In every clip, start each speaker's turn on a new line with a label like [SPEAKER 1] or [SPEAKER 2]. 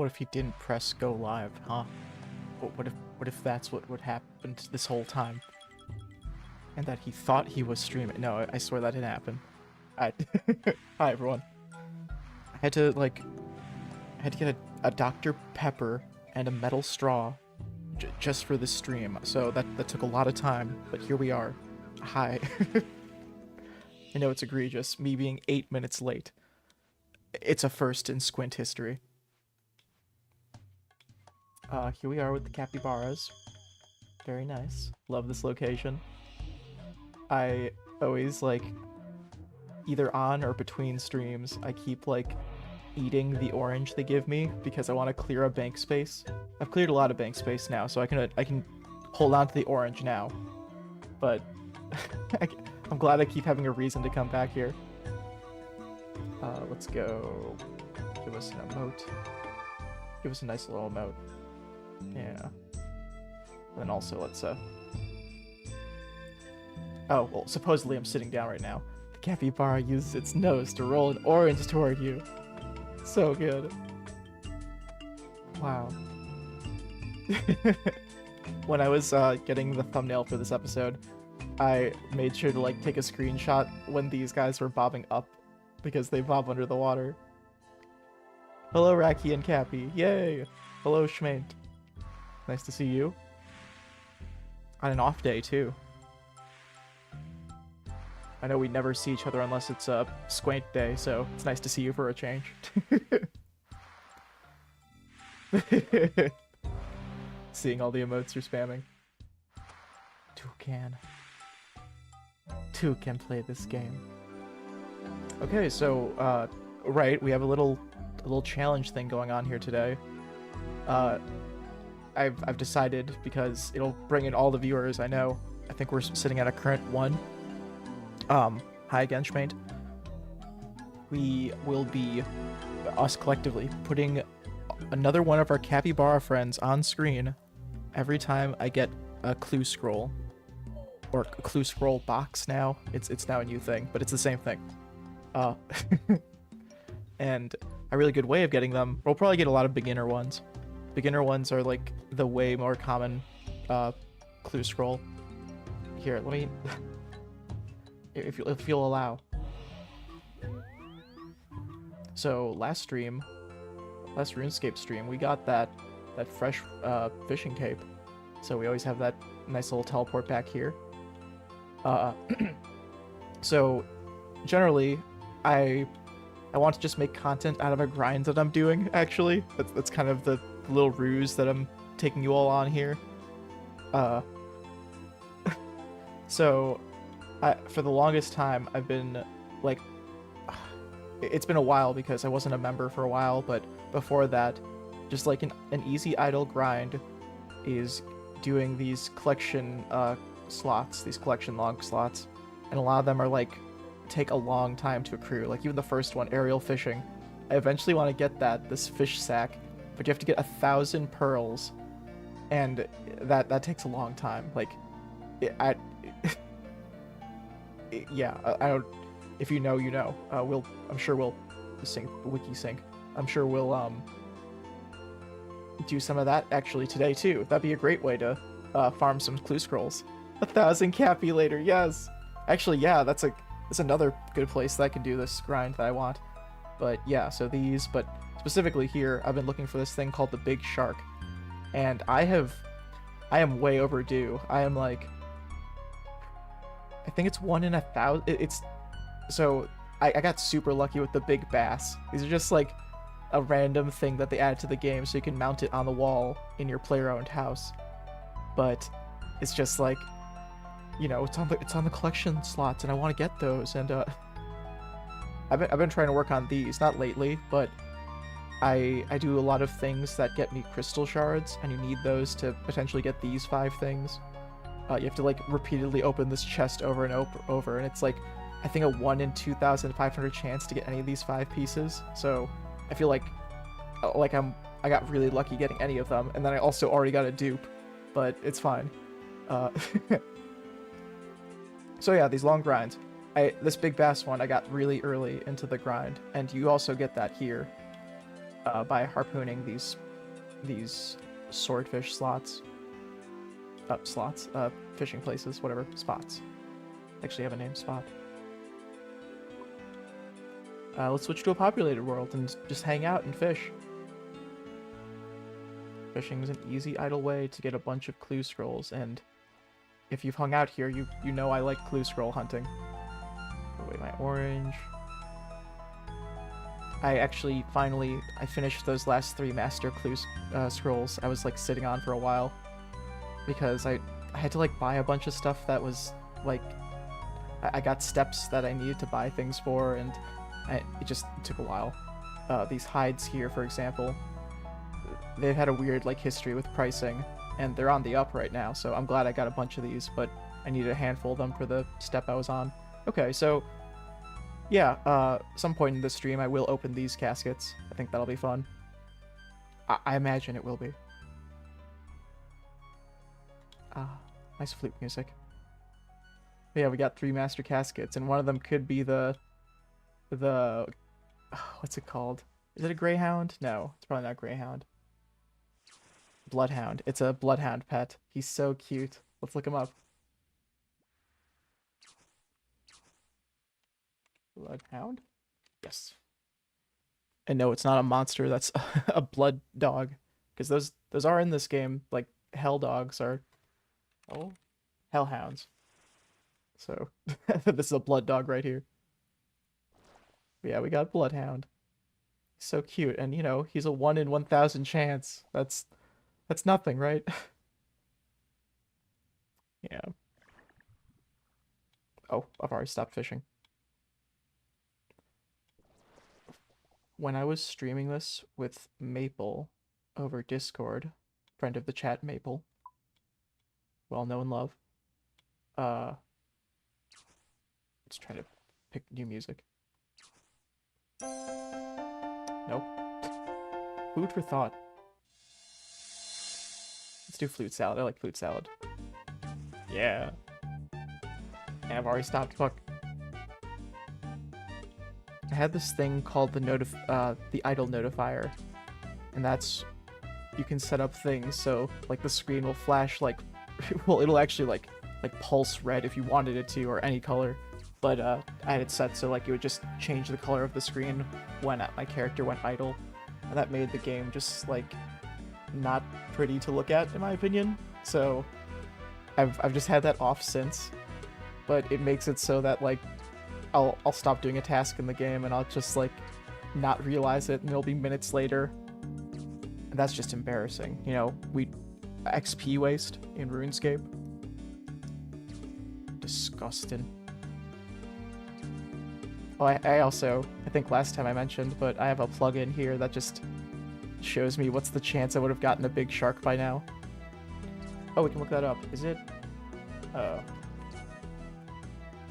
[SPEAKER 1] What if he didn't press go live, huh? What if that's what happened this whole time? And that he thought he was streaming. No, I swear that didn't happen. I Hi everyone. I had to get a Dr. Pepper and a metal straw just for this stream. So that took a lot of time, but here we are. Hi. I know it's egregious, me being 8 minutes late. It's a first in Squint history. Here we are with the capybaras. Very nice. Love this location. I always, like, either on or between streams, I keep, like, eating the orange they give me because I want to clear a bank space. I've cleared a lot of bank space now, so I can hold on to the orange now. But I'm glad I keep having a reason to come back here. Let's go. Give us an emote. Give us a nice little emote. Yeah. And then also let's oh, well, supposedly I'm sitting down right now. The capybara uses its nose to roll an orange toward you. So good. Wow. When I was getting the thumbnail for this episode, I made sure to like take a screenshot when these guys were bobbing up because they bob under the water. Hello, Racky and Capy. Yay! Hello, Schmaint. Nice to see you. On an off day, too. I know we never see each other unless it's a Squint day, so it's nice to see you for a change. Seeing all the emotes you're spamming. Two can play this game. Okay, so, right, we have a little challenge thing going on here today. I've decided, because it'll bring in all the viewers I know. I think we're sitting at a current 1. Hi again, Schmaint. We will be, us collectively, putting another one of our capybara friends on screen every time I get a clue scroll. Or a clue scroll box now. It's now a new thing, but it's the same thing. And a really good way of getting them, we'll probably get a lot of beginner ones. Beginner ones are like the way more common clue scroll. Here, let me, if you'll allow. So last RuneScape stream, we got that fresh fishing cape. So we always have that nice little teleport back here. So generally, I want to just make content out of a grind that I'm doing, actually. That's kind of the little ruse that I'm taking you all on here. So, for the longest time, I've been, like, it's been a while because I wasn't a member for a while, but before that, just like an easy idle grind is doing these collection slots, these collection log slots, and a lot of them are like take a long time to accrue. Like even the first one, aerial fishing, I eventually want to get this fish sack, but you have to get 1,000 pearls, and that takes a long time. Like yeah, I don't, if you know, you know. I'm sure we'll wiki sync. I'm sure we'll do some of that actually today too. That'd be a great way to farm some clue scrolls. 1,000 Capy later, yes. Actually, yeah, that's another good place that I can do this grind that I want. But yeah, so these, but specifically here, I've been looking for this thing called the Big Shark, and I am way overdue. I am like, I think it's 1 in 1,000. It's so I got super lucky with the big bass. These are just like a random thing that they added to the game so you can mount it on the wall in your player-owned house. But it's just like, you know, it's on the collection slots, and I want to get those. And I've been trying to work on these, not lately, but I do a lot of things that get me crystal shards, and you need those to potentially get these 5 things. You have to like repeatedly open this chest over and over, and it's like, I think a 1 in 2,500 chance to get any of these 5 pieces. So I feel like I got really lucky getting any of them, and then I also already got a dupe, but it's fine. So yeah, these long grinds. This big bass one I got really early into the grind, and you also get that here. by harpooning these swordfish slots. Fishing places, whatever, spots. Actually have a name, spot. Let's switch to a populated world and just hang out and fish. Fishing is an easy, idle way to get a bunch of clue scrolls, and if you've hung out here, you know I like clue scroll hunting. Put away my orange. I actually I finished those last 3 master clue scrolls I was like sitting on for a while, because I had to like buy a bunch of stuff that was like, I got steps that I needed to buy things for, and it just took a while. These hides here, for example, they've had a weird like history with pricing, and they're on the up right now, so I'm glad I got a bunch of these, but I needed a handful of them for the step I was on. Okay, so yeah, some point in the stream I will open these caskets. I think that'll be fun. I imagine it will be. Nice flute music. But yeah, we got 3 master caskets, and one of them could be the what's it called? Is it a greyhound? No, it's probably not greyhound. Bloodhound. It's a bloodhound pet. He's so cute. Let's look him up. Bloodhound? Yes. And no, it's not a monster. That's a blood dog, because those are in this game. Like hell dogs are, oh, hellhounds. So this is a blood dog right here. But yeah, we got bloodhound. He's so cute, and you know he's a 1 in 1,000 chance. That's nothing, right? Yeah. Oh, I've already stopped fishing. When I was streaming this with Maple over Discord, friend of the chat Maple, well known love, let's try to pick new music. Nope. Food for thought. Let's do flute salad. I like flute salad. Yeah. And I've already stopped. Fuck. I had this thing called the idle notifier, and that's, you can set up things so like the screen will flash like, well, it'll actually like pulse red if you wanted it to, or any color, but I had it set so like it would just change the color of the screen when my character went idle, and that made the game just like not pretty to look at in my opinion. So I've just had that off since, but it makes it so that like I'll stop doing a task in the game and I'll just like not realize it, and it'll be minutes later, and that's just embarrassing. You know, XP waste in RuneScape. Disgusting. Oh, I also, I think last time I mentioned, but I have a plugin here that just shows me what's the chance I would have gotten a big shark by now. Oh, we can look that up. Is it? I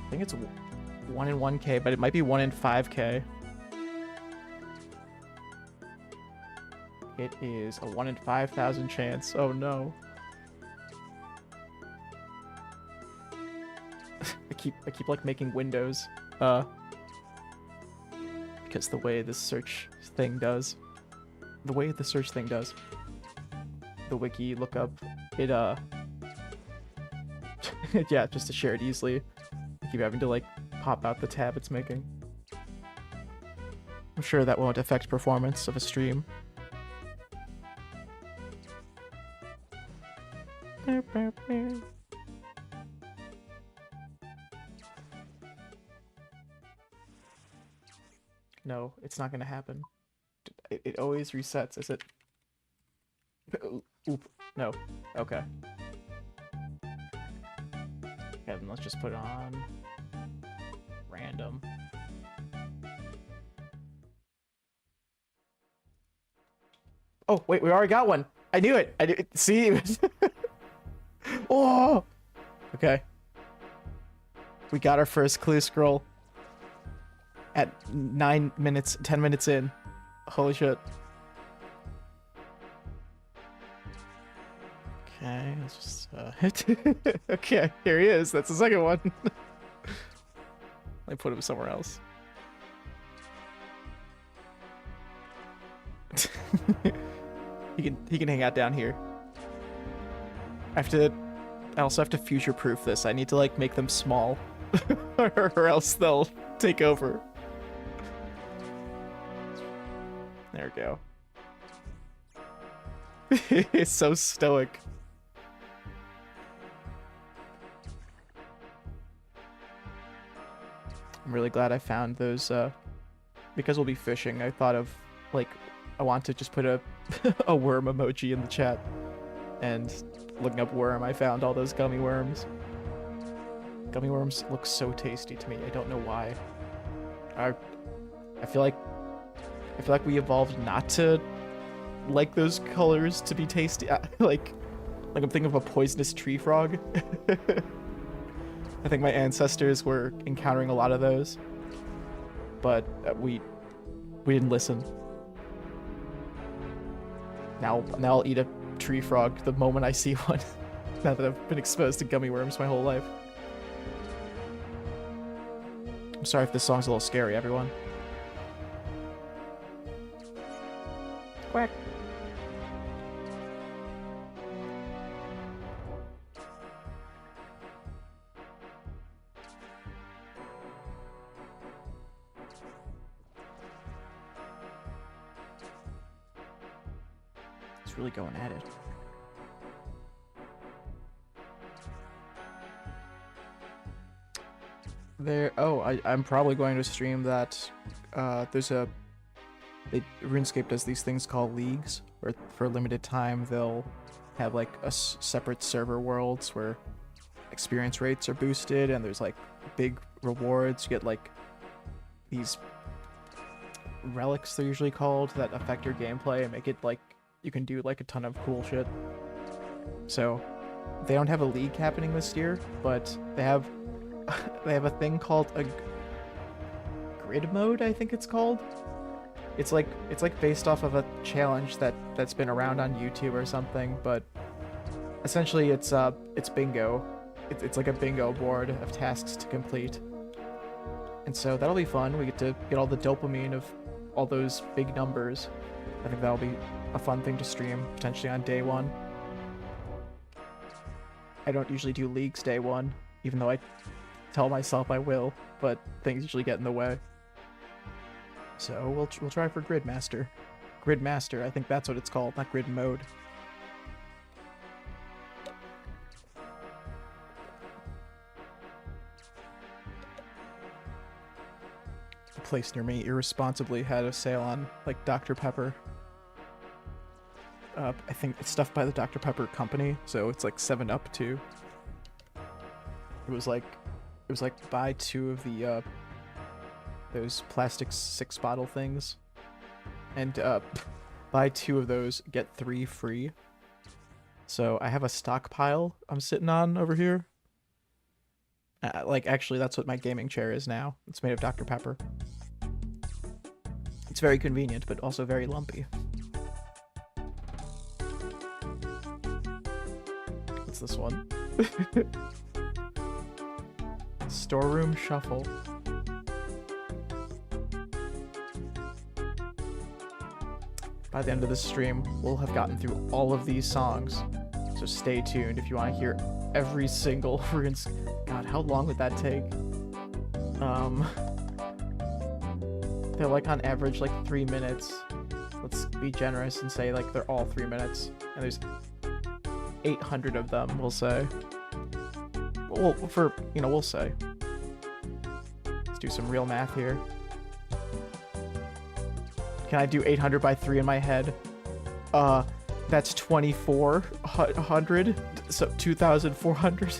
[SPEAKER 1] think it's 1 in 1k, but it might be 1 in 5k. It is a 1 in 5,000 chance. Oh no. I keep like making windows, because the way the search thing does, the wiki lookup, it yeah, just to share it easily, I keep having to like pop out the tab it's making. I'm sure that won't affect performance of a stream. No, it's not gonna happen. It always resets, is it? Oop. No. Okay. Yeah, then let's just put it on random. Oh, wait, we already got one. I knew it. I knew it. See? Oh! Okay. We got our first clue scroll at 10 minutes in. Holy shit. Okay, let's just, okay, here he is. That's the second one. Let me put him somewhere else. He can hang out down here. I also have to future-proof this. I need to like make them small, or else they'll take over. There we go. It's so stoic. I'm really glad I found those, because we'll be fishing, I thought of, like, I want to just put a, a worm emoji in the chat. And looking up worm, I found all those gummy worms. Gummy worms look so tasty to me, I don't know why. I feel like we evolved not to like those colors to be tasty. Like I'm thinking of a poisonous tree frog. I think my ancestors were encountering a lot of those, but we didn't listen. Now I'll eat a tree frog the moment I see one. Now that I've been exposed to gummy worms my whole life. I'm sorry if this song's a little scary, everyone. Quack. It's really going at it. I'm probably going to stream that. RuneScape does these things called leagues, where for a limited time they'll have like separate server worlds where experience rates are boosted, and there's like big rewards. You get like these relics, they're usually called, that affect your gameplay and make it like you can do like a ton of cool shit. So they don't have a league happening this year, but they have a thing called a grid mode, I think it's called. It's like based off of a challenge that's been around on YouTube or something, but essentially it's bingo. It's like a bingo board of tasks to complete. And so that'll be fun. We get to get all the dopamine of all those big numbers. I think that'll be a fun thing to stream, potentially on day one. I don't usually do leagues day one, even though I tell myself I will, but things usually get in the way. So we'll try for Gridmaster. Gridmaster, I think that's what it's called, not Grid Mode. A place near me irresponsibly had a sale on like Dr. Pepper. I think it's stuff by the Dr. Pepper company, so it's like 7-Up too. It was like buy 2 of the those plastic 6-bottle things, and buy 2 of those, get 3 free. So I have a stockpile I'm sitting on over here. Like actually that's what my gaming chair is now. It's made of Dr. Pepper. It's very convenient, but also very lumpy. What's this one? Storeroom Shuffle. By the end of this stream, we'll have gotten through all of these songs. So stay tuned if you want to hear every single Runescape. God, how long would that take? They're like on average like 3 minutes. Let's be generous and say like they're all 3 minutes. And there's 800 of them, we'll say. Well, we'll say. Let's do some real math here. Can I do 800 by 3 in my head? That's 2400, so 2400.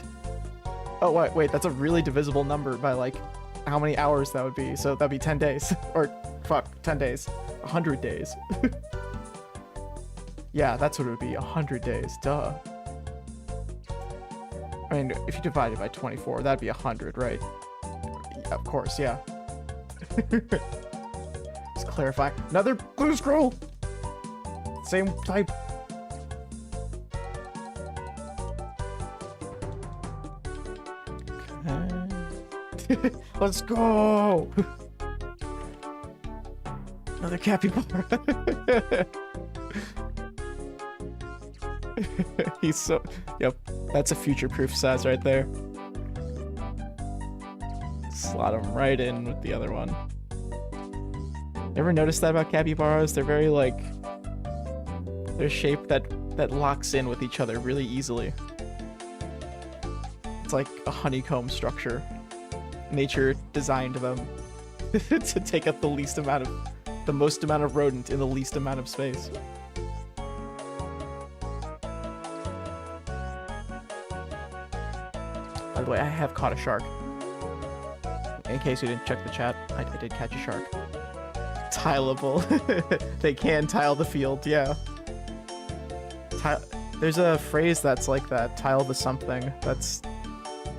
[SPEAKER 1] Oh, wait, that's a really divisible number by, like, how many hours that would be. So that'd be 10 days. Or, fuck, 10 days. 100 days. Yeah, that's what it would be, 100 days, duh. I mean, if you divide it by 24, that'd be 100, right? Yeah, of course, yeah. Let's clarify. Another blue scroll! Same type. Okay. Let's go! Another capybara. He's so... Yep, that's a future-proof size right there. Slot him right in with the other one. Ever noticed that about capybaras? They're very, like... They're a shape that locks in with each other really easily. It's like a honeycomb structure. Nature designed them to take up the most amount of rodent in the least amount of space. By the way, I have caught a shark. In case you didn't check the chat, I did catch a shark. Tileable. They can tile the field, yeah. There's a phrase that's like that, tile the something, that's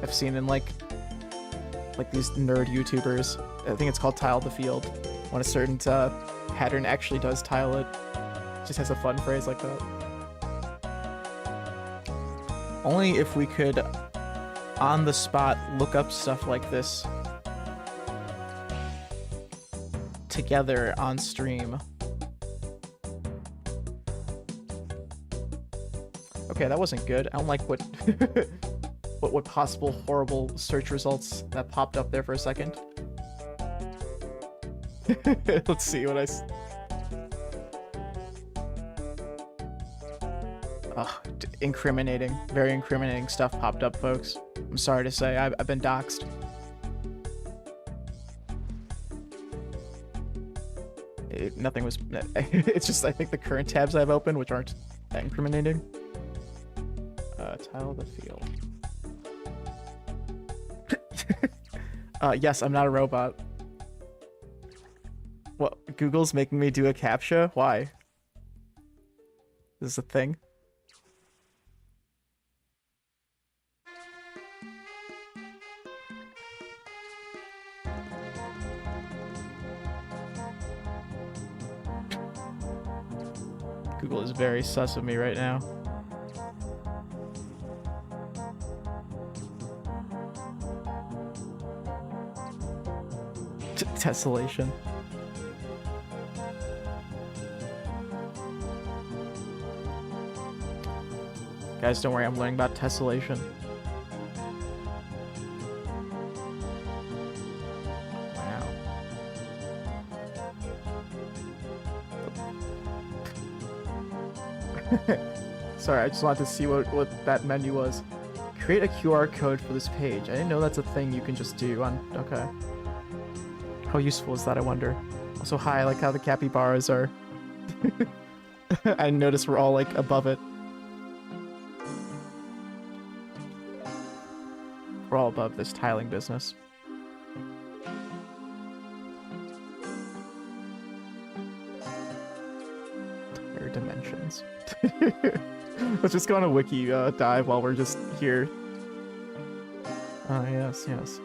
[SPEAKER 1] I've seen in like these nerd YouTubers. I think it's called tile the field. When a certain pattern actually does tile it. It just has a fun phrase like that. Only if we could, on the spot, look up stuff like this together on stream. Okay, that wasn't good. I don't like what what possible horrible search results that popped up there for a second. Let's see what incriminating, very incriminating stuff popped up, folks. I'm sorry to say, I've been doxxed. Nothing was... It's just, I think, the current tabs I've opened, which aren't that incriminating. Tile the field. Yes, I'm not a robot. What? Google's making me do a CAPTCHA? Why? Is this a thing? Google is very sus of me right now. Tessellation. Guys, don't worry, I'm learning about tessellation. Wow. Sorry, I just wanted to see what that menu was. Create a QR code for this page. I didn't know that's a thing you can just do on... Okay. How useful is that, I wonder? Also, hi, I like how the capybaras are... I noticed we're all, like, above it. We're all above this tiling business. Air dimensions. Let's just go on a wiki dive while we're just here. Ah, yes, yes.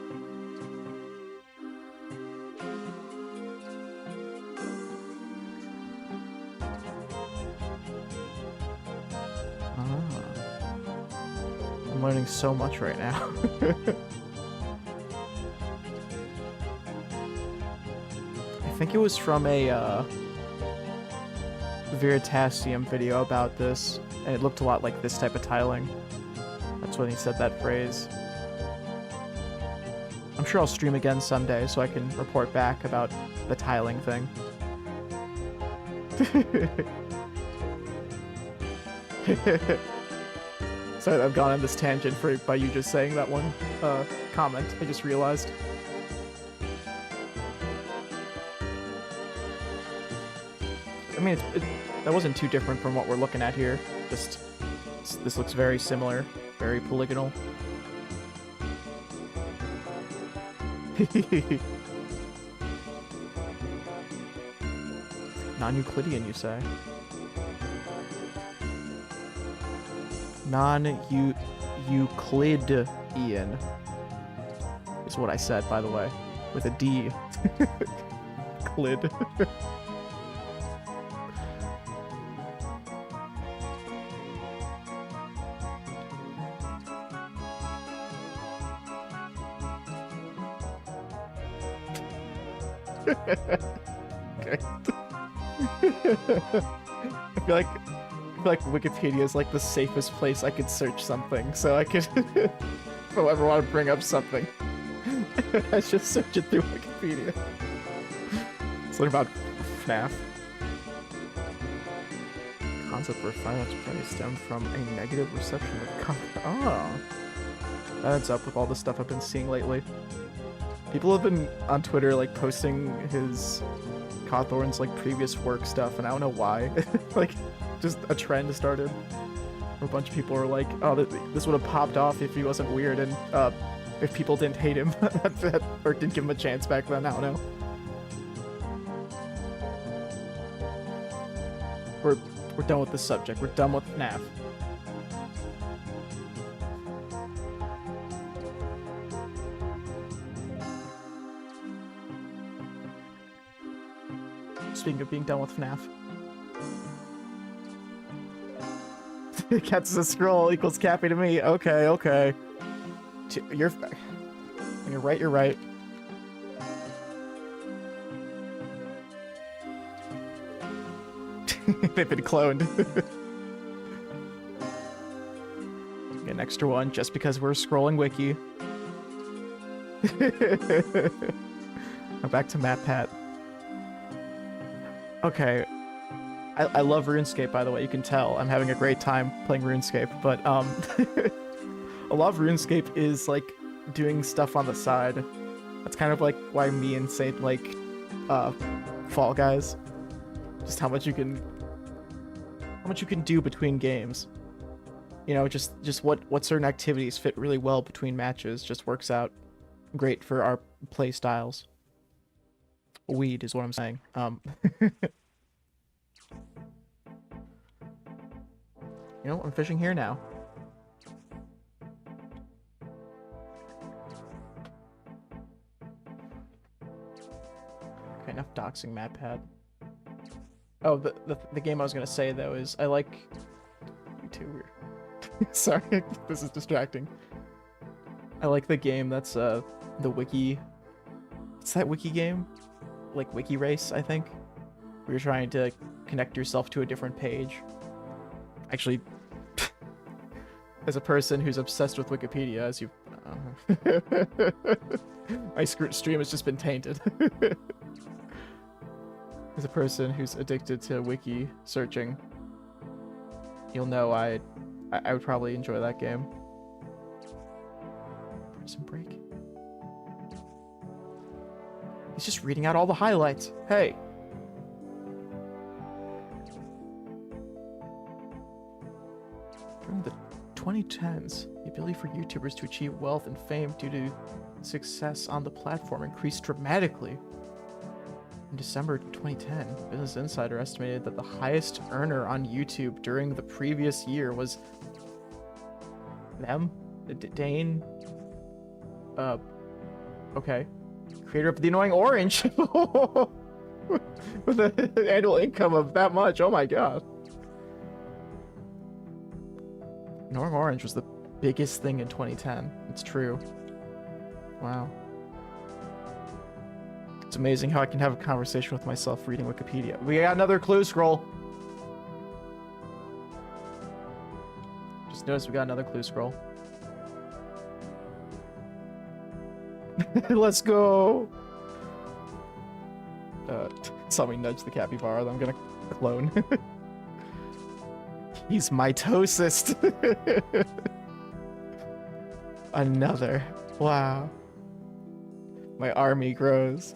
[SPEAKER 1] I'm learning so much right now. I think it was from a Veritasium video about this, and it looked a lot like this type of tiling. That's when he said that phrase. I'm sure I'll stream again someday so I can report back about the tiling thing. Sorry, I've gone on this tangent by you just saying that one comment. I just realized. I mean, that wasn't too different from what we're looking at here. Just this looks very similar, very polygonal. Non-Euclidean, you say? Non-Euclidean is what I said, by the way, with a D. Clid. Okay. I feel like Wikipedia is like the safest place I could search something, so I could, if I ever want to bring up something, I just search it through Wikipedia. Something about FNAF. Concept where Five Nights at Freddy's stemmed from a negative reception of Oh, that adds up with all the stuff I've been seeing lately. People have been on Twitter like posting his Cawthorn's like previous work stuff, and I don't know why. Like, just a trend started. Where a bunch of people were like, "Oh, this would have popped off if he wasn't weird, and if people didn't hate him or didn't give him a chance back then." I don't know. We're done with this subject. We're done with FNAF. Speaking of being done with FNAF. Cats a scroll equals Capy to me. Okay, okay. You're right, you're right. They've been cloned. Get an extra one just because we're scrolling wiki. I'm back to MatPat. Okay. I love Runescape, by the way. You can tell I'm having a great time playing Runescape, but a lot of Runescape is like doing stuff on the side. That's kind of like why me and Saint like Fall Guys. Just how much you can do between games. You know, just what certain activities fit really well between matches just works out great for our play styles. Weed is what I'm saying. You know, I'm fishing here now. Okay, enough doxing MatPat. Oh, the game I was gonna say though is I like you too weird. Sorry, this is distracting. I like the game that's the wiki. What's that wiki game? Like Wiki Race, I think. Where you're trying to connect yourself to a different page. Actually, as a person who's obsessed with Wikipedia, as you, my stream has just been tainted. As a person who's addicted to wiki searching, you'll know I would probably enjoy that game. Prison break. He's just reading out all the highlights. Hey. During the 2010s, the ability for YouTubers to achieve wealth and fame due to success on the platform increased dramatically. In December 2010, Business Insider estimated that the highest earner on YouTube during the previous year was Dane. Okay. Creator of The Annoying Orange. With an annual income of that much. Oh my god. Annoying Orange was the biggest thing in 2010. It's true. Wow. It's amazing how I can have a conversation with myself reading Wikipedia. We got another clue scroll. Just noticed we got another clue scroll. Let's go. Saw me nudge the capybara that I'm gonna clone. He's mitosis. Another. Wow. My army grows.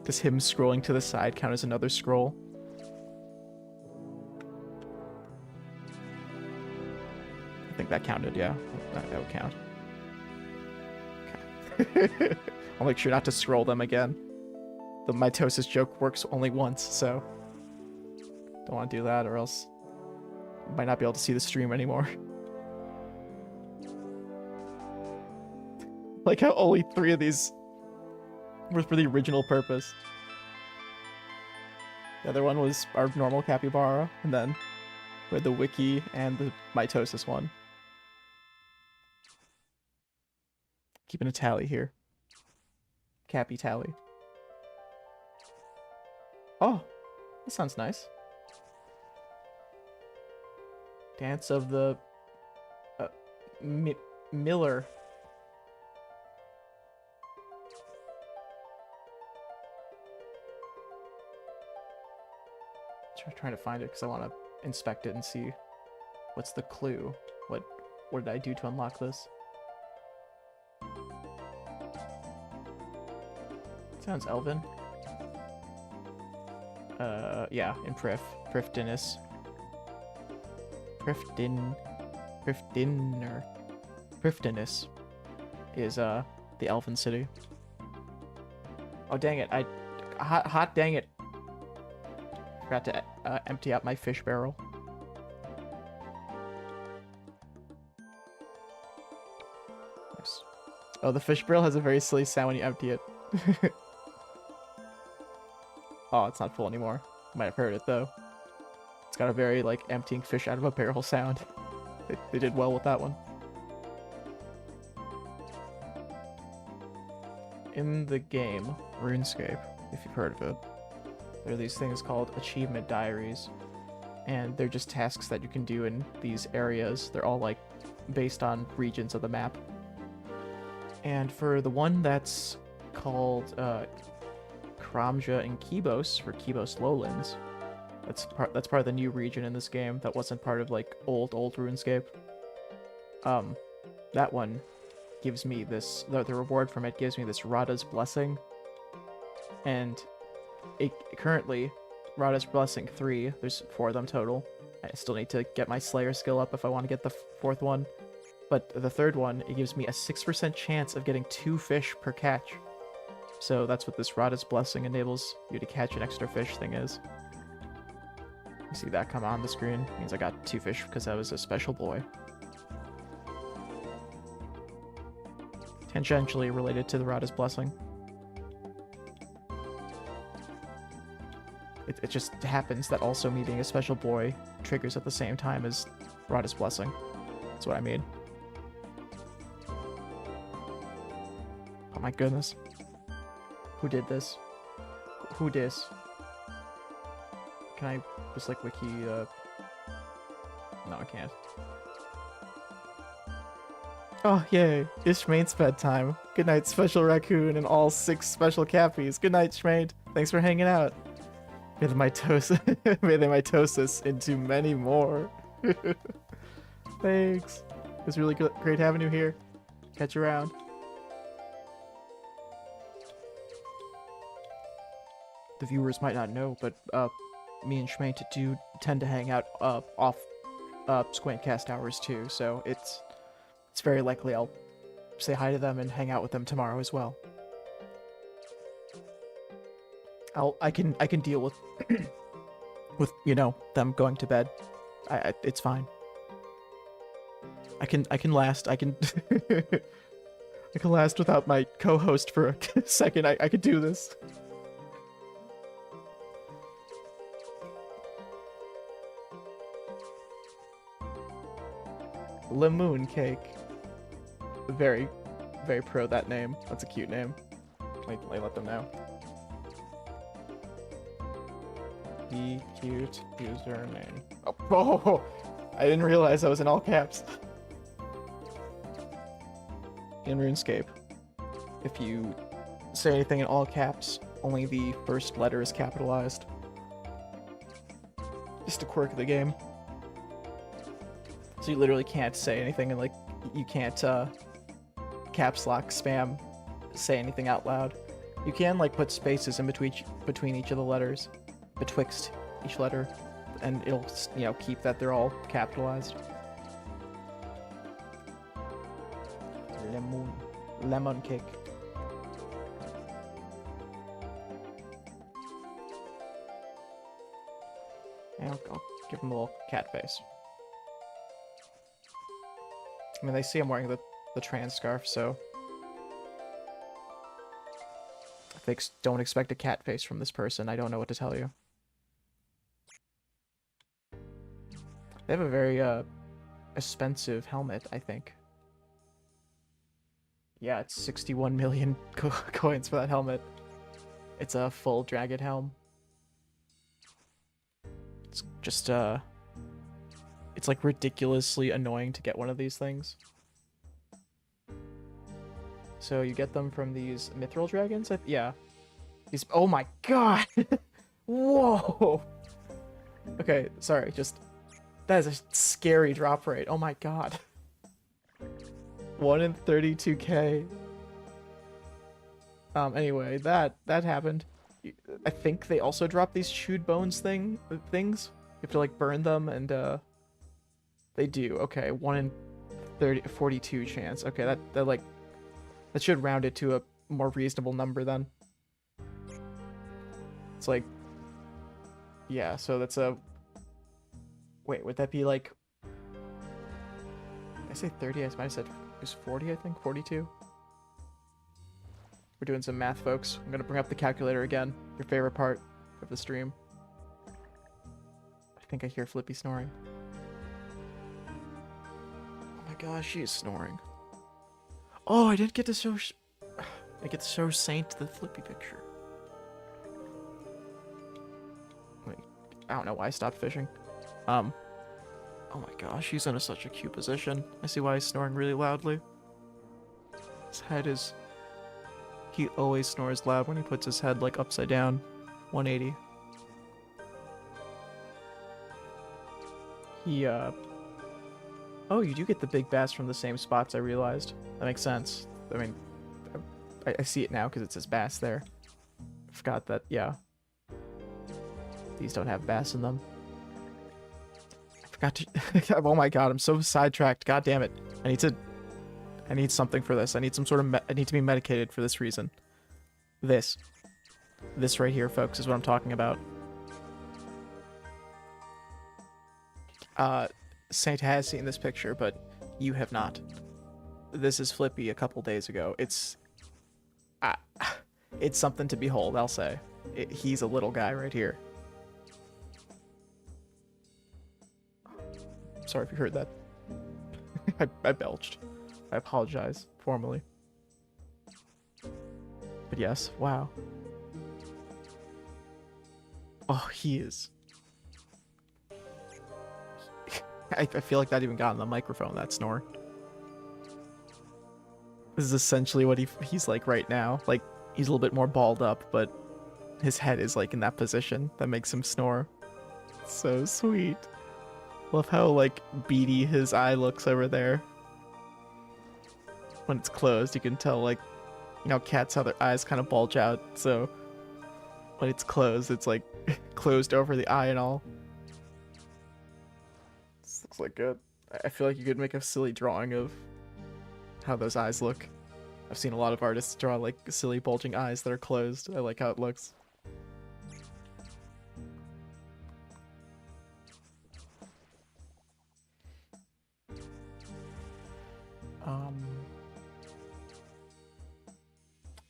[SPEAKER 1] Does him scrolling to the side count as another scroll? I think that counted, yeah. That would count. Okay. I'll make sure not to scroll them again. The mitosis joke works only once, so don't want to do that or else I might not be able to see the stream anymore. Like how only 3 of these were for the original purpose. The other one was our normal capybara, and then we had the wiki and the mitosis one. Keeping a tally here. Capy tally. Oh, that sounds nice. Dance of the Miller. Trying to find it because I want to inspect it and see what's the clue. What did I do to unlock this? Sounds elven. Yeah, in Prifdinus. Prifdinus is the elven city. Oh dang it! Hot dang it! Forgot to empty out my fish barrel. Nice. Oh, the fish barrel has a very silly sound when you empty it. Oh, it's not full anymore. You might have heard it though. It's got a very like emptying fish out of a barrel sound. They did well with that one. In the game Runescape, if you've heard of it, there are these things called achievement diaries, and they're just tasks that you can do in these areas. They're all like based on regions of the map. And for the one that's called Kramja and Kibos, for Kibos Lowlands, that's part of the new region in this game that wasn't part of like old RuneScape. That one gives me this, the reward from it gives me this Radha's Blessing, and currently, Radha's Blessing 3, there's 4 of them total. I still need to get my Slayer skill up if I want to get the 4th one. But the 3rd one, it gives me a 6% chance of getting 2 fish per catch. So that's what this Radha's Blessing enables you to catch an extra fish thing is. You see that come on the screen? It means I got 2 fish because I was a special boy. Tangentially related to the Radha's Blessing. It just happens that also me being a special boy triggers at the same time as Radha's Blessing. That's what I mean. Oh my goodness. Who did this? Who dis? Can I just like wiki, No, I can't. Oh, yay. It's Schmade's bedtime. Good night, Special Raccoon, and all 6 special Cappies. Good night, Schmade. Thanks for hanging out. May they mitosis into many more. Thanks. It was really great having you here. Catch you around. The viewers might not know, but me and Schmate do tend to hang out off Squint cast hours too, so it's very likely I'll say hi to them and hang out with them tomorrow as well. I can deal with with, you know, them going to bed. It's fine. I can last. I can I can last without my co-host for a second. I could do this. Lemon Cake. Very pro that name. That's a cute name. Let them know. Be cute username. Oh, I didn't realize I was in all caps. In RuneScape, if you say anything in all caps, only the first letter is capitalized. Just a quirk of the game. So you literally can't say anything, and like you can't caps lock spam say anything out loud. You can like put spaces in between each of the letters, betwixt each letter, and it'll, you know, keep that they're all capitalized. Lemon cake. And I'll give him a little cat face. I mean, they see I'm wearing the trans scarf, so if they don't expect a cat face from this person, I don't know what to tell you. They have a very expensive helmet, I think. Yeah, it's 61 million coins for that helmet. It's a full dragon helm. just it's like ridiculously annoying to get one of these things. So you get them from these mithril dragons? Yeah. These. Oh my god! Whoa! Okay, sorry, just... That is a scary drop rate. Oh my god. 1 in 32k. Anyway, that happened. I think they also dropped these chewed bones things. You have to, like, burn them, and, they do. Okay, 1 in 42 chance. Okay, that, like... That should round it to a more reasonable number, then. It's like... Yeah, so that's a... Wait, would that be, like... Did I say 30? I might have said... It was 40, I think? 42? We're doing some math, folks. I'm gonna bring up the calculator again. Your favorite part of the stream. I think I hear Flippy snoring. Oh my gosh, she is snoring. Oh, I didn't get to show... I get to show Saint the Flippy picture. Wait, I don't know why I stopped fishing. Oh my gosh, he's in such a cute position. I see why he's snoring really loudly. His head is... He always snores loud when he puts his head, like, upside down. 180. He, Oh, you do get the big bass from the same spots, I realized. That makes sense. I mean, I see it now because it says bass there. I forgot that, yeah. These don't have bass in them. I forgot to... Oh my god, I'm so sidetracked. God damn it. I need something for this. I need some sort of... I need to be medicated for this reason. This. This right here, folks, is what I'm talking about. Saint has seen this picture, but you have not. This is Flippy a couple days ago. It's something to behold, I'll say. He's a little guy right here. Sorry if you heard that. I belched. I apologize formally. But yes, wow. Oh, he is. I feel like that even got on the microphone, that snore. This is essentially what he's like right now. Like, he's a little bit more balled up, but his head is like in that position that makes him snore. So sweet. Love how, like, beady his eye looks over there. When it's closed, you can tell, like, you know, cats, how their eyes kind of bulge out. So when it's closed, it's like closed over the eye and all. This looks like good. I feel like you could make a silly drawing of how those eyes look. I've seen a lot of artists draw, like, silly bulging eyes that are closed. I like how it looks.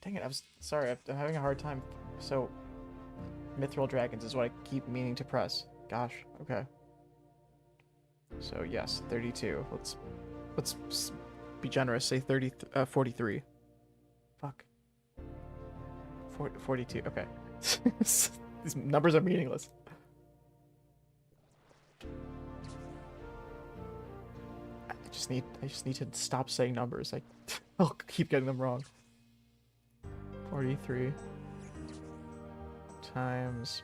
[SPEAKER 1] Dang it, I was sorry, I'm having a hard time. So, mithril dragons is what I keep meaning to press. Gosh, okay. So yes, 32. Let's be generous. Say 43. Fuck. 42. Okay. These numbers are meaningless. I just need to stop saying numbers. I'll keep getting them wrong. 43 times...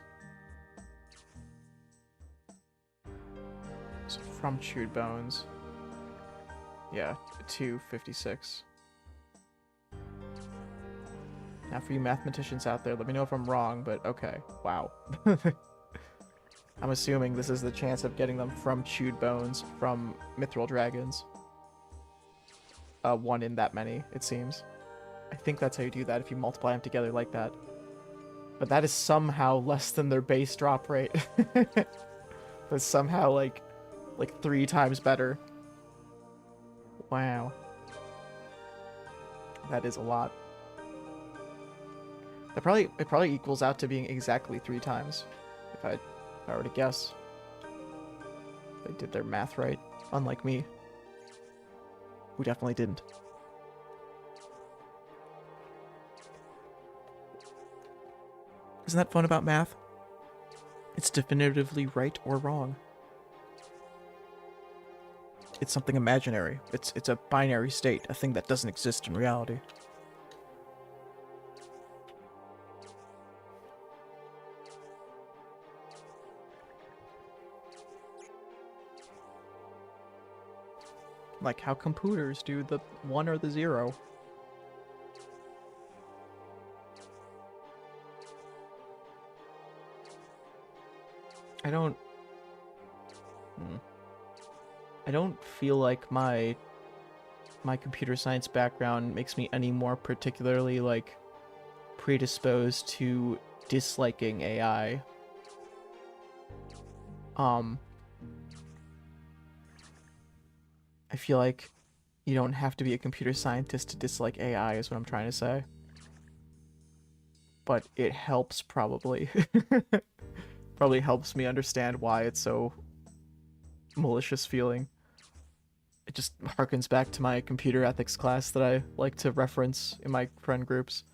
[SPEAKER 1] So from chewed bones. Yeah, 256. Now for you mathematicians out there, let me know if I'm wrong, but okay. Wow. I'm assuming this is the chance of getting them from chewed bones from mithril dragons. 1 in that many, it seems. I think that's how you do that, if you multiply them together like that. But that is somehow less than their base drop rate. That's somehow like 3 times better. Wow. That is a lot. It probably equals out to being exactly 3 times, if I were to guess. They did their math right, unlike me, who definitely didn't. Isn't that fun about math? It's definitively right or wrong. It's something imaginary. It's a binary state, a thing that doesn't exist in reality. Like how computers do the 1 or the 0. I don't feel like my computer science background makes me any more particularly like predisposed to disliking AI. I feel like you don't have to be a computer scientist to dislike AI is what I'm trying to say. But it helps probably. Probably helps me understand why it's so malicious feeling. It just harkens back to my computer ethics class that I like to reference in my friend groups.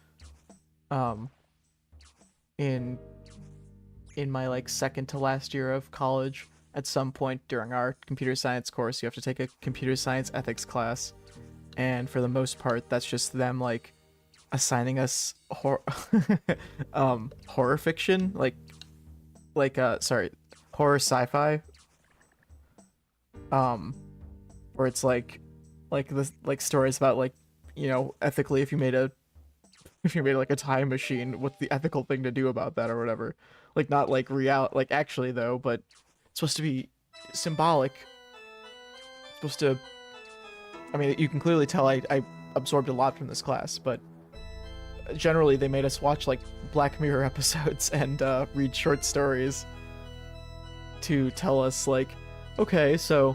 [SPEAKER 1] In my like second to last year of college, at some point during our computer science course, you have to take a computer science ethics class, and for the most part, that's just them like assigning us horror fiction, horror sci-fi, where it's like stories about like, you know, ethically if you made like a time machine, what's the ethical thing to do about that or whatever. Like not like like actually though, but it's supposed to be symbolic. It's supposed to, I mean, you can clearly tell I absorbed a lot from this class, but generally they made us watch like Black Mirror episodes and read short stories to tell us like, okay, so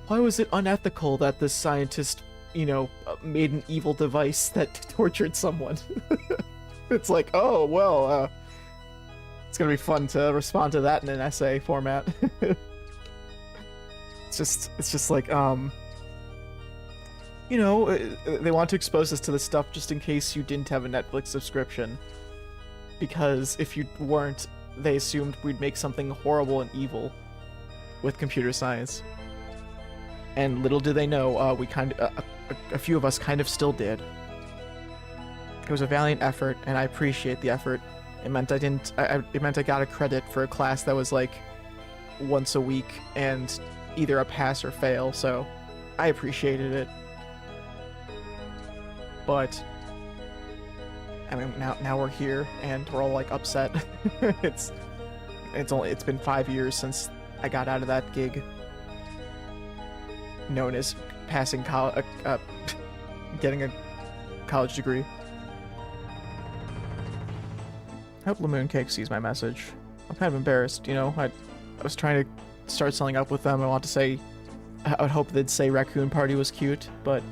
[SPEAKER 1] why was it unethical that this scientist, you know, made an evil device that tortured someone? It's like, oh, well, it's gonna be fun to respond to that in an essay format. It's just like, you know, they want to expose us to this stuff just in case you didn't have a Netflix subscription. Because if you weren't, they assumed we'd make something horrible and evil with computer science. And little do they know, a few of us kind of still did. It was a valiant effort, and I appreciate the effort. It meant it meant I got a credit for a class that was like once a week and either a pass or fail, so I appreciated it. But I mean, now we're here and we're all like upset. It's been 5 years since I got out of that gig known as passing college, getting a college degree. I hope Lamoon Cake sees my message. I'm kind of embarrassed, you know. I was trying to start something up with them. I would hope they'd say Raccoon Party was cute, but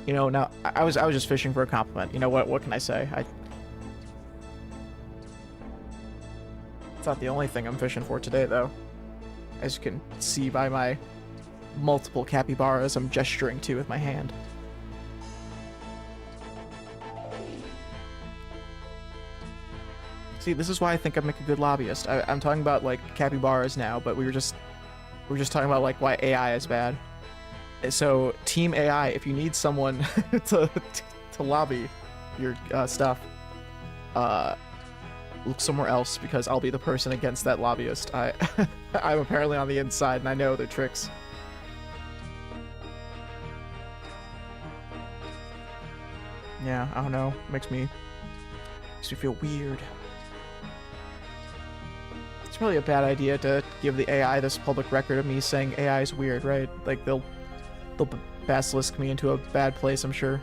[SPEAKER 1] you know, now I was just fishing for a compliment. You know what can I say? It's not the only thing I'm fishing for today, though. As you can see by my multiple capybaras I'm gesturing to with my hand. See, this is why I think I'd make a good lobbyist. I'm talking about like capybaras now, but we were just talking about like why AI is bad. So Team AI, if you need someone to lobby your stuff, look somewhere else, because I'll be the person against that lobbyist. I'm apparently on the inside and I know their tricks. Yeah, I don't know. Makes me feel weird. It's really a bad idea to give the AI this public record of me saying AI is weird, right? Like they'll basilisk me into a bad place, I'm sure.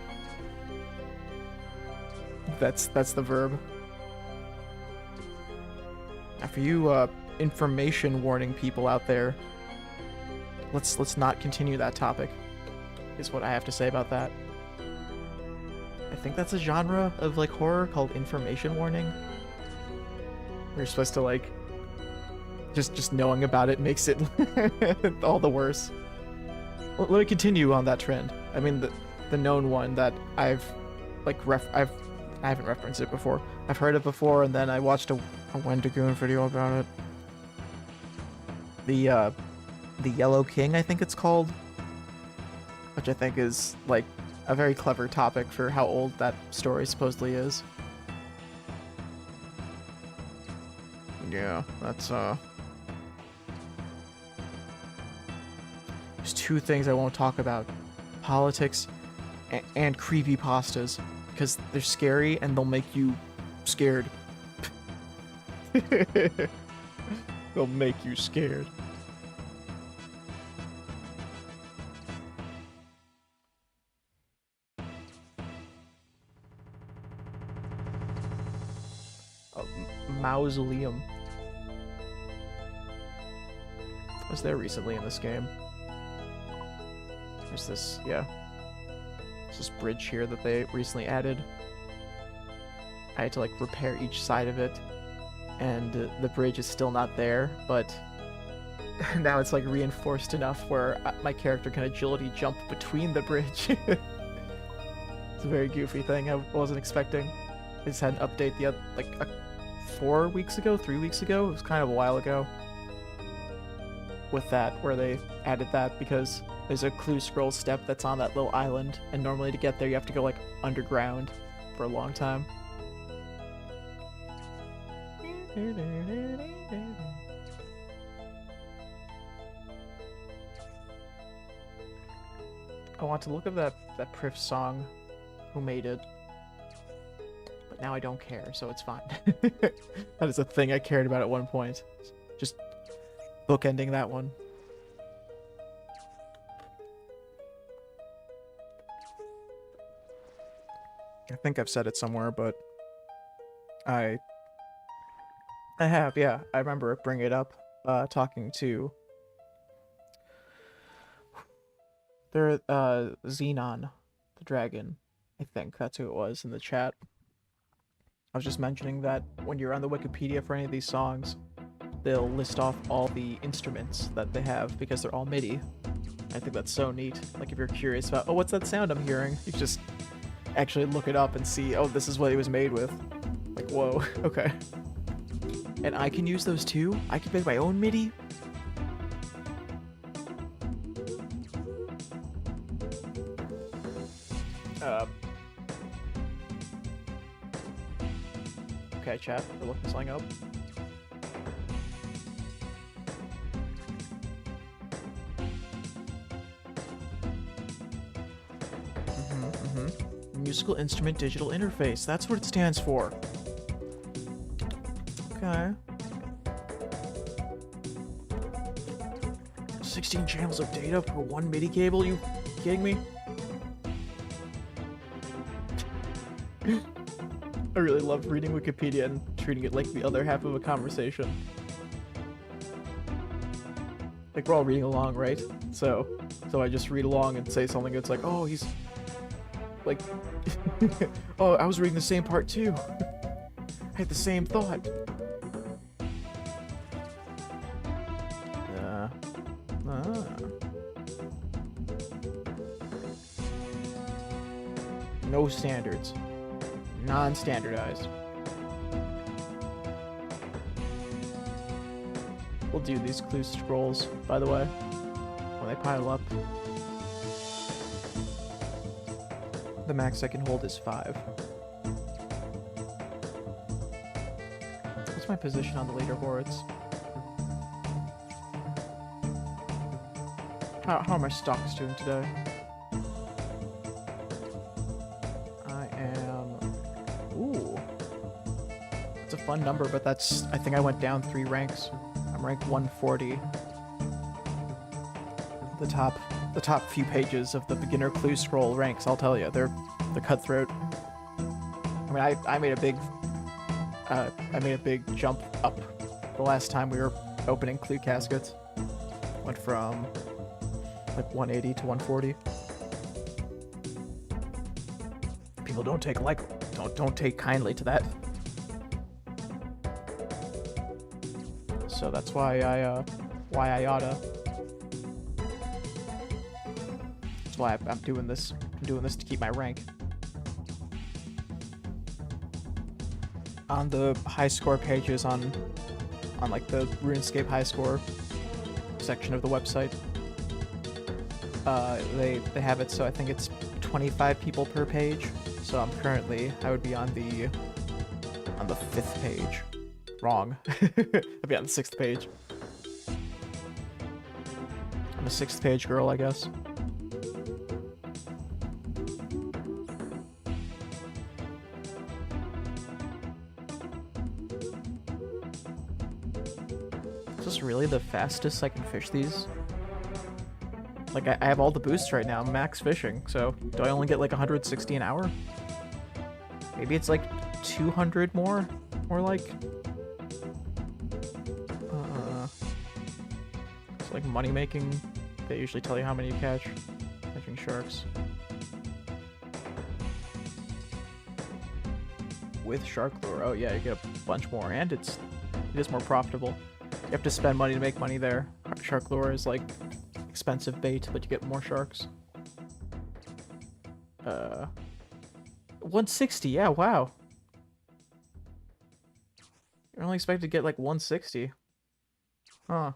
[SPEAKER 1] That's the verb. Now for you information warning people out there, let's not continue that topic, is what I have to say about that. I think that's a genre of like horror called information warning. You're supposed to like just knowing about it makes it all the worse. Let me continue on that trend. I mean the known one that I've like I haven't referenced it before. I've heard it before, and then I watched A Wendigoon video about it. The Yellow King, I think it's called, which I think is like a very clever topic for how old that story supposedly is. Yeah, that's there's two things I won't talk about: politics and creepypastas, because they're scary and they'll make you scared. They'll make you scared. A mausoleum. I was there recently in this game. There's this, yeah. There's this bridge here that they recently added. I had to like repair each side of it, and the bridge is still not there, but now it's like reinforced enough where my character can agility jump between the bridge. It's a very goofy thing I wasn't expecting. I just had an update the other, like 4 weeks ago, 3 weeks ago. It was kind of a while ago. With that, where they added that, because there's a clue scroll step that's on that little island, and normally to get there you have to go like underground for a long time. I want to look at that Priff song, who made it, but now I don't care, so it's fine. That is a thing I cared about at one point. Just bookending that one. I think I've said it somewhere, but I have, yeah. I remember bringing it up, talking to Xenon, the dragon. I think that's who it was in the chat. I was just mentioning that when you're on the Wikipedia for any of these songs, they'll list off all the instruments that they have because they're all MIDI. I think that's so neat. Like if you're curious about, oh, what's that sound I'm hearing? You just actually look it up and see, oh, this is what it was made with. Like, whoa, okay. And I can use those too? I can make my own MIDI? Okay, chat, we're looking something up. Musical instrument digital interface. That's what it stands for. Okay. 16 channels of data per one MIDI cable? You kidding me? I really love reading Wikipedia and treating it like the other half of a conversation. Like, we're all reading along, right? So I just read along and say something that's like, oh, he's... like... oh, I was reading the same part too. I had the same thought. No standards. Non-standardized. We'll do these clue scrolls, by the way, when they pile up. The max I can hold is 5. What's my position on the leaderboards? How are my stocks doing today? I am... Ooh. It's a fun number, but that's... I think I went down 3 ranks. I'm ranked 140. The top few pages of the beginner clue scroll ranks, I'll tell you, they're cutthroat. I mean, I made a big jump up the last time we were opening clue caskets. Went from like 180 to 140. People don't take kindly to that. So that's why I oughta. That's why I'm doing this. I'm doing this to keep my rank. on the high score pages on like the RuneScape high score section of the website. They have it so I think it's 25 people per page. So I would be on the 5th page. Wrong. I'd be on the 6th page. I'm a 6th page girl, I guess. Is this really the fastest I can fish these? Like, I have all the boosts right now, I'm max fishing, so do I only get like 160 an hour? Maybe it's like 200 more? Or like... it's like money making. They usually tell you how many you catch. Catching sharks. With shark lure, oh yeah, you get a bunch more, and it is more profitable. You have to spend money to make money there. Shark lure is like expensive bait, but you get more sharks. 160, yeah, wow. You're only expected to get like 160. Huh.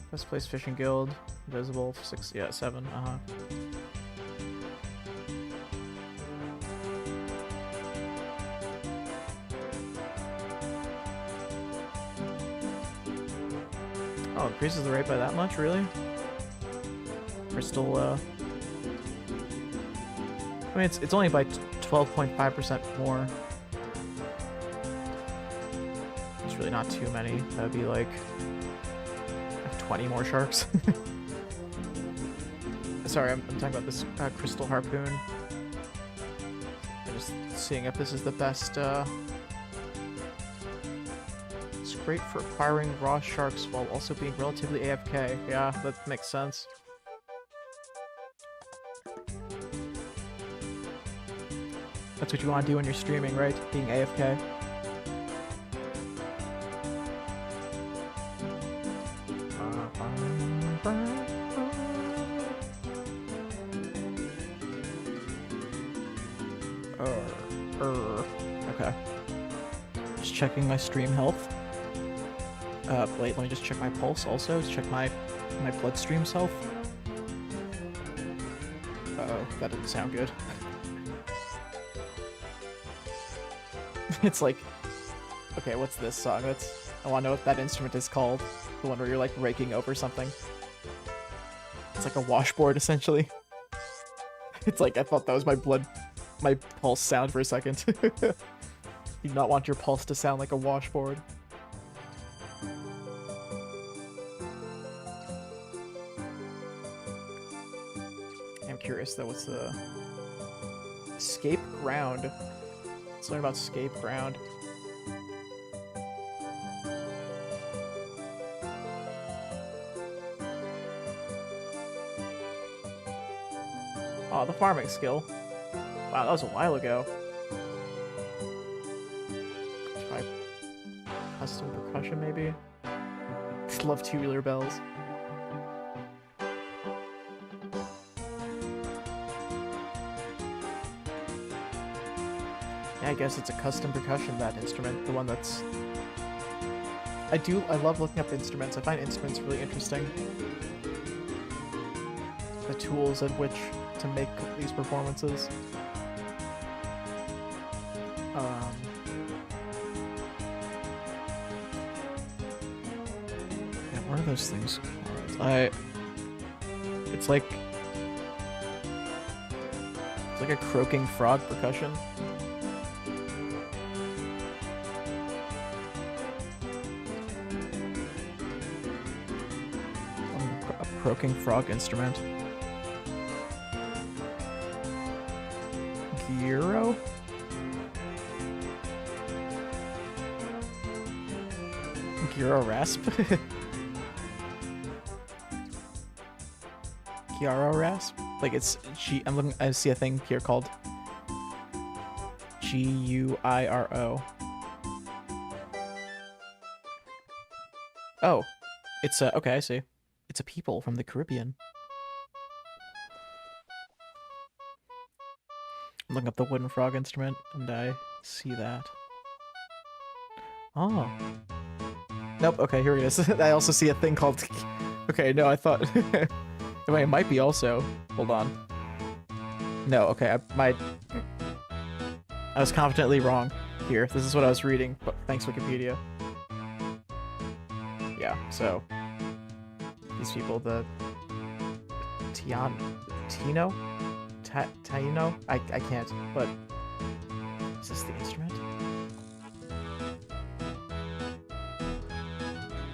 [SPEAKER 1] Best place fishing guild. Visible, 6, yeah, 7, uh-huh. Oh, increases the rate by that much, really? Crystal, I mean, it's only by 12.5% more. It's really not too many. That would be like 20 more sharks. Sorry, I'm talking about this crystal harpoon. I'm just seeing if this is the best. It's great for acquiring raw sharks while also being relatively AFK. Yeah, that makes sense. That's what you want to do when you're streaming, right? Being AFK. Okay. Just checking my stream health. Wait, let me just check my pulse also. Just check my bloodstream self. Uh-oh, that didn't sound good. It's like, okay, what's this song? I want to know what that instrument is called. The one where you're like raking over something. It's like a washboard, essentially. It's like, I thought that was my pulse sound for a second. You do not want your pulse to sound like a washboard. I'm curious though, what's the... Escape Ground. Let's learn about Escape Ground. Oh, the farming skill. Wow, that was a while ago. Try custom percussion, maybe? Just love tubular bells. Yeah, I guess it's a custom percussion, that instrument. The one that's... I love looking up instruments. I find instruments really interesting. The tools at which to make these performances. Yeah, what are those things called? It's like a croaking frog percussion. A croaking frog instrument. Gyro? Gyro Rasp? Gyro Rasp? Like it's I see a thing here called Guiro. Oh. It's okay, I see. It's a people from the Caribbean. I'm looking up the wooden frog instrument, and I see that. Oh. Nope, okay, here it is. I also see a thing called... Okay, no, I thought... Wait, it might be also. Hold on. No, okay, I was confidently wrong here. This is what I was reading, but thanks, Wikipedia. Yeah, so... These people, the... Taino? I can't, but... Is this the instrument?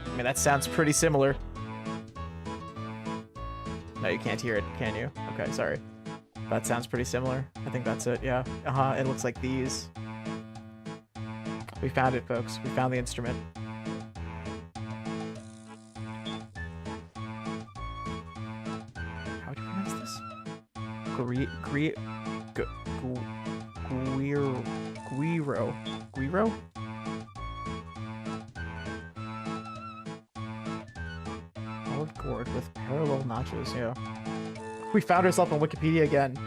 [SPEAKER 1] I mean, that sounds pretty similar. No, you can't hear it, can you? Okay, sorry. That sounds pretty similar. I think that's it, yeah. Uh-huh, it looks like these. We found it, folks. We found the instrument. How do you pronounce this? Guiro? Olive gourd with parallel notches, yeah. We found ourselves on Wikipedia again.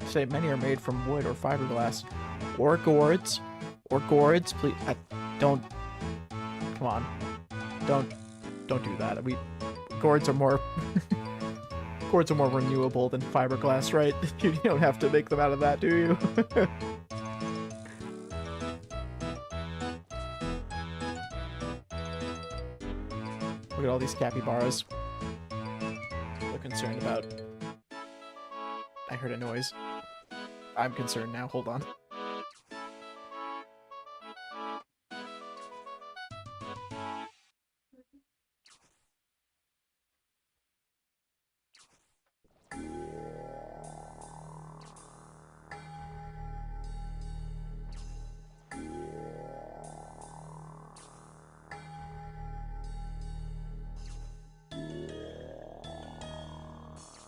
[SPEAKER 1] Say many are made from wood or fiberglass. Or gourds, please. Don't. Come on. Don't do that. Gourds are more. Gourds are more renewable than fiberglass, right? You don't have to make them out of that, do you? Look at all these capybaras. They're concerned about... I heard a noise. I'm concerned now. Hold on.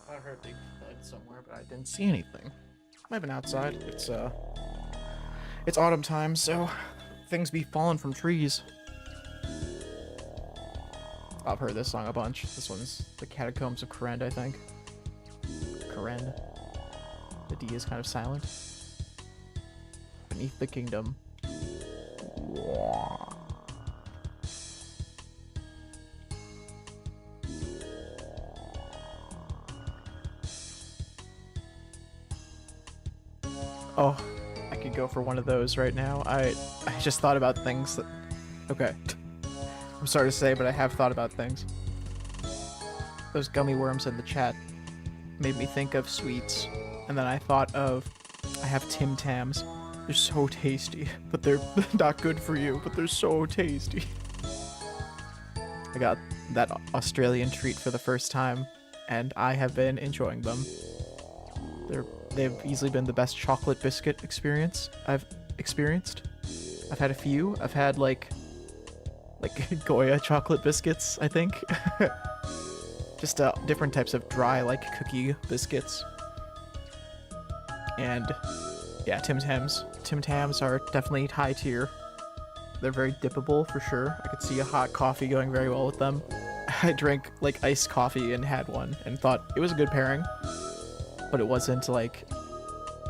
[SPEAKER 1] I heard a big thud somewhere, but I didn't see anything. I've been outside. It's autumn time, so things be falling from trees. I've heard this song a bunch. This one's The Catacombs of Karen, I think. Karen. The D is kind of silent. Beneath the Kingdom. Oh, I could go for one of those right now. I just thought about things that... Okay. I'm sorry to say, but I have thought about things. Those gummy worms in the chat made me think of sweets. And then I thought of... I have Tim Tams. They're so tasty, but they're not good for you, but they're so tasty. I got that Australian treat for the first time, and I have been enjoying them. They've easily been the best chocolate biscuit experience I've experienced. I've had a few. I've had like Goya chocolate biscuits, I think. Just different types of dry, like cookie biscuits. And yeah, Tim Tams. Tim Tams are definitely high tier. They're very dippable for sure. I could see a hot coffee going very well with them. I drank like iced coffee and had one and thought it was a good pairing. But it wasn't like,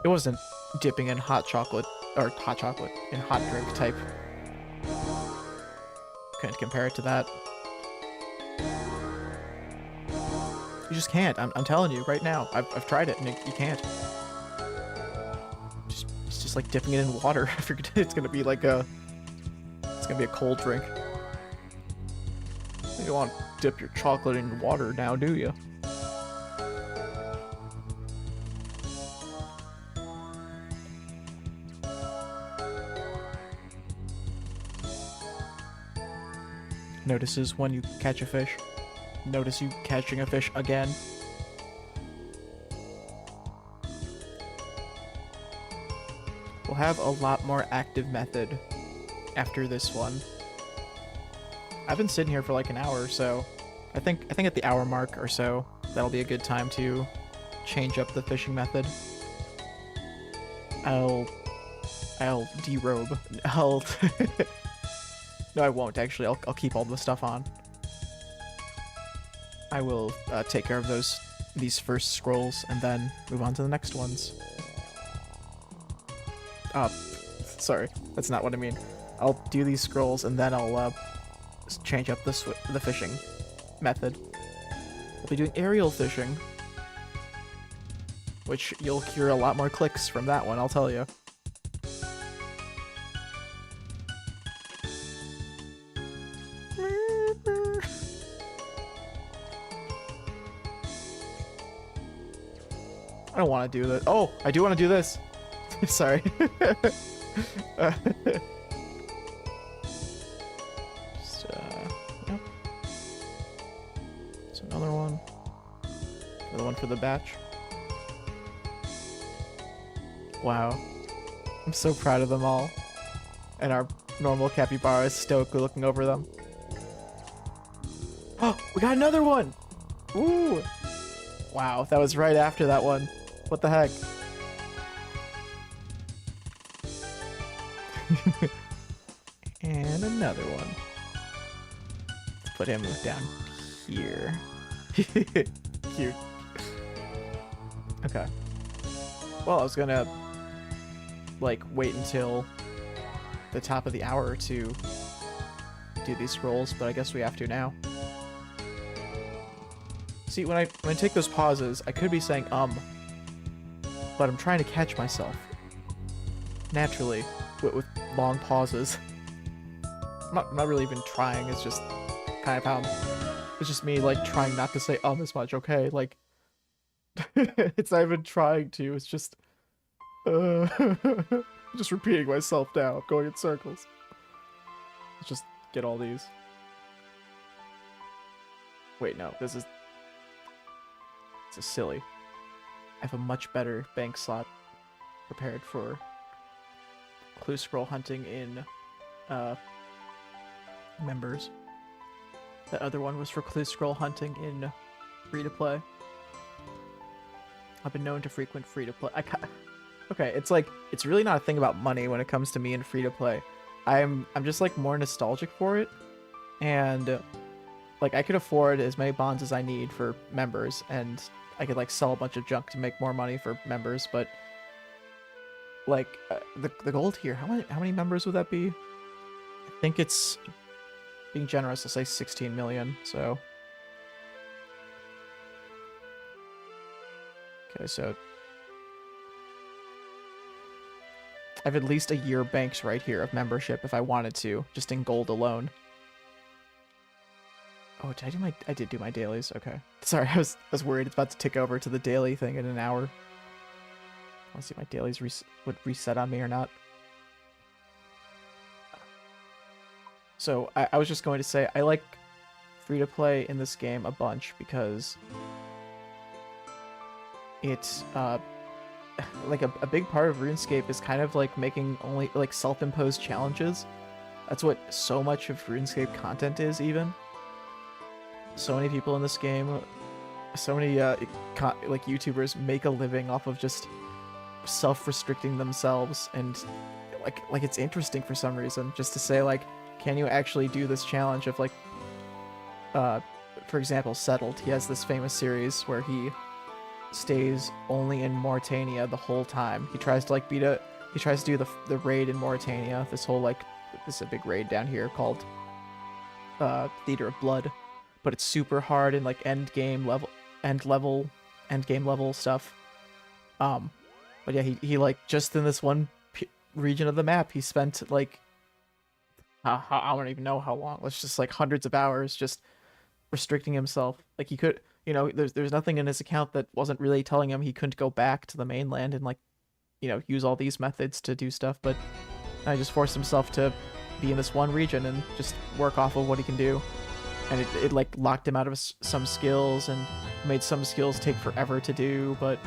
[SPEAKER 1] it wasn't dipping in hot chocolate, or hot chocolate, in hot drink type. Couldn't compare it to that. You just can't, I'm telling you right now. I've tried it and you can't. It's just like dipping it in water. I figured it's gonna be like it's gonna be a cold drink. You don't want to dip your chocolate in water now, do you? Notices when you catch a fish. Notice you catching a fish again. We'll have a lot more active method after this one. I've been sitting here for like an hour or so. I think at the hour mark or so, that'll be a good time to change up the fishing method. I'll derobe. No, I won't actually. I'll keep all the stuff on. I will take care of these first scrolls and then move on to the next ones. Sorry, that's not what I mean. I'll do these scrolls and then I'll change up the fishing method. We'll be doing aerial fishing, which you'll hear a lot more clicks from that one, I'll tell you. I don't want to do that. Oh, I do want to do this. Sorry. Just, yep. So another one. Another one for the batch. Wow. I'm so proud of them all. And our normal capybara is stoically looking over them. Oh, we got another one! Ooh! Wow, that was right after that one. What the heck? And another one. Let's put him down here. Cute. Okay. Well, I was gonna, like, wait until the top of the hour to do these scrolls, but I guess we have to now. See, when I take those pauses, I could be saying but I'm trying to catch myself naturally with long pauses. I'm not really even trying. It's just kind of how it's just me, like, trying not to say as much. Okay, like it's not even trying to. It's just just repeating myself now. I'm going in circles. Let's just get all these. Wait, no, this is silly. I have a much better bank slot prepared for clue scroll hunting in members. That other one was for clue scroll hunting in free-to-play. I've been known to frequent free-to-play. Okay, it's like, it's really not a thing about money when it comes to me in free-to-play. I'm just, like, more nostalgic for it, and like, I could afford as many bonds as I need for members, and I could, like, sell a bunch of junk to make more money for members, but like, the goal here, how many members would that be? I think it's, being generous, I'll say 16 million, so. Okay, so I have at least a year banks right here of membership if I wanted to, just in gold alone. Oh, I did do my dailies, okay. Sorry, I was worried it's about to tick over to the daily thing in an hour. Let's see if my dailies would reset on me or not. So, I was just going to say, I like free-to-play in this game a bunch because it's, like, a big part of RuneScape is kind of, like, making only, like, self-imposed challenges. That's what so much of RuneScape content is, even. So many people in this game, so many, like, YouTubers make a living off of just self-restricting themselves, and, like, it's interesting for some reason, just to say, like, can you actually do this challenge of, like, for example, Settled. He has this famous series where he stays only in Mauritania the whole time. He tries to, like, he tries to do the raid in Mauritania, this whole, like, this is a big raid down here called, Theater of Blood. But it's super hard and, like, end game level stuff. But yeah, he like, just in this one region of the map, he spent, like, I don't even know how long. Let's just, like, hundreds of hours just restricting himself. Like, he could, you know, there's nothing in his account that wasn't really telling him he couldn't go back to the mainland and, like, you know, use all these methods to do stuff. But I just forced himself to be in this one region and just work off of what he can do. And it like, locked him out of some skills and made some skills take forever to do, but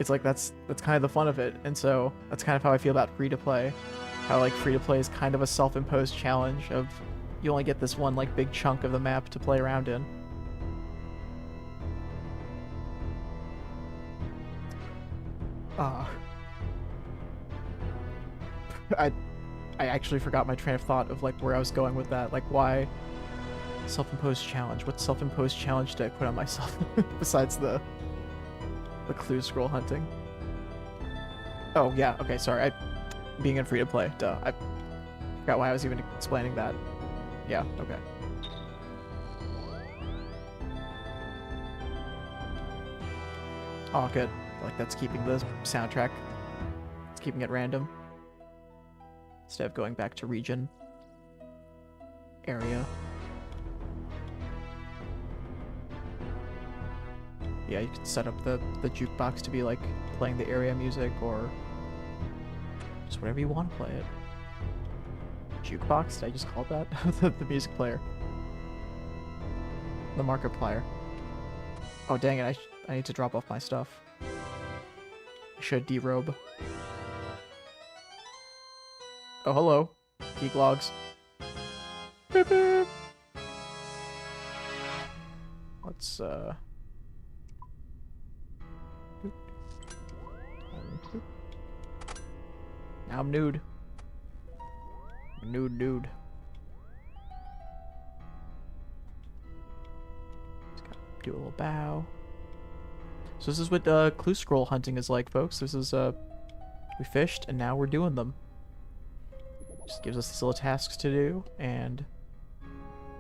[SPEAKER 1] it's like, that's kind of the fun of it. And so that's kind of how I feel about free-to-play. How, like, free-to-play is kind of a self-imposed challenge of you only get this one, like, big chunk of the map to play around in. I actually forgot my train of thought of, like, where I was going with that. Like, why Self-imposed challenge. What self-imposed challenge did I put on myself besides the clue scroll hunting? Oh yeah, okay, sorry. Being in free to play. Duh. I forgot why I was even explaining that. Yeah, okay. Oh, good. Like that's keeping the soundtrack. It's keeping it random. Instead of going back to region. Area. Yeah, you can set up the jukebox to be like playing the area music or just whatever you want to play it. Jukebox? Did I just call it that? The music player. The Markiplier. Oh dang it, I need to drop off my stuff. I should derobe. Oh hello. Geek logs. Beep, beep. Let's now I'm nude. Nude. Just gotta do a little bow. So this is what clue scroll hunting is like, folks. This is we fished and now we're doing them. Just gives us these little tasks to do, and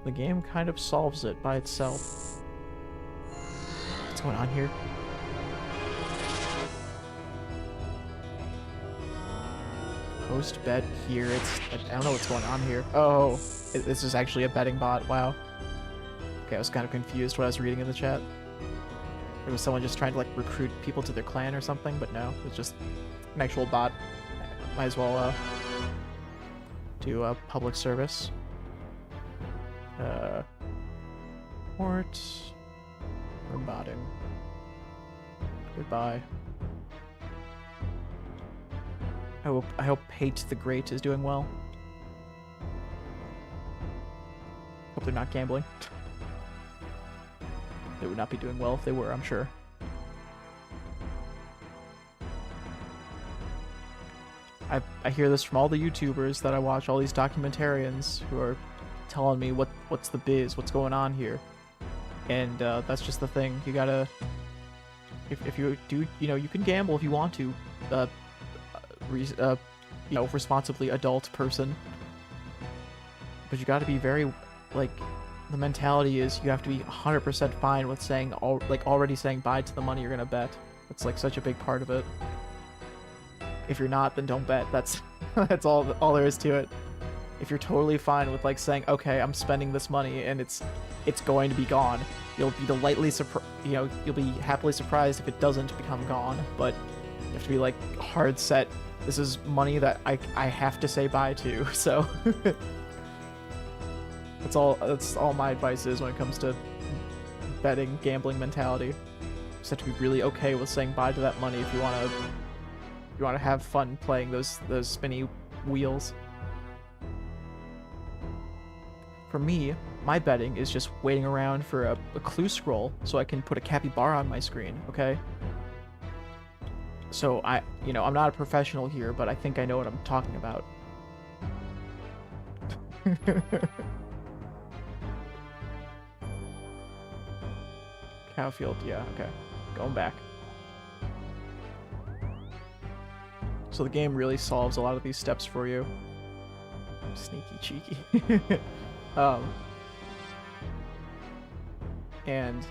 [SPEAKER 1] the game kind of solves it by itself. What's going on here? Post bet here. I don't know what's going on here. Oh, this is actually a betting bot. Wow. Okay, I was kind of confused what I was reading in the chat. There was someone just trying to like recruit people to their clan or something, but no, it's just an actual bot. Might as well do a public service. Port. We're botting. Goodbye. I hope Hate the Great is doing well. Hope they're not gambling. They would not be doing well if they were, I'm sure. I hear this from all the YouTubers that I watch, all these documentarians who are telling me what's the biz, what's going on here. And that's just the thing. You gotta... If you do, you know, you can gamble if you want to. You know, responsibly adult person. But you gotta be very, like, the mentality is you have to be 100% fine with saying, already saying bye to the money you're gonna bet. It's like such a big part of it. If you're not, then don't bet. That's that's all there is to it. If you're totally fine with like saying, okay, I'm spending this money and it's going to be gone, you'll be you'll be happily surprised if it doesn't become gone. But you have to be like hard set. This is money that I have to say bye to. So that's all my advice is when it comes to betting, gambling mentality. You just have to be really okay with saying bye to that money if you want to have fun playing those spinny wheels. For me, my betting is just waiting around for a clue scroll so I can put a capybara on my screen, okay? So I'm not a professional here, but I think I know what I'm talking about. Cowfield, yeah, okay. Going back. So the game really solves a lot of these steps for you. Sneaky cheeky. And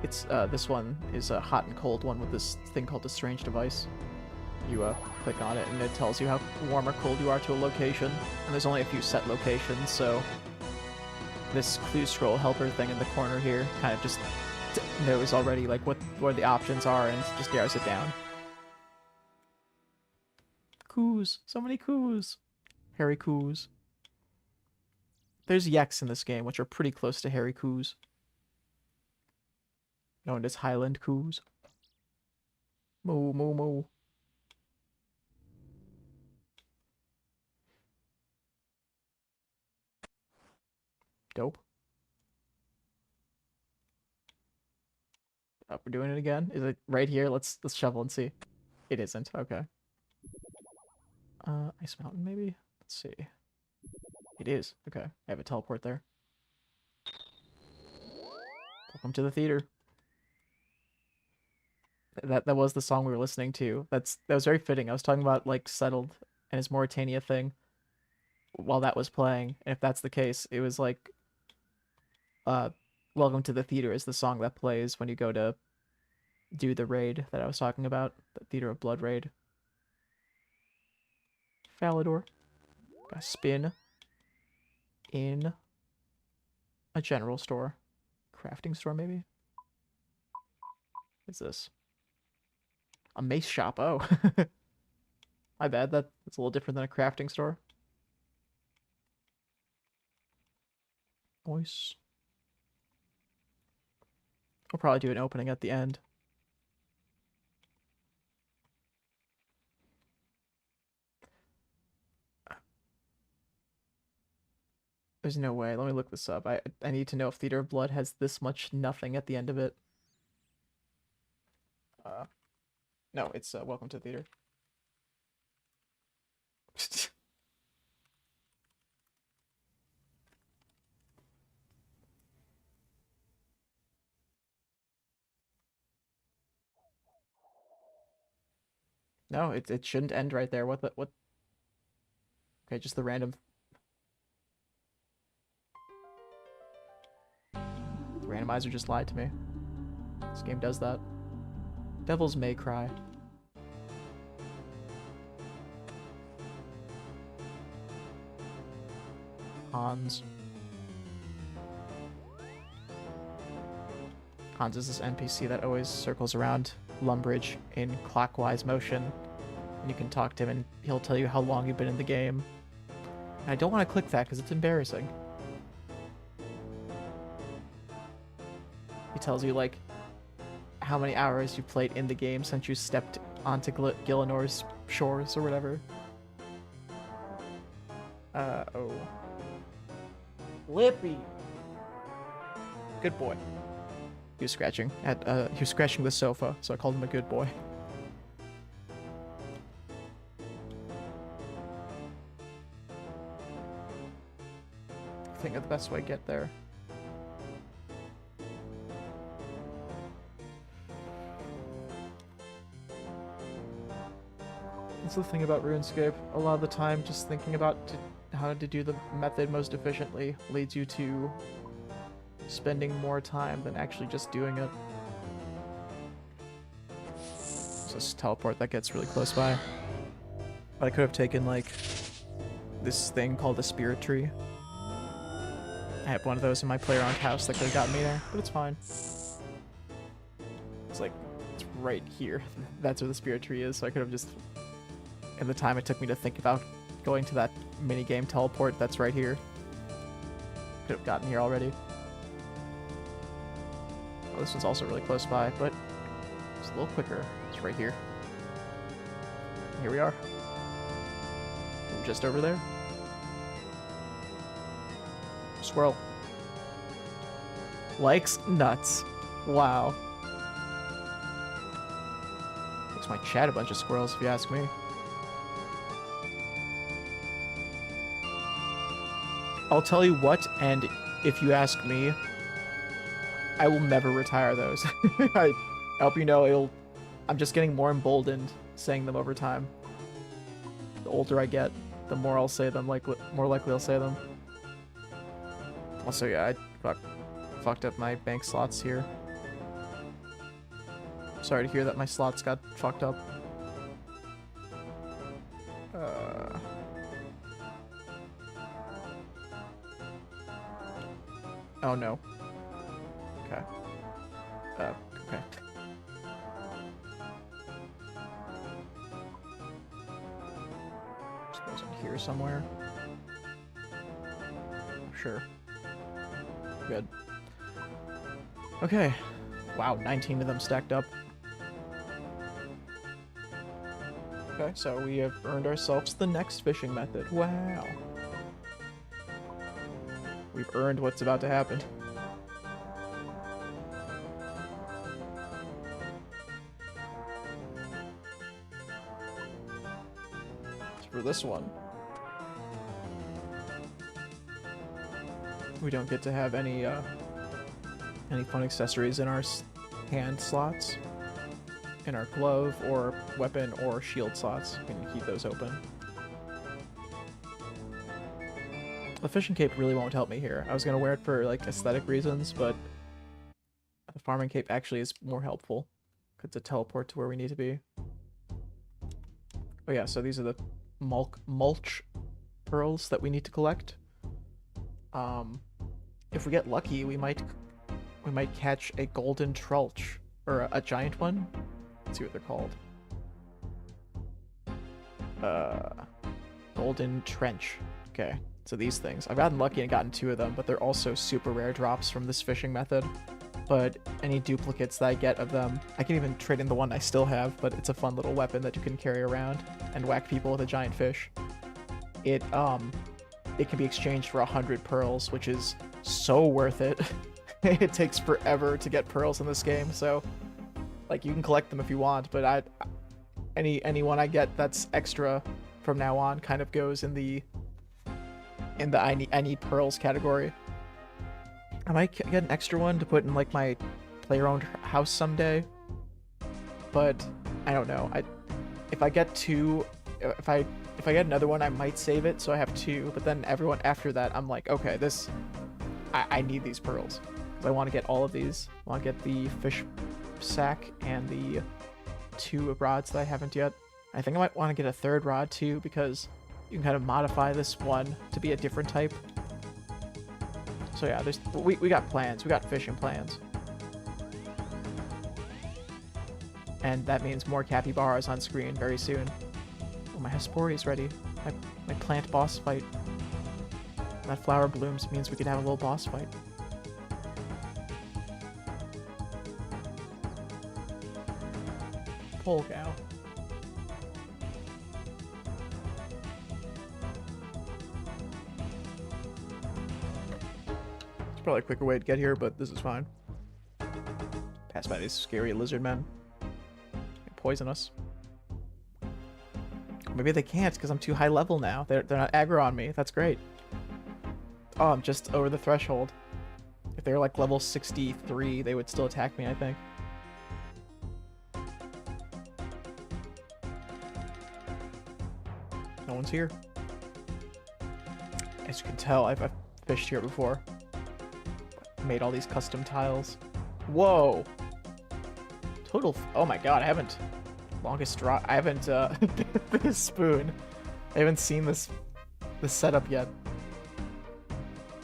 [SPEAKER 1] it's this one is a hot and cold one with this thing called the strange device. You click on it and it tells you how warm or cold you are to a location, and there's only a few set locations, so this clue scroll helper thing in the corner here kind of just knows already like where the options are and just narrows it down. Coos, so many coos. Hairy coos. There's yeks in this game, which are pretty close to hairy coos. Known as Highland coos. Moo, moo, moo. Dope. Oh, we're doing it again? Is it right here? Let's shovel and see. It isn't. Okay. Ice Mountain, maybe? Let's see. It is. Okay. I have a teleport there. Welcome to the theater. That was the song we were listening to. That was very fitting. I was talking about like Settled and his Mauritania thing while that was playing. And if that's the case, it was like uh Welcome to the Theater is the song that plays when you go to do the raid that I was talking about, the Theater of Blood raid. Falador. Got a spin in a general store. Crafting store, maybe? What's this? A mace shop. Oh. My bad. That's a little different than a crafting store. Nice. We'll probably do an opening at the end. There's no way. Let me look this up. I need to know if Theater of Blood has this much nothing at the end of it. No, it's Welcome to Theater. No, it shouldn't end right there. What? Okay, just the random. The randomizer just lied to me. This game does that. Devils May Cry. Hans. Hans is this NPC that always circles around Lumbridge in clockwise motion. And you can talk to him and he'll tell you how long you've been in the game. And I don't want to click that because it's embarrassing. He tells you, like, how many hours you played in the game since you stepped onto Gillenor's shores or whatever. Oh. Lippy! Good boy. He was scratching the sofa, so I called him a good boy. I think the best way to get there. That's the thing about RuneScape. A lot of the time, just thinking about how to do the method most efficiently leads you to spending more time than actually just doing it. There's this teleport that gets really close by. But I could have taken, like, this thing called the Spirit Tree. I have one of those in my player-owned house that could have gotten me there, but it's fine. It's like, it's right here. That's where the Spirit Tree is, so I could have just... In the time it took me to think about going to that minigame teleport that's right here. Could have gotten here already. Oh, this one's also really close by, but it's a little quicker. It's right here. Here we are. We're just over there. Squirrel. Likes nuts. Wow. Makes my chat a bunch of squirrels, if you ask me. I'll tell you what, and if you ask me, I will never retire those. I hope you know I'm just getting more emboldened saying them over time. The older I get, the more I'll say them, more likely I'll say them. Also, yeah, I fucked up my bank slots here. Sorry to hear that my slots got fucked up. Oh no. Okay. Okay. Suppose I'm here somewhere. Sure. Good. Okay. Wow, 19 of them stacked up. Okay, so we have earned ourselves the next fishing method. Wow. We've earned what's about to happen. As for this one, we don't get to have any Any fun accessories in our hand slots? In our glove or weapon or shield slots. We can keep those open. The fishing cape really won't help me here. I was going to wear it for like aesthetic reasons, but the farming cape actually is more helpful. It's a teleport to where we need to be. Oh yeah, so these are the mulch pearls that we need to collect. If we get lucky, we might catch a golden trulch or a giant one. Let's see what they're called. Golden trench. Okay, so these things. I've gotten lucky and gotten 2 of them, but they're also super rare drops from this fishing method. But any duplicates that I get of them, I can even trade in the one I still have, but it's a fun little weapon that you can carry around and whack people with a giant fish. It can be exchanged for 100 pearls, which is so worth it. It takes forever to get pearls in this game, so like you can collect them if you want, but any one I get that's extra from now on kind of goes in the I need pearls category. I might get an extra one to put in like my player-owned house someday, but I don't know. If I get 2, if I get another one, I might save it so I have 2. But then everyone after that, I'm like, okay, I need these pearls because I want to get all of these. I want to get the fish sack and the 2 rods that I haven't yet. I think I might want to get a 3rd rod too because you can kind of modify this one to be a different type. So yeah, we got plans. We got fishing plans. And that means more capybaras on screen very soon. Oh, my Hesperia is ready. My plant boss fight. That flower blooms means we could have a little boss fight. Pole cow. Probably a quicker way to get here, but this is fine. Pass by these scary lizard men. They poison us. Maybe they can't because I'm too high level now. They're not aggro on me. That's great. Oh, I'm just over the threshold. If they're like level 63, they would still attack me, I think. No one's here. As you can tell, I've fished here before. Made all these custom tiles. Whoa! Total. Oh my god! I haven't longest draw. I haven't this spoon. I haven't seen this setup yet.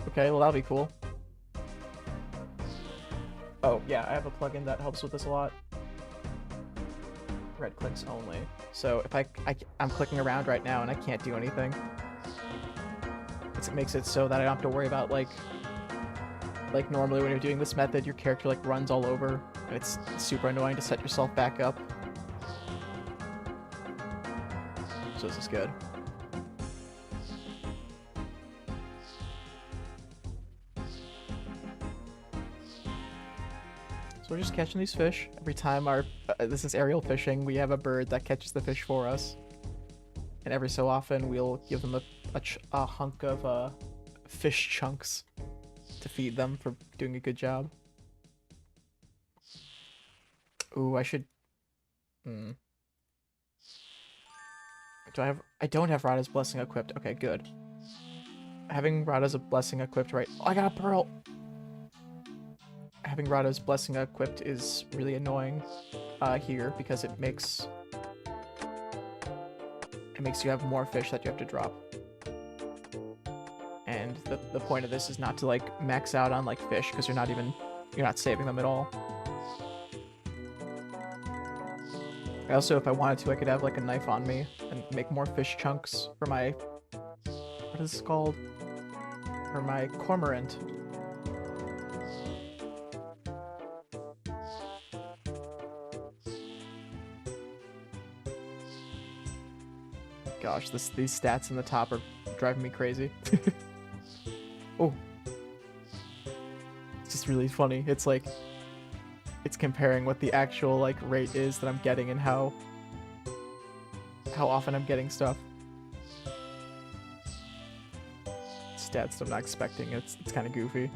[SPEAKER 1] Okay, well that'll be cool. Oh yeah, I have a plugin that helps with this a lot. Red clicks only. So if I'm clicking around right now and I can't do anything, it makes it so that I don't have to worry about like normally when you're doing this method, your character like runs all over, and it's super annoying to set yourself back up. So this is good. So we're just catching these fish. Every time this is aerial fishing, we have a bird that catches the fish for us. And every so often, we'll give them a hunk of fish chunks to feed them for doing a good job. Ooh, I should... I don't have Rada's Blessing equipped. Okay, good. Having Rada's Blessing equipped right... Oh, I got a pearl! Having Rada's Blessing equipped is really annoying here because it makes you have more fish that you have to drop. And the point of this is not to like max out on like fish because you're not saving them at all. Also, if I wanted to, I could have like a knife on me and make more fish chunks for my, what is this called? For my cormorant. Gosh, these stats in the top are driving me crazy. Oh. It's just really funny. It's like, it's comparing what the actual like rate is that I'm getting and how often I'm getting stuff. Stats I'm not expecting. It's kind of goofy.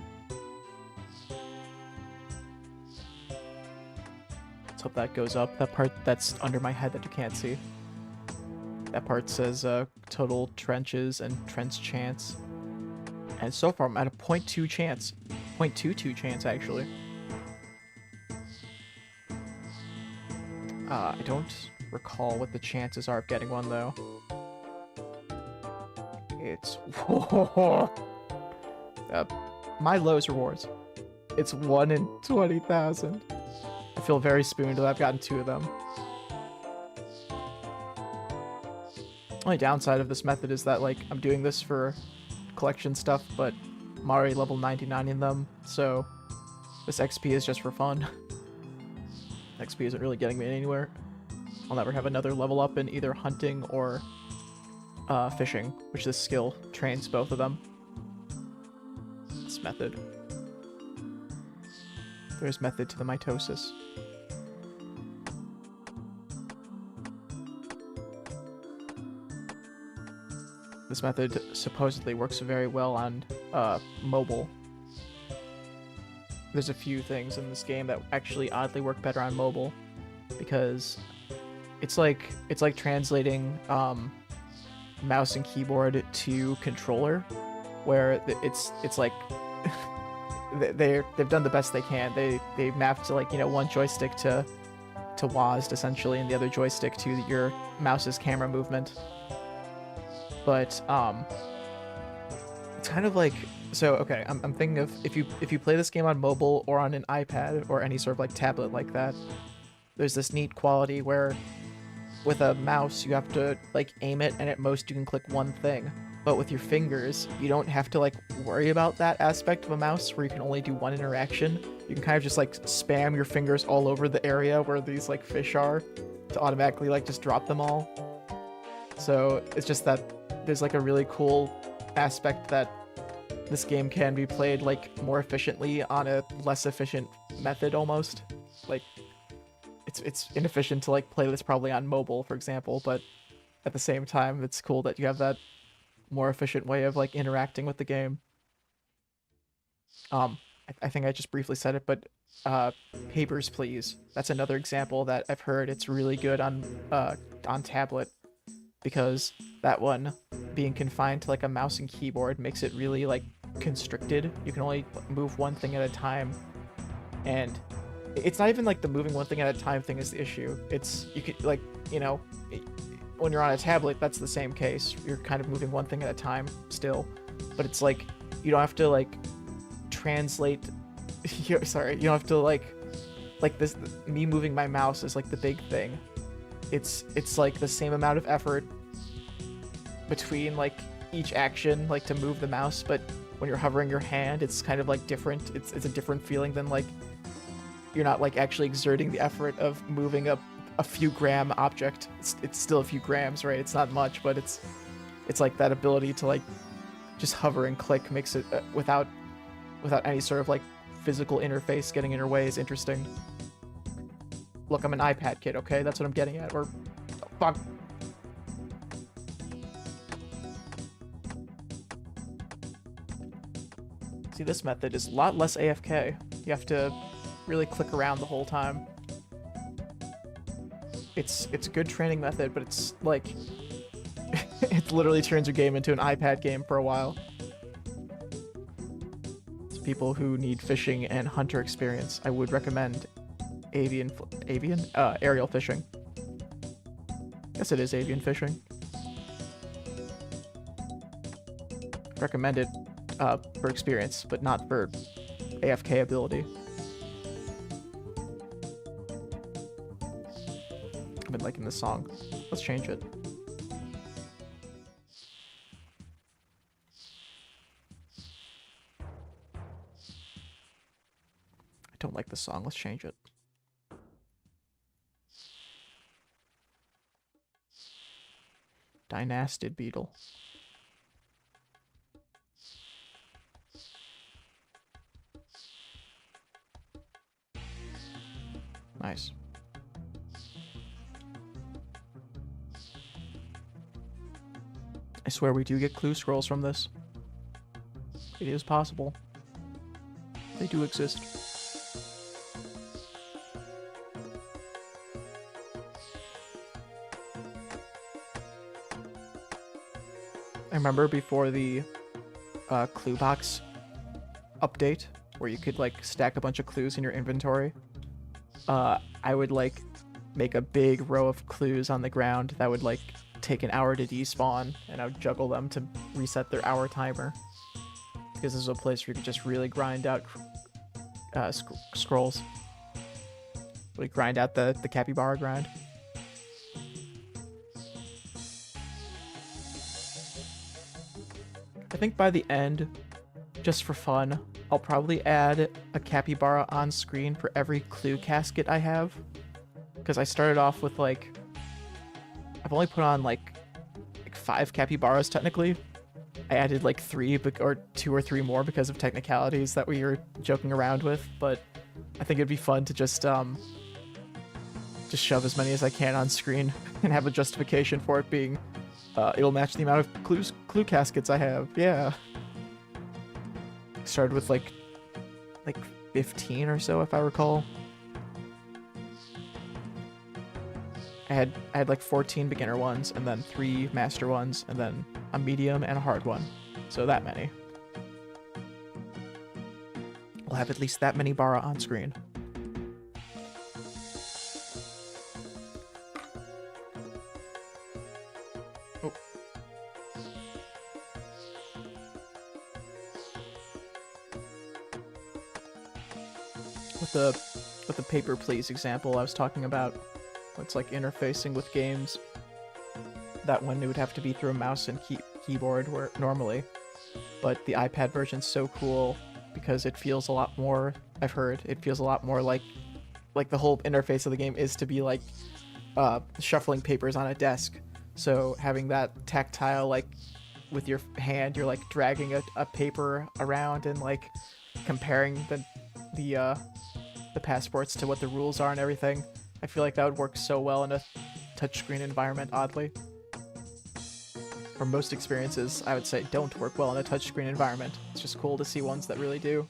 [SPEAKER 1] hope that goes up. That part that's under my head that you can't see. That part says total trenches and trench chance. And so far I'm at a 0.2 chance. 0.22 chance actually. I don't recall what the chances are of getting one though. It's my lowest rewards. It's 1 in 20,000. I feel very spooned that I've gotten 2 of them. Only downside of this method is that like I'm doing this for collection stuff, but I'm already level 99 in them, so this XP is just for fun. XP isn't really getting me anywhere. I'll never have another level up in either hunting or fishing, which this skill trains both of them. This method. There's method to the mitosis. This method supposedly works very well on mobile. There's a few things in this game that actually oddly work better on mobile, because it's like translating mouse and keyboard to controller, where it's like they've done the best they can. They mapped to like, you know, one joystick to WASD essentially, and the other joystick to your mouse's camera movement. But it's kind of like, so okay, I'm thinking of if you play this game on mobile or on an iPad or any sort of like tablet like that, there's this neat quality where with a mouse you have to like aim it, and at most you can click one thing. But with your fingers, you don't have to like worry about that aspect of a mouse where you can only do one interaction. You can kind of just like spam your fingers all over the area where these like fish are to automatically like just drop them all. So it's just that there's like a really cool aspect that this game can be played like more efficiently on a less efficient method almost. Like it's inefficient to like play this probably on mobile, for example, but at the same time it's cool that you have that more efficient way of like interacting with the game. I think I just briefly said it, but Papers, Please. That's another example that I've heard it's really good on tablet, because that one being confined to like a mouse and keyboard makes it really like constricted. You can only move one thing at a time, and it's not even like the moving one thing at a time thing is the issue. It's you could like, you know, when you're on a tablet, that's the same case. You're kind of moving one thing at a time still, but it's like you don't have to like translate. Sorry, you don't have to like this. Me moving my mouse is like the big thing. It's like the same amount of effort between like each action, like to move the mouse, but when you're hovering your hand, it's kind of like different. It's a different feeling than like you're not like actually exerting the effort of moving a few gram object. It's still a few grams, right? It's not much, but it's like that ability to like just hover and click makes it without any sort of like physical interface getting in your way is interesting. Look, I'm an iPad kid, okay? That's what I'm getting at. Or oh, fuck. See, this method is a lot less AFK. You have to really click around the whole time. It's a good training method, but it's like it literally turns your game into an iPad game for a while. To people who need fishing and hunter experience, I would recommend aerial fishing. Yes, it is avian fishing. Recommend it for experience, but not for AFK ability. I've been liking this song. Let's change it. I don't like this song. Let's change it. Dynastid beetle. Nice. I swear we do get clue scrolls from this. It is possible. They do exist. remember before the clue box update, where you could like stack a bunch of clues in your inventory. I would like make a big row of clues on the ground that would like take an hour to despawn, and I would juggle them to reset their hour timer. Because this is a place where you could just really grind out scrolls. Like grind out the capybara grind. I think by the end, just for fun, I'll probably add a capybara on screen for every clue casket I have. Because I started off with like... I've only put on like 5 capybaras technically. I added like 3 or 2 or 3 more because of technicalities that we were joking around with, but I think it'd be fun to just shove as many as I can on screen and have a justification for it being it'll match the amount of clue caskets I have. Yeah. Started with like 15 or so if I recall. I had like 14 beginner ones and then 3 master ones and then a medium and a hard one. So that many. We'll have at least that many bara on screen. Oh. With the paper please example I was talking about, it's like interfacing with games. That one it would have to be through a mouse and keyboard where normally, but the iPad version's so cool because it feels a lot more. I've heard it feels a lot more like the whole interface of the game is to be like shuffling papers on a desk. So having that tactile, like with your hand, you're like dragging a paper around and like comparing the passports to what the rules are and everything. I feel like that would work so well in a touchscreen environment, oddly. Or most experiences, I would say, don't work well in a touchscreen environment. It's just cool to see ones that really do.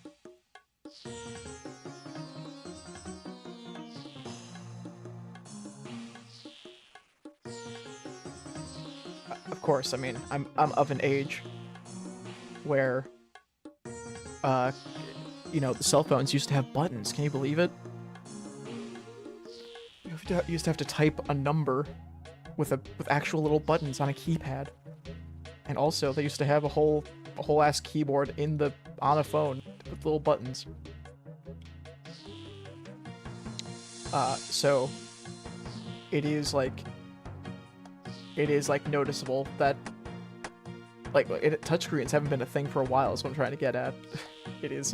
[SPEAKER 1] Of course, I mean, I'm of an age where, you know, the cell phones used to have buttons. Can you believe it? You used to have to type a number with actual little buttons on a keypad. And also, they used to have a whole ass keyboard on a phone with little buttons. So it is like noticeable that like touchscreens haven't been a thing for a while. Is what I'm trying to get at. It is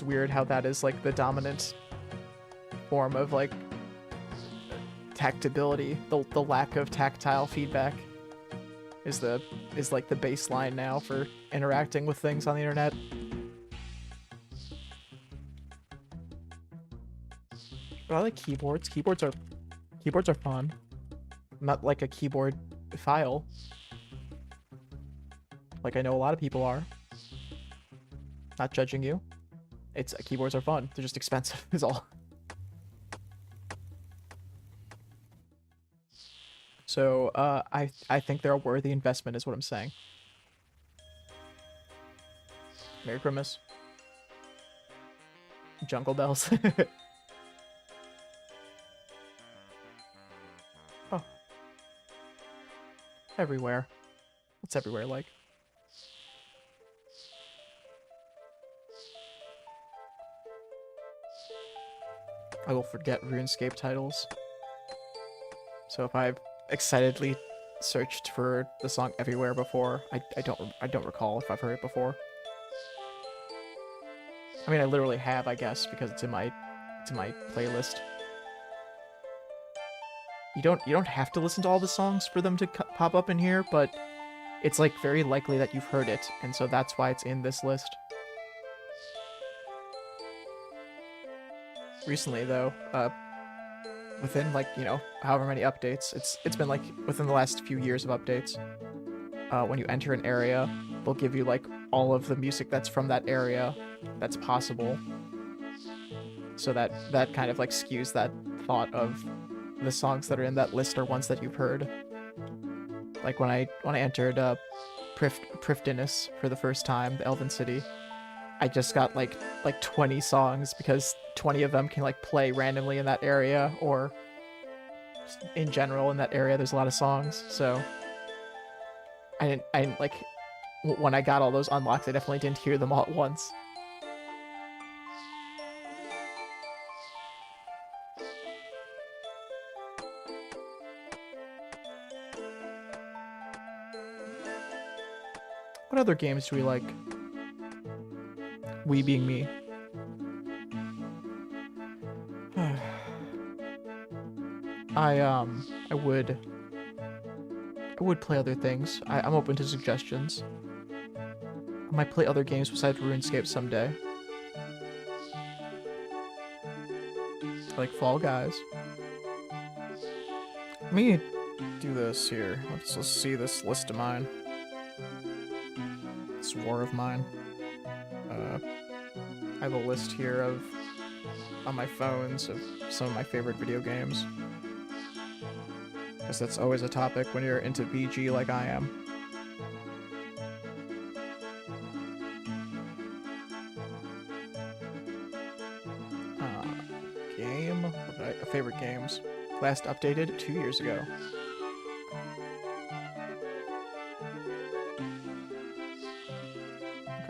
[SPEAKER 1] weird how that is like the dominant form of like tactability. The lack of tactile feedback is like the baseline now for interacting with things on the internet. But I like keyboards. Keyboards are fun. I'm not like a keyboard file. Like I know a lot of people are. Not judging you. Keyboards are fun. They're just expensive is all. So, I think they're a worthy investment is what I'm saying. Merry Christmas. Jungle bells. Oh. Everywhere. What's everywhere like? I will forget RuneScape titles. So if I've excitedly searched for the song Everywhere before, I don't recall if I've heard it before. I mean, I literally have, I guess, because it's in my playlist. You don't have to listen to all the songs for them to pop up in here, but it's like very likely that you've heard it, and so that's why it's in this list. Recently, though, within like, you know, however many updates, it's been like within the last few years of updates. When you enter an area, they'll give you like all of the music that's from that area that's possible. So that kind of like skews that thought of the songs that are in that list are ones that you've heard. Like when I entered Prifddinas for the first time, the Elven City, I just got like 20 songs because 20 of them can like play randomly in that area, or in general in that area there's a lot of songs. So I didn't like when I got all those unlocked, I definitely didn't hear them all at once. What other games do we like? We being me. I would play other things. I'm open to suggestions. I might play other games besides RuneScape someday. Like Fall Guys. Let me do this here. Let's see this list of mine. This war of mine. I have a list here of on my phones of some of my favorite video games. Because that's always a topic when you're into VG like I am. Game? Favorite games. Last updated 2 years ago.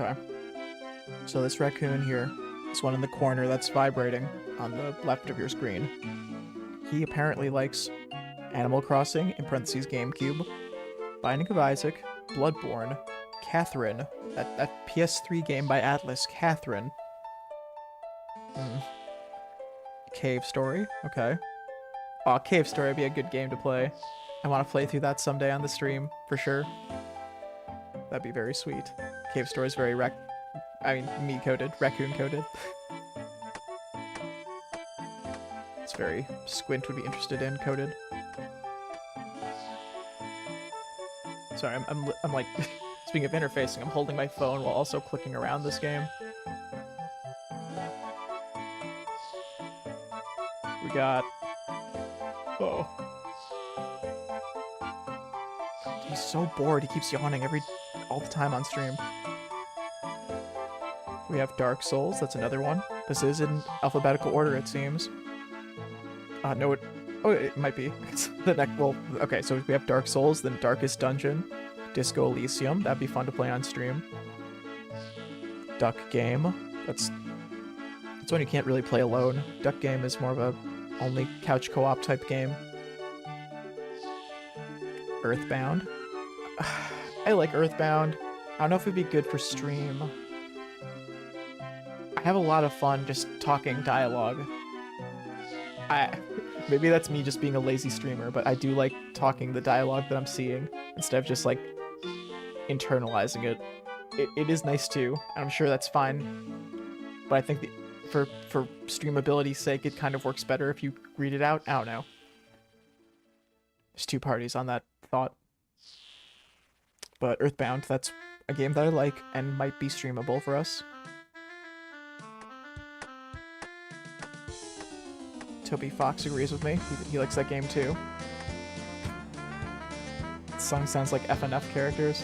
[SPEAKER 1] Okay. So this raccoon here, this one in the corner that's vibrating on the left of your screen, he apparently likes Animal Crossing, in parentheses GameCube, Binding of Isaac, Bloodborne, Catherine, that PS3 game by Atlas, Catherine. Cave Story, okay. Aw, Cave Story would be a good game to play. I want to play through that someday on the stream, for sure. That'd be very sweet. Cave Story is very me-coded, raccoon-coded. It's very Squint would be interested in coded. Sorry, I'm like, speaking of interfacing, I'm holding my phone while also clicking around this game. We got... Oh. He's so bored, he keeps yawning all the time on stream. We have Dark Souls, that's another one. This is in alphabetical order, it seems. No, it might be. It's the next, well, okay, so we have Dark Souls, then Darkest Dungeon, Disco Elysium, that'd be fun to play on stream. Duck Game, that's one you can't really play alone. Duck Game is more of a only couch co-op type game. Earthbound. I like Earthbound. I don't know if it'd be good for stream. I have a lot of fun just talking dialogue. Maybe that's me just being a lazy streamer, but I do like talking the dialogue that I'm seeing instead of just like internalizing it. It is nice too, and I'm sure that's fine. But I think for streamability's sake, it kind of works better if you read it out. I don't know. There's two parties on that thought. But Earthbound, that's a game that I like and might be streamable for us. Toby Fox agrees with me. He likes that game too. The song sounds like FNF characters.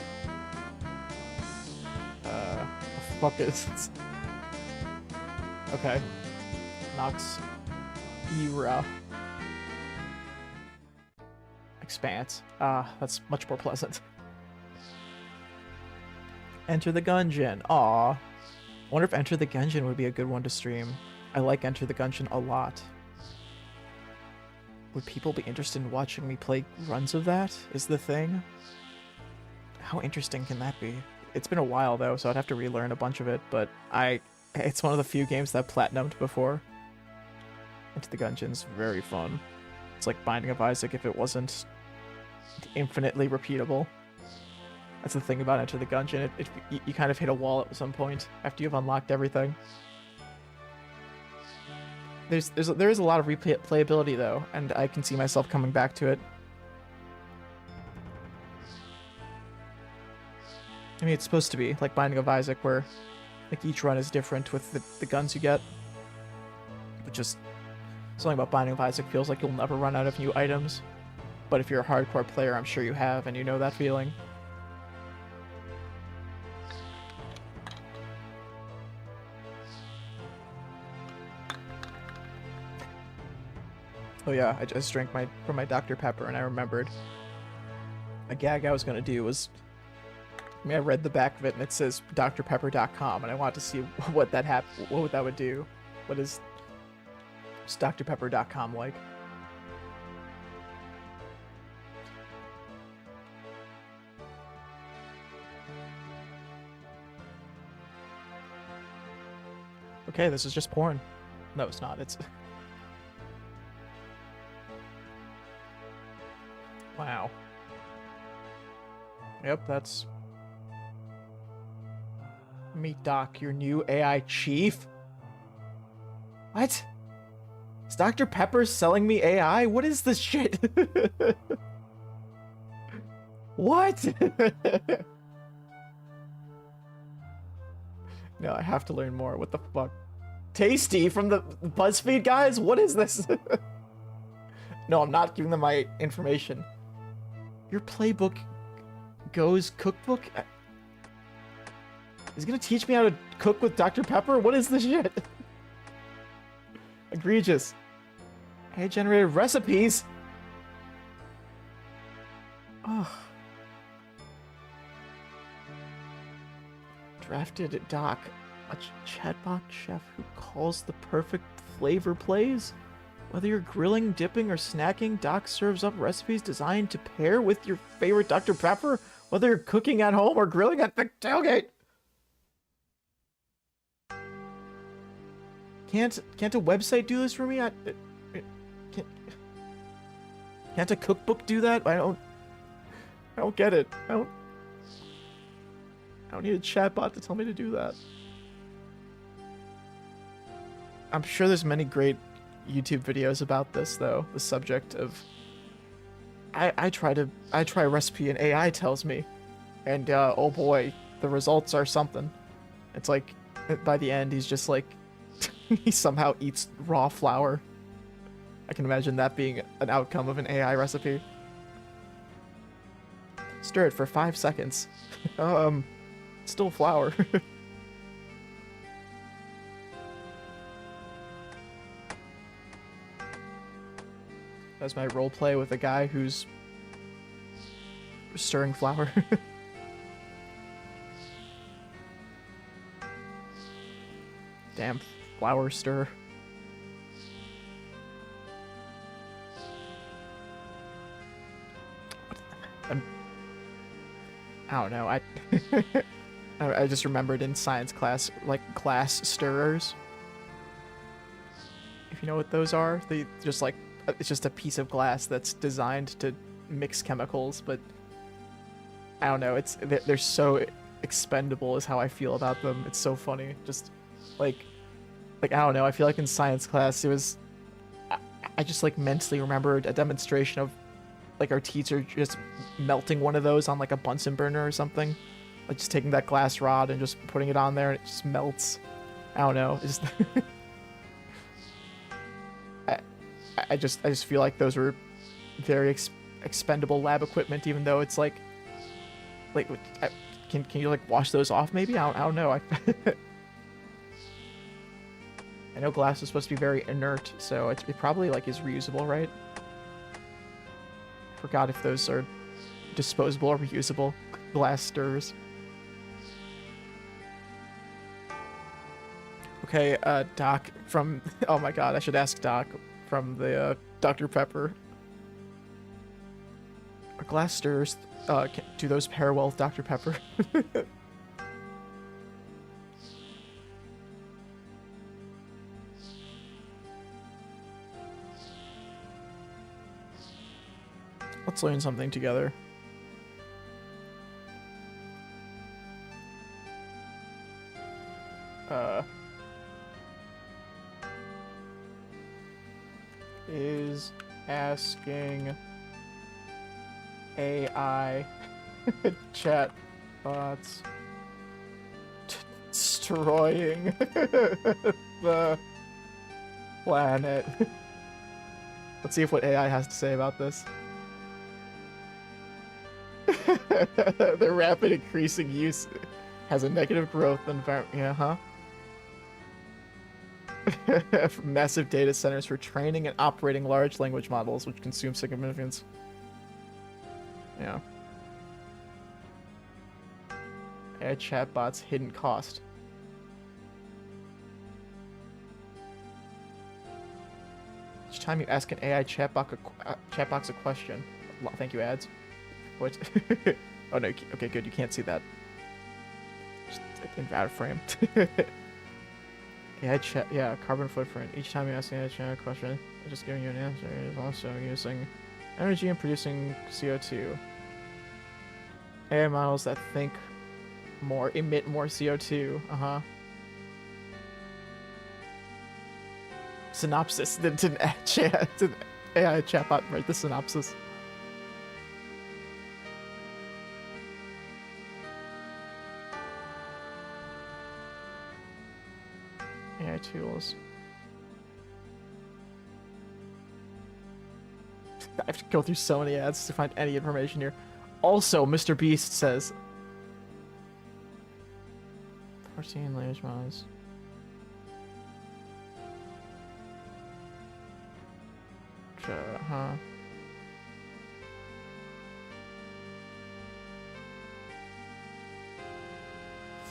[SPEAKER 1] What the fuck is this? Okay. Nox Era. Expanse. That's much more pleasant. Enter the Gungeon. Aw. I wonder if Enter the Gungeon would be a good one to stream. I like Enter the Gungeon a lot. Would people be interested in watching me play runs of that? Is the thing? How interesting can that be? It's been a while though, so I'd have to relearn a bunch of it, but it's one of the few games that I've platinumed before. Enter the Gungeon's very fun. It's like Binding of Isaac if it wasn't infinitely repeatable. That's the thing about Enter the Gungeon. You kind of hit a wall at some point after you've unlocked everything. There is a lot of replayability though, and I can see myself coming back to it. I mean, it's supposed to be like Binding of Isaac, where like each run is different with the guns you get. But just something about Binding of Isaac feels like you'll never run out of new items. But if you're a hardcore player, I'm sure you have, and you know that feeling. Oh yeah, I just drank from my Dr. Pepper, and I remembered a gag I was gonna do was, I mean, I read the back of it and it says drpepper.com, and I wanted to see what that would do. What is drpepper.com like? Okay, this is just porn. No, it's not. It's wow. Yep, that's meet Doc, your new AI chief. What? Is Dr. Pepper selling me AI? What is this shit? What? No, I have to learn more. What the fuck? Tasty from the BuzzFeed guys? What is this? No, I'm not giving them my information. Your playbook goes cookbook? He's gonna teach me how to cook with Dr. Pepper? What is this shit? Egregious. I generated recipes. Oh. Drafted Doc, a chatbot chef who calls the perfect flavor plays. Whether you're grilling, dipping, or snacking, Doc serves up recipes designed to pair with your favorite Dr. Pepper. Whether you're cooking at home or grilling at the tailgate. Can't a website do this for me? Can't a cookbook do that? I don't get it. I don't need a chatbot to tell me to do that. I'm sure there's many great YouTube videos about this, though. The subject of I try a recipe and AI tells me, and oh boy, the results are something. It's like by the end he's just like he somehow eats raw flour. I can imagine that being an outcome of an AI recipe. Stir it for 5 seconds. Still flour. That's my roleplay with a guy who's stirring flour. Damn flour stir. I don't know. I just remembered in science class, like glass stirrers. If you know what those are, they just like, it's just a piece of glass that's designed to mix chemicals, but I don't know, they're so expendable is how I feel about them. It's so funny. Just like I don't know, I feel like in science class it was, I just like mentally remembered a demonstration of like our teacher just melting one of those on like a Bunsen burner or something. Like just taking that glass rod and just putting it on there and it just melts. I don't know. It's just I just feel like those were very expendable lab equipment, even though it's like can you like wash those off maybe? I don't know. I know glass is supposed to be very inert, so it probably like is reusable, right? I forgot if those are disposable or reusable glass stirrers. Okay, Doc from, oh my god, I should ask Doc from the Dr. Pepper. Are glass stirrers, do those pair well with Dr. Pepper? Let's learn something together. Is asking AI chat bots destroying the planet. Let's see if what AI has to say about this. The rapid increasing use has a negative growth environment. Yeah, huh? Massive data centers for training and operating large language models, which consume significance. Yeah. AI chatbots hidden cost. Each time you ask an AI chatbox a question. Thank you, ads. What? Oh no. Okay, good. You can't see that. Just out of frame. AI chat. Yeah, carbon footprint. Each time you ask an AI chat a question, I'm just giving you an answer. Is also using energy and producing CO2. AI models that think more emit more CO2. Synopsis. Didn't AI chatbot write the synopsis? AI tools. I have to go through so many ads to find any information here. Also, Mr. Beast says 14 language models. Huh.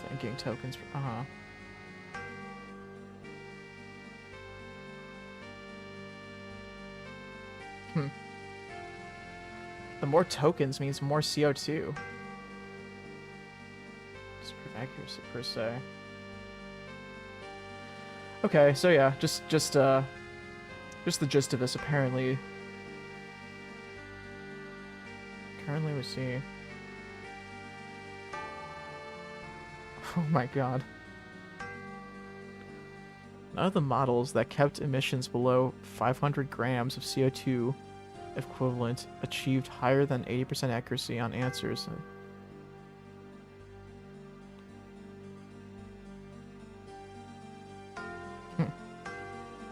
[SPEAKER 1] Thinking tokens. The more tokens means more CO2. Just prove accuracy per se. Okay, so yeah, just the gist of this. Apparently, currently we see. Oh my god. None of the models that kept emissions below 500 grams of CO2 equivalent achieved higher than 80% accuracy on answers.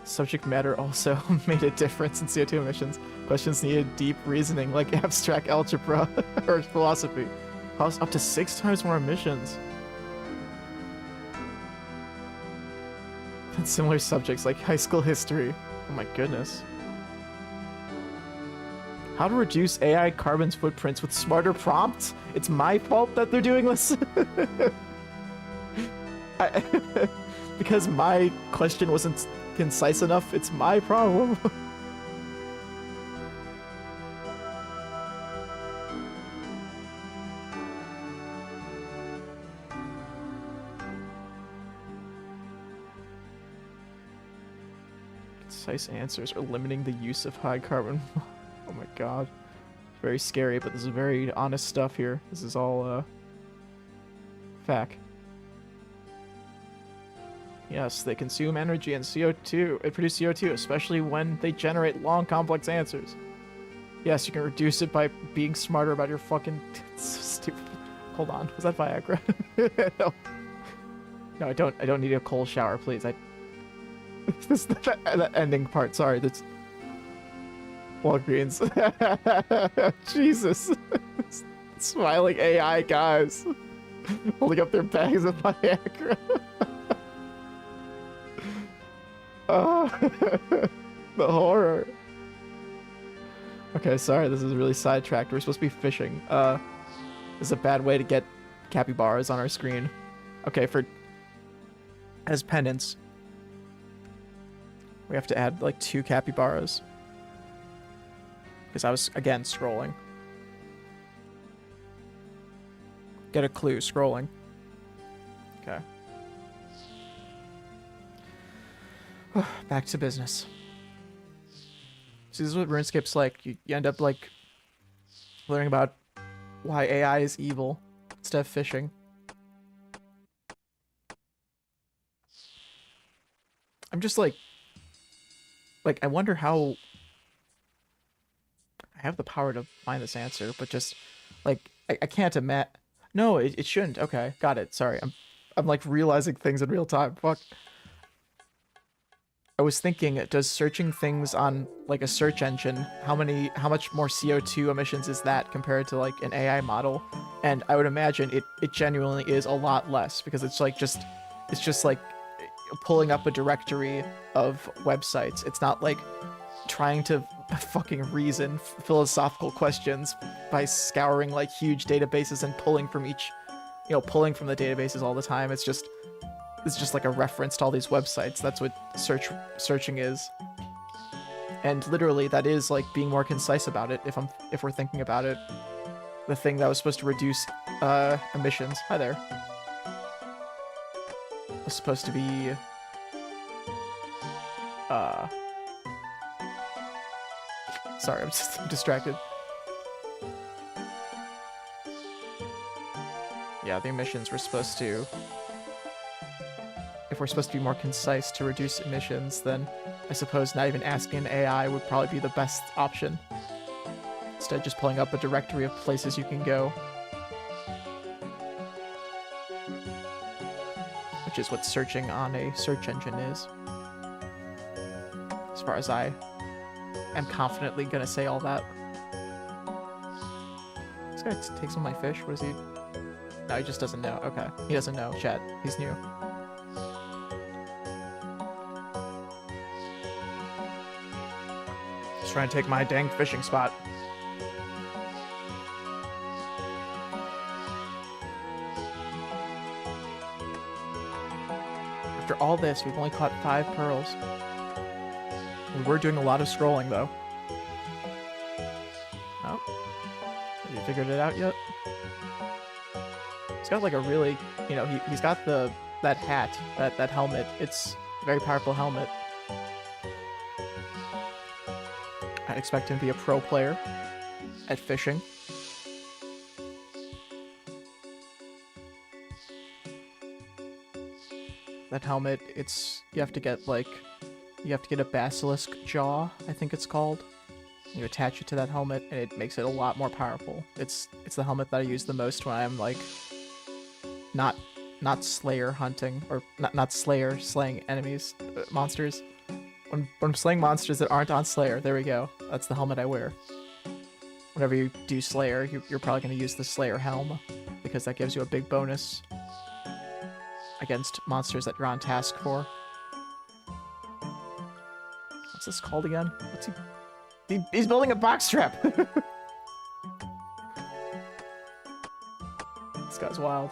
[SPEAKER 1] Subject matter also made a difference in CO2 emissions. Questions needed deep reasoning like abstract algebra or philosophy. Caused up to 6 times more emissions than similar subjects like high school history. Oh my goodness. How to reduce AI carbon's footprints with smarter prompts? It's my fault that they're doing this? Because my question wasn't concise enough, it's my problem. Concise answers are limiting the use of high carbon. Oh my god. Very scary, but this is very honest stuff here. This is all, fact. Yes, they consume energy and CO2. They produce CO2, especially when they generate long, complex answers. Yes, you can reduce it by being smarter about your fucking... It's so stupid. Hold on. Was that Viagra? No. No, I don't need a cold shower, please. That ending part, sorry, that's... Walgreens. Jesus. Smiling AI guys. Holding up their bags of Viagra. The horror. Okay, sorry, this is really sidetracked. We're supposed to be fishing. This is a bad way to get capybaras on our screen. Okay, as penance, we have to add like 2 capybaras. Because I was, again, scrolling. Get a clue, scrolling. Okay. Back to business. See, this is what RuneScape's like. You end up, like, learning about why AI is evil instead of fishing. I'm just, like, I wonder how... I have the power to find this answer, but just, like, I can't imagine... No, it shouldn't. Okay, got it. Sorry. I'm like, realizing things in real time. Fuck. I was thinking, does searching things on like a search engine, how much more CO2 emissions is that compared to like an AI model? And I would imagine it genuinely is a lot less, because it's just like pulling up a directory of websites. It's not like trying to fucking reason philosophical questions by scouring like huge databases and pulling from pulling from the databases all the time. It's just like a reference to all these websites. That's what searching is. And literally that is like being more concise about it if we're thinking about it. The thing that was supposed to reduce emissions. Hi there. Was supposed to be sorry, I'm distracted. Yeah, the emissions were supposed to, if we're supposed to be more concise to reduce emissions, then I suppose not even asking an AI would probably be the best option. Instead, just pulling up a directory of places you can go. Which is what searching on a search engine is. As far as I am confidently gonna say all that. This guy takes some of my fish? What is he? No, he just doesn't know. Okay. He doesn't know, chat. He's new. Just trying to take my dang fishing spot. After all this, we've only caught 5 pearls. We were doing a lot of scrolling, though. Oh. Have you figured it out yet? He's got like a really, he's got that hat, that helmet. It's a very powerful helmet. I'd expect him to be a pro player at fishing. That helmet, you have to get a basilisk jaw, I think it's called. You attach it to that helmet and it makes it a lot more powerful. It's the helmet that I use the most when I'm like not slayer hunting, or not slayer slaying enemies, monsters. When I'm slaying monsters that aren't on Slayer, there we go. That's the helmet I wear. Whenever you do Slayer, you're probably going to use the Slayer helm, because that gives you a big bonus against monsters that you're on task for. What's this called again? What's he's building a box trap! This guy's wild.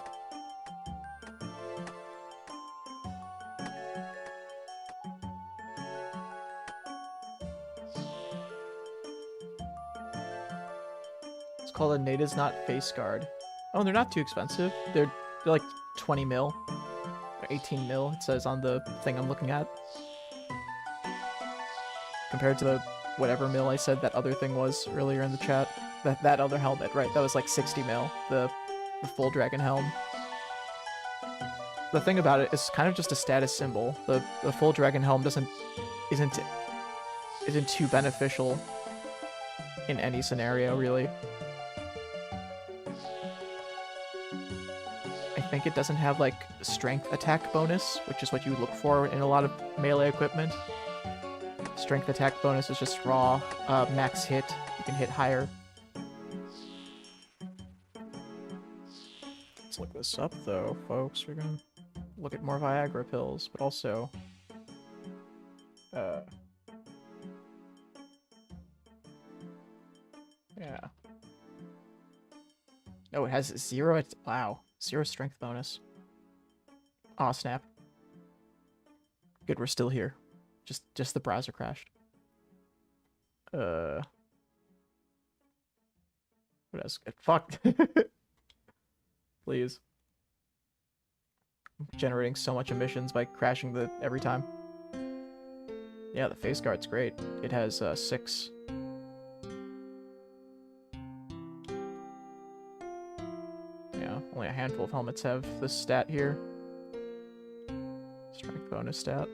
[SPEAKER 1] It's called a Natives Not Face Guard. Oh, they're not too expensive. They're like 20 mil. Or 18 mil, it says on the thing I'm looking at. Compared to the whatever mil I said that other thing was earlier in the chat. That other helmet, right? That was like 60 mil. The full dragon helm. The thing about it is kind of just a status symbol. The full dragon helm isn't too beneficial in any scenario, really. I think it doesn't have like strength attack bonus, which is what you look for in a lot of melee equipment. Strength attack bonus is just raw max hit. You can hit higher. Let's look this up though, folks. We're gonna look at more Viagra pills, but also yeah. Oh, it has zero. Wow, 0 strength bonus. Aw, snap. Good, we're still here. Just the browser crashed. What else? Fuck. Please. I'm generating so much emissions by crashing every time. Yeah, the face guard's great. It has 6. Yeah, only a handful of helmets have this stat here. Strength bonus stat.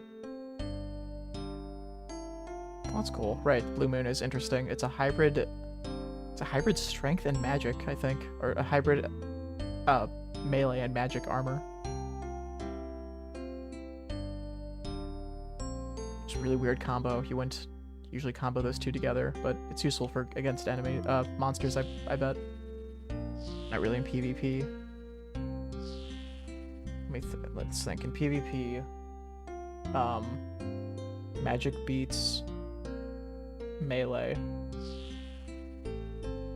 [SPEAKER 1] Oh, that's cool. Right, Blue Moon is interesting. It's a hybrid strength and magic, I think. Or a hybrid melee and magic armor. Which a really weird combo. You wouldn't usually combo those two together, but it's useful for against enemy monsters, I bet. Not really in PvP. Let's think. In PvP, magic beats melee.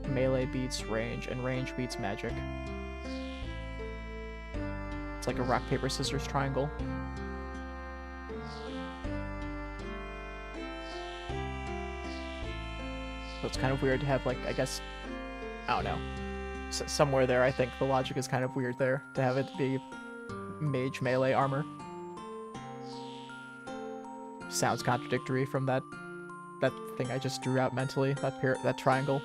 [SPEAKER 1] Melee beats range, and range beats magic. It's like a rock, paper, scissors triangle. So it's kind of weird to have, like, I guess, I don't know. Somewhere there, I think the logic is kind of weird there, to have it be mage melee armor. Sounds contradictory from that thing I just drew out mentally, that triangle.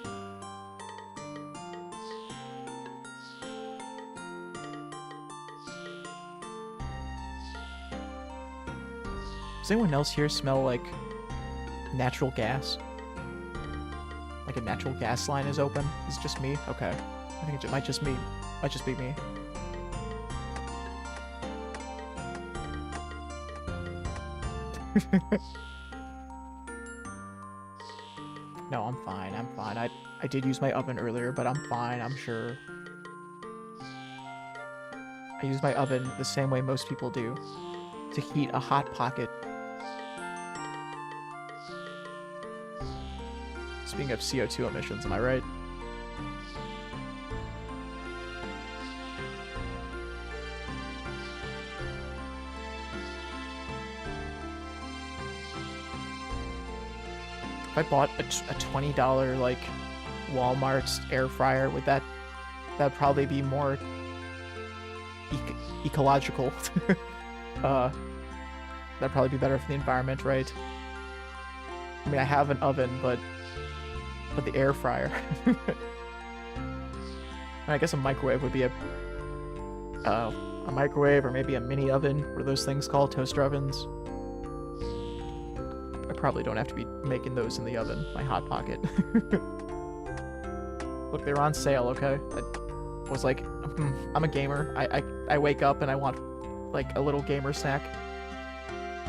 [SPEAKER 1] Does anyone else here smell like natural gas? Like a natural gas line is open? Is it just me? Okay. I think it might just be me. No, I'm fine. I'm fine. I did use my oven earlier, but I'm fine, I'm sure. I use my oven the same way most people do, to heat a hot pocket. Speaking of CO2 emissions, am I right? If I bought a $20 like Walmart air fryer, that'd probably be more ecological. That'd probably be better for the environment, right? I mean, I have an oven, but the air fryer. And I guess a microwave would be a microwave, or maybe a mini oven. What are those things called? Toaster ovens? I probably don't have to be making those in the oven. My Hot Pocket. Look, they're on sale, okay? I was like, I'm a gamer. I wake up and I want, like, a little gamer snack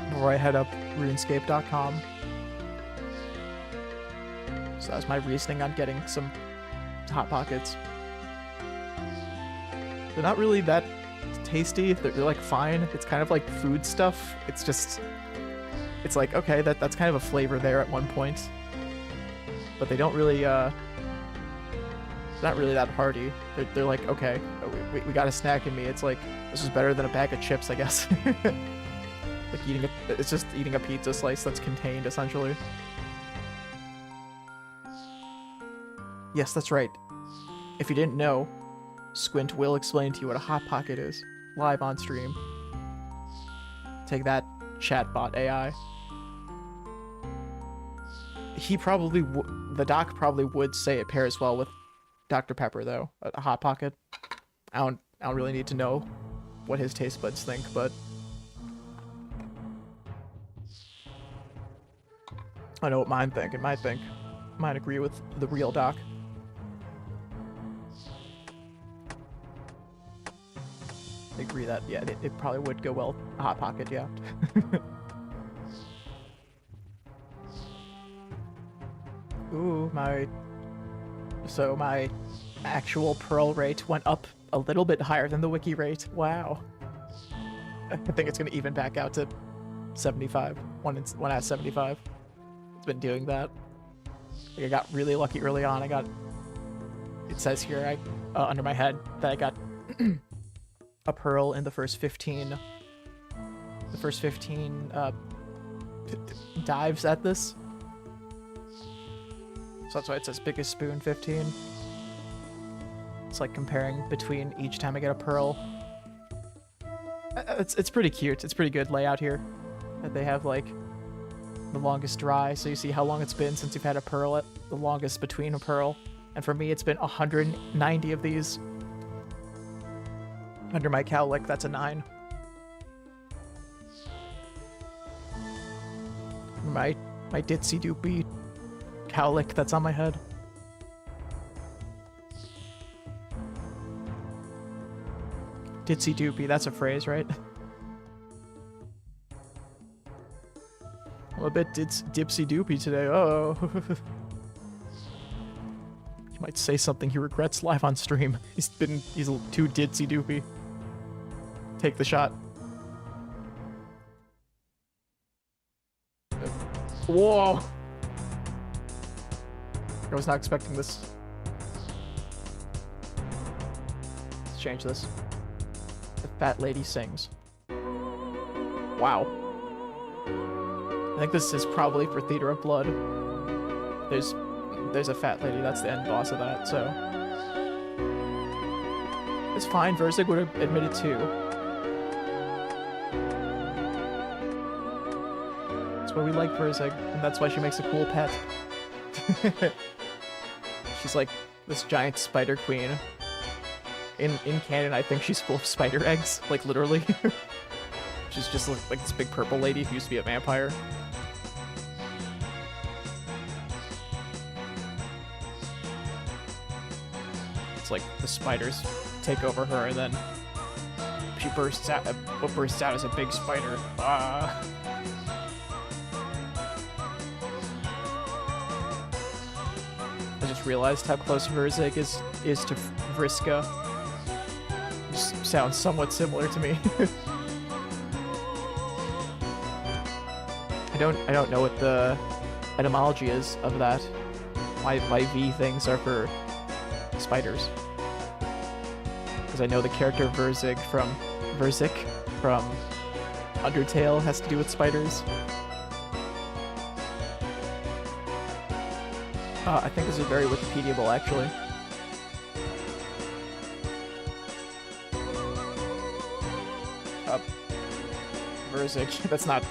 [SPEAKER 1] before I head up RuneScape.com. So that's my reasoning on getting some Hot Pockets. They're not really that tasty. They're like fine. It's kind of like food stuff. It's just, it's like, okay, that's kind of a flavor there at one point. But they don't really, not really that hearty. They're like, okay, we got a snack in me. It's like, this is better than a bag of chips, I guess. Like it's just eating a pizza slice that's contained, essentially. Yes, that's right. If you didn't know, Squint will explain to you what a Hot Pocket is, live on stream. Take that, chatbot AI. He probably the doc probably would say it pairs well with Dr. Pepper, though. A Hot Pocket. I don't really need to know what his taste buds think, but I know what mine think. It might agree with the real doc. I agree that, yeah, it probably would go well. A Hot Pocket, yeah. Ooh, my actual Pearl rate went up a little bit higher than the wiki rate. Wow. I think it's gonna even back out to 75 when at 75. It's been doing that. Like, I got really lucky early on. It says here, under my head, that I got a pearl in the first 15 dives at this. So that's why it says biggest spoon 15. It's like comparing between each time I get a pearl. It's pretty cute. It's pretty good layout here. That they have like the longest dry, so you see how long it's been since you've had a pearl at the longest between a pearl. And for me, it's been 190 of these. Under my cowlick, that's a 9. My ditsy doopy cowlick that's on my head. Ditsy doopy, that's a phrase, right? a bit dipsy doopy today. Oh. He might say something he regrets live on stream. He's too dipsy doopy. Take the shot. Whoa. I was not expecting this. Let's change this. The fat lady sings. Wow. I think this is probably for Theater of Blood. There's a fat lady. That's the end boss of that, so. It's fine. Verzig would have admitted too. That's why we like Verzig, and that's why she makes a cool pet. She's like this giant spider queen. In canon, I think she's full of spider eggs, like literally. She's just like this big purple lady who used to be a vampire. It's like the spiders take over her, and then she bursts out. What bursts out is a big spider. Ah. I just realized how close Verzig is to Vriska. Just sounds somewhat similar to me. I don't know what the etymology is of that. Why V things are for spiders. Because I know the character Verzig from Undertale has to do with spiders. I think this is very Wikipediable, actually. Verzig, that's not...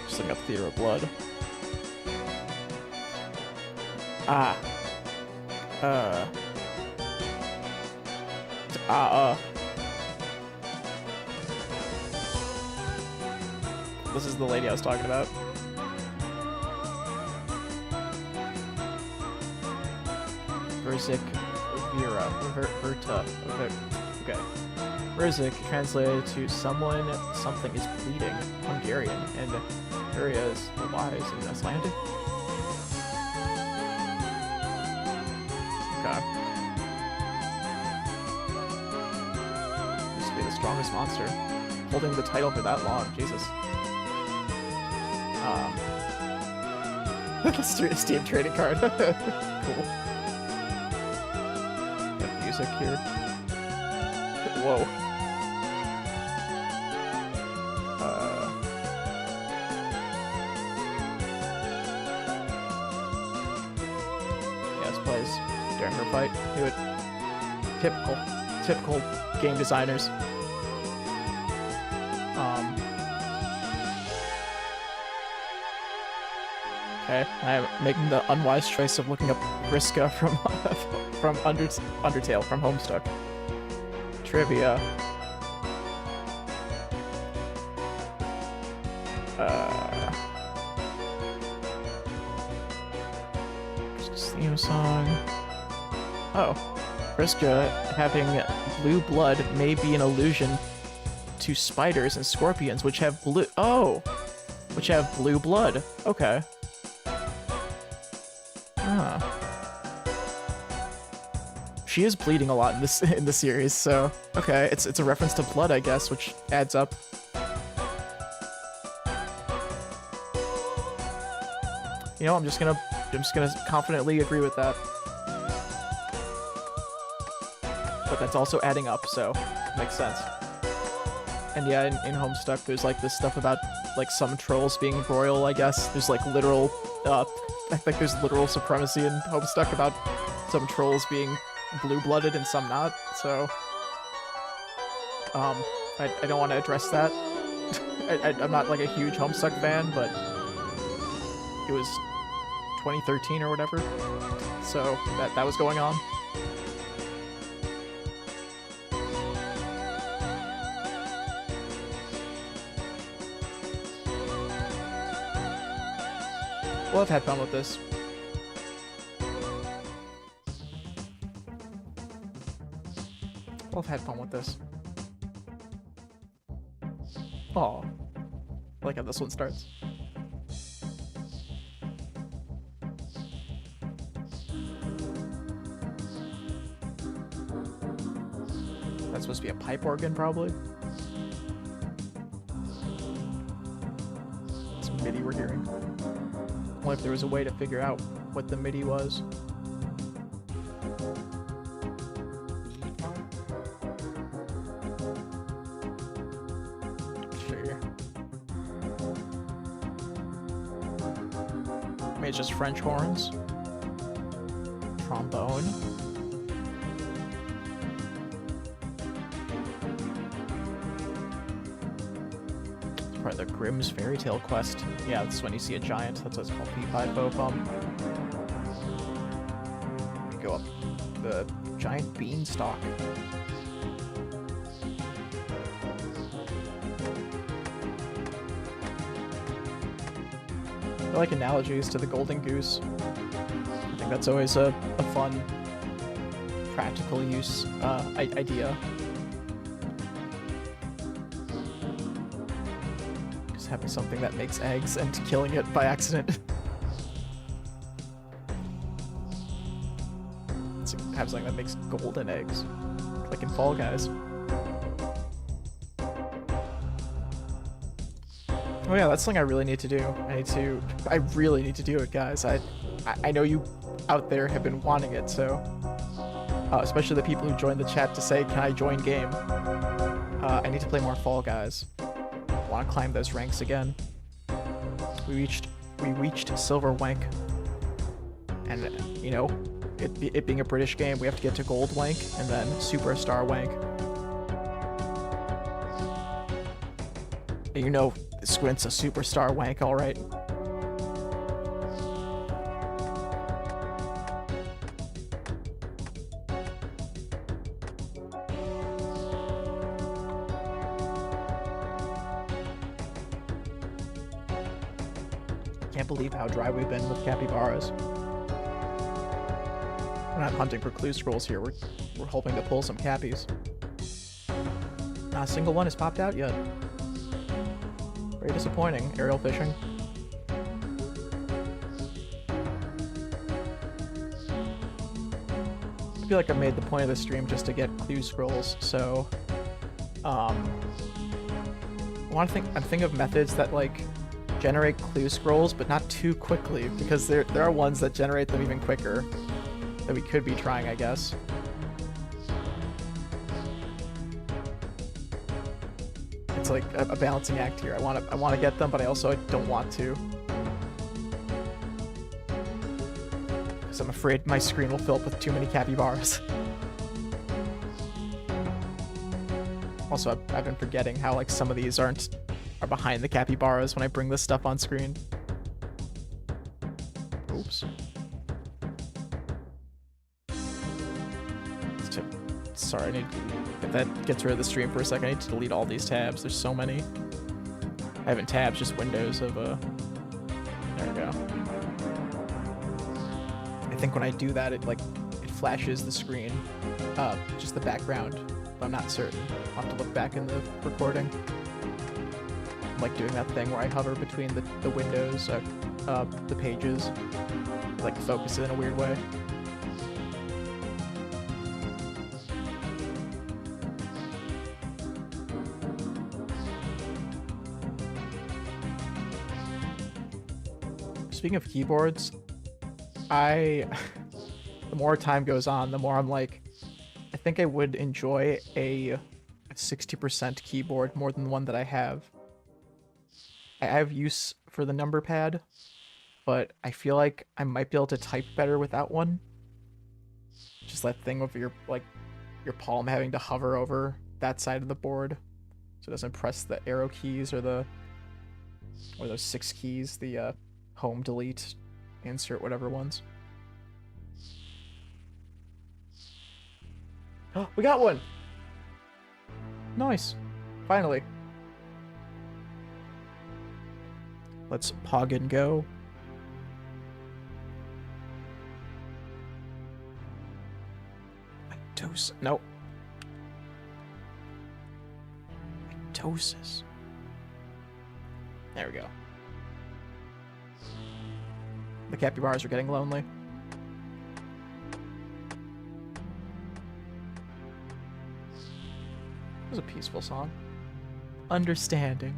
[SPEAKER 1] Just looking up Theater of Blood. This is the lady I was talking about. Verzig Vera. Verta. Okay. Verzig translated to someone, something is bleeding, Hungarian, and Veria is the wise in Icelandic. Okay. Used to be the strongest monster. Holding the title for that long, Jesus. Steam trading card. Cool. Got music here. Whoa. Yeah, this plays during her fight. Knew it. Typical game designers. Okay, I'm making the unwise choice of looking up Vriska from Undertale, from Homestuck. Trivia. Theme song. Oh, Vriska having blue blood may be an allusion to spiders and scorpions, which have blue. Oh, which have blue blood. Okay. She is bleeding a lot in this series, so okay, it's a reference to blood, I guess, which adds up. You know, I'm just gonna confidently agree with that. But that's also adding up, so it makes sense. And yeah, in Homestuck, there's like this stuff about like some trolls being royal, I guess. There's like literal, I think there's literal supremacy in Homestuck about some trolls being blue-blooded and some not, so I don't want to address that. I'm not like a huge Homestuck fan, but it was 2013 or whatever, so that was going on. Well, I've had fun with this. both had fun with this. Oh, I like how this one starts. That's supposed to be a pipe organ, probably. It's MIDI we're hearing. What if there was a way to figure out what the MIDI was? Sure. Maybe it's just French horns. Trombone. The Grimm's Fairy Tale Quest. Yeah, that's when you see a giant. That's what it's called. P5 bump. We go up the giant beanstalk. I like analogies to the golden goose. I think that's always a fun, practical use idea. Having something that makes eggs and killing it by accident. It's have something that makes golden eggs, like in Fall Guys. Oh yeah, that's something I really need to do. I really need to do it, guys. I know you out there have been wanting it, so especially the people who joined the chat to say, "Can I join game?" I need to play more Fall Guys. Want to climb those ranks again. We reached Silver Wank, and you know, it being a British game, we have to get to Gold Wank and then Superstar Wank. You know, Squint's a Superstar Wank, all right. Can't believe how dry we've been with capybaras. We're not hunting for clue scrolls here. We're hoping to pull some cappies. Not a single one has popped out yet. Very disappointing. Aerial fishing. I feel like I made the point of the stream just to get clue scrolls, so I'm thinking of methods that like generate clue scrolls, but not too quickly, because there are ones that generate them even quicker that we could be trying, I guess. It's like a balancing act here. I want to get them, but I also don't want to, because I'm afraid my screen will fill up with too many capybaras. Also, I've been forgetting how like some of these are behind the capybaras when I bring this stuff on screen. Oops. Sorry, I need to, if that gets rid of the stream for a second, I need to delete all these tabs. There's so many. I haven't tabs, just windows of there we go. I think when I do that, it flashes the screen, just the background, but I'm not certain. I'll have to look back in the recording. Like doing that thing where I hover between the windows, the pages, like focus it in a weird way. Speaking of keyboards, the more time goes on, the more I'm like, I think I would enjoy a 60% keyboard more than the one that I have. I have use for the number pad, but I feel like I might be able to type better without one. Just that thing of your palm having to hover over that side of the board, so it doesn't press the arrow keys or those 6 keys, the home, delete, insert, whatever ones. Oh, we got one! Nice. Finally. Let's pog and go. Nope. Mitosis. There we go. The capybaras are getting lonely. It was a peaceful song. Understanding.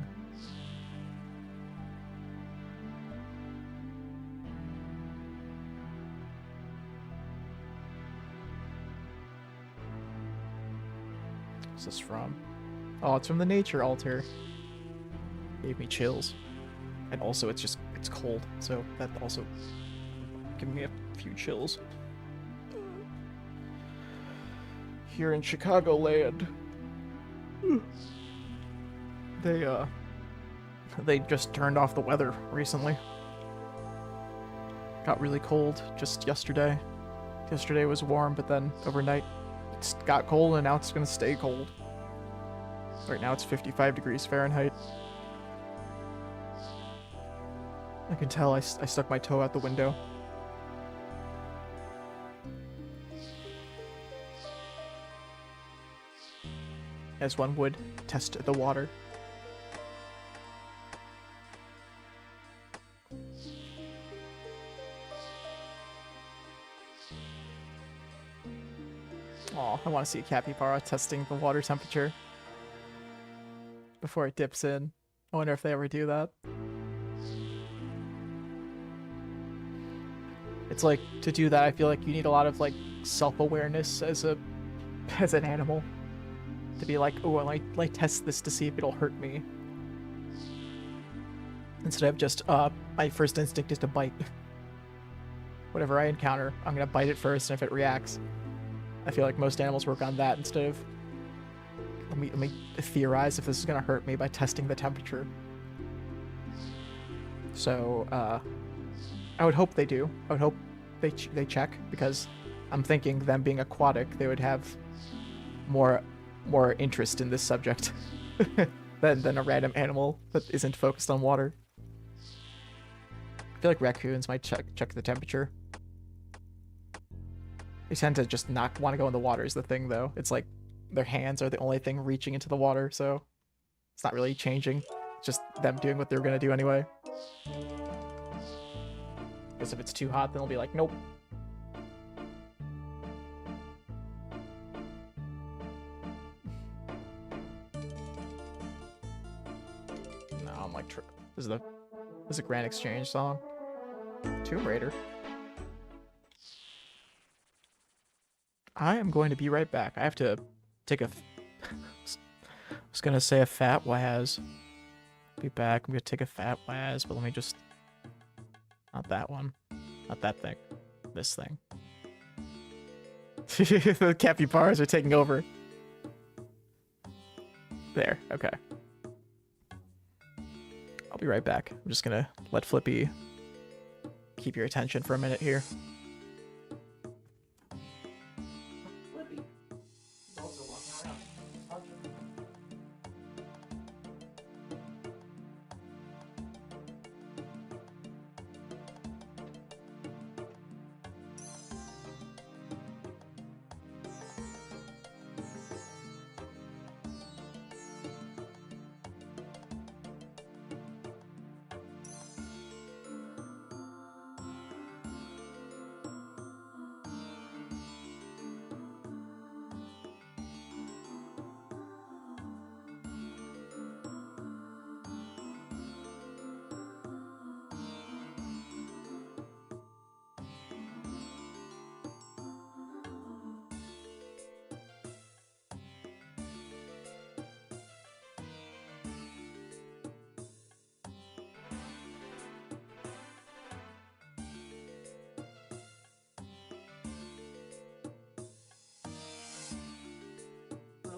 [SPEAKER 1] What's this from? Oh, it's from the nature altar. Gave me chills. And also it's cold, so that also gave me a few chills. Here in Chicagoland, they just turned off the weather recently. Got really cold just yesterday. Yesterday was warm, but then overnight it got cold, and now it's gonna stay cold. Right now it's 55 degrees Fahrenheit. I can tell I stuck my toe out the window. As one would test the water. Aw, I want to see a capybara testing the water temperature before it dips in. I wonder if they ever do that. It's like, to do that, I feel like you need a lot of, like, self-awareness as an animal. To be like, oh, I like test this to see if it'll hurt me. Instead of just, my first instinct is to bite. Whatever I encounter, I'm gonna bite it first, and if it reacts. I feel like most animals work on that instead of, let me theorize if this is gonna hurt me by testing the temperature. So, I would hope they do. I would hope they check, because I'm thinking them being aquatic, they would have more interest in this subject than a random animal that isn't focused on water. I feel like raccoons might check the temperature. They tend to just not want to go in the water is the thing, though. It's like their hands are the only thing reaching into the water, so it's not really changing. It's just them doing what they're gonna do anyway. Because if it's too hot, then they'll be like, nope. No, I'm like, this is a Grand Exchange song. Tomb Raider. I am going to be right back. I have to take a... I was gonna say a fat waz. Be back. I'm gonna take a fat waz, but let me just... Not that one. Not that thing. This thing. The capybaras are taking over. There. Okay. I'll be right back. I'm just gonna let Flippy keep your attention for a minute here. Flippy is also walking around.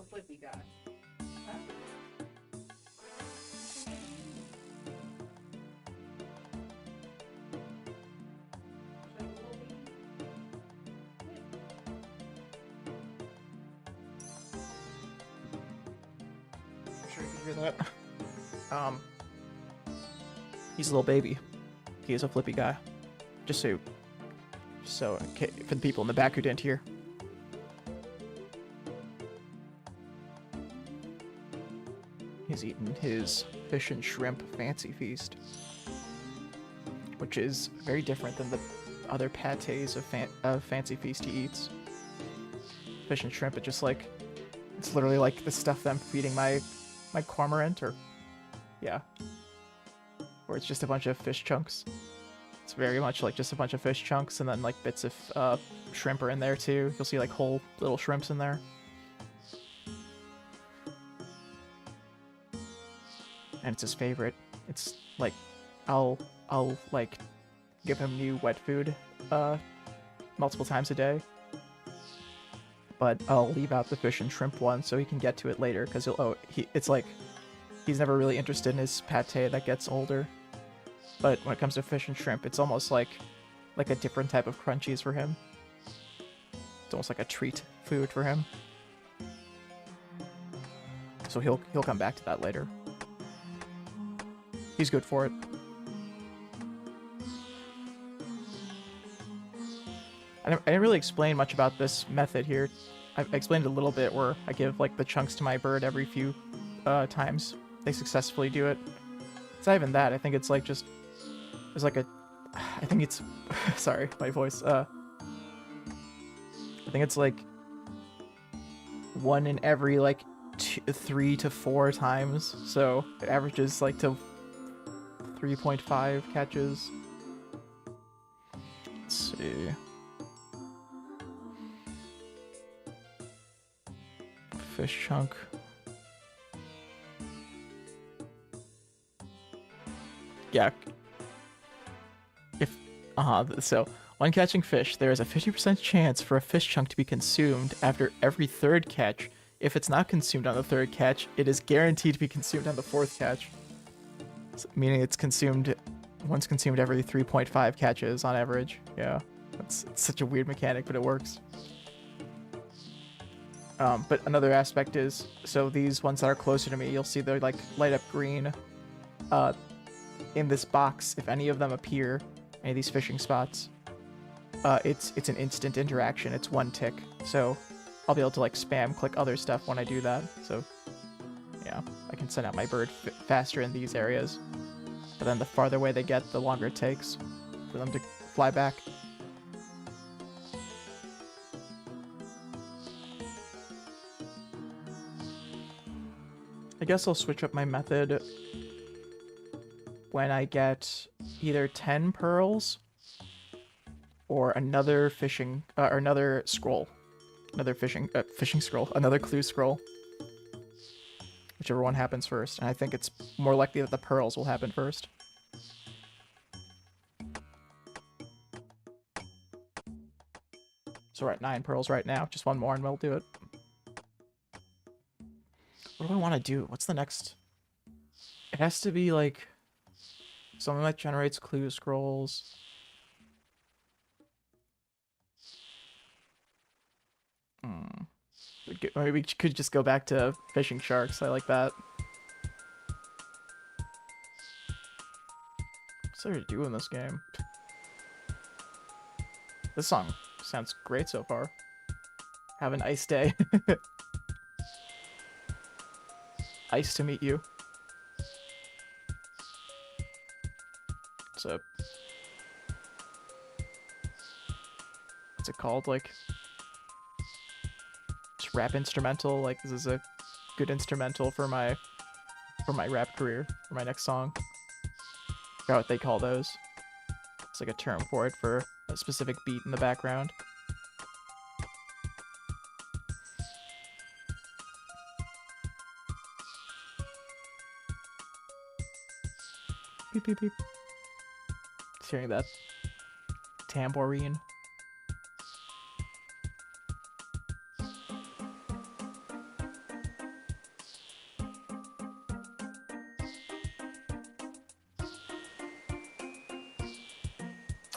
[SPEAKER 1] Flippy guy. Huh? I'm sure you can hear that. He's a little baby. He is a Flippy guy. Just so okay, for the people in the back who didn't hear. He's eating his fish and shrimp fancy feast, which is very different than the other pates of fancy feast he eats. Fish and shrimp, it's literally like the stuff that I'm feeding my cormorant, or yeah, or it's just a bunch of fish chunks. It's very much like just a bunch of fish chunks, and then like bits of shrimp are in there too. You'll see like whole little shrimps in there. And it's his favorite. It's like I'll like give him new wet food multiple times a day, but I'll leave out the fish and shrimp one so he can get to it later, because it's like he's never really interested in his pate that gets older. But when it comes to fish and shrimp, it's almost like a different type of crunchies for him. It's almost like a treat food for him. So he'll come back to that later. He's good for it. I didn't really explain much about this method here. I explained a little bit where I give like the chunks to my bird every few times they successfully do it. It's not even that. I think it's like just there's like I think it's sorry, my voice. I think it's like one in every like 3 to 4 times. So it averages like to 3.5 catches. Let's see. Fish chunk. Yeah. So when catching fish, there is a 50% chance for a fish chunk to be consumed after every 3rd catch. If it's not consumed on the 3rd catch, it is guaranteed to be consumed on the 4th catch. So, meaning it's consumed once consumed every 3.5 catches on average. Yeah, it's such a weird mechanic, but it works. But another aspect is, so these ones that are closer to me, you'll see they're like light up green. In this box, if any of them appear, any of these fishing spots, it's an instant interaction. It's 1 tick. So I'll be able to like spam click other stuff when I do that. So yeah, I can send out my bird faster in these areas. But then the farther away they get, the longer it takes for them to fly back. I guess I'll switch up my method when I get either 10 pearls or another fishing or another scroll, another fishing scroll, another clue scroll, whichever one happens first. And I think it's more likely that the pearls will happen first. So we're at 9 pearls right now. Just one more and we'll do it. What do I want to do? What's the next? It has to be like something that generates clue scrolls. Maybe we could just go back to fishing sharks. I like that. What's there to do in this game? This song sounds great so far. Have a nice day. Nice to meet you. So, what's it called? Like, just rap instrumental. Like, this is a good instrumental for my rap career, for my next song. I forgot what they call those. It's like a term for it, for a specific beat in the background. Beep, beep, beep. Just hearing that tambourine.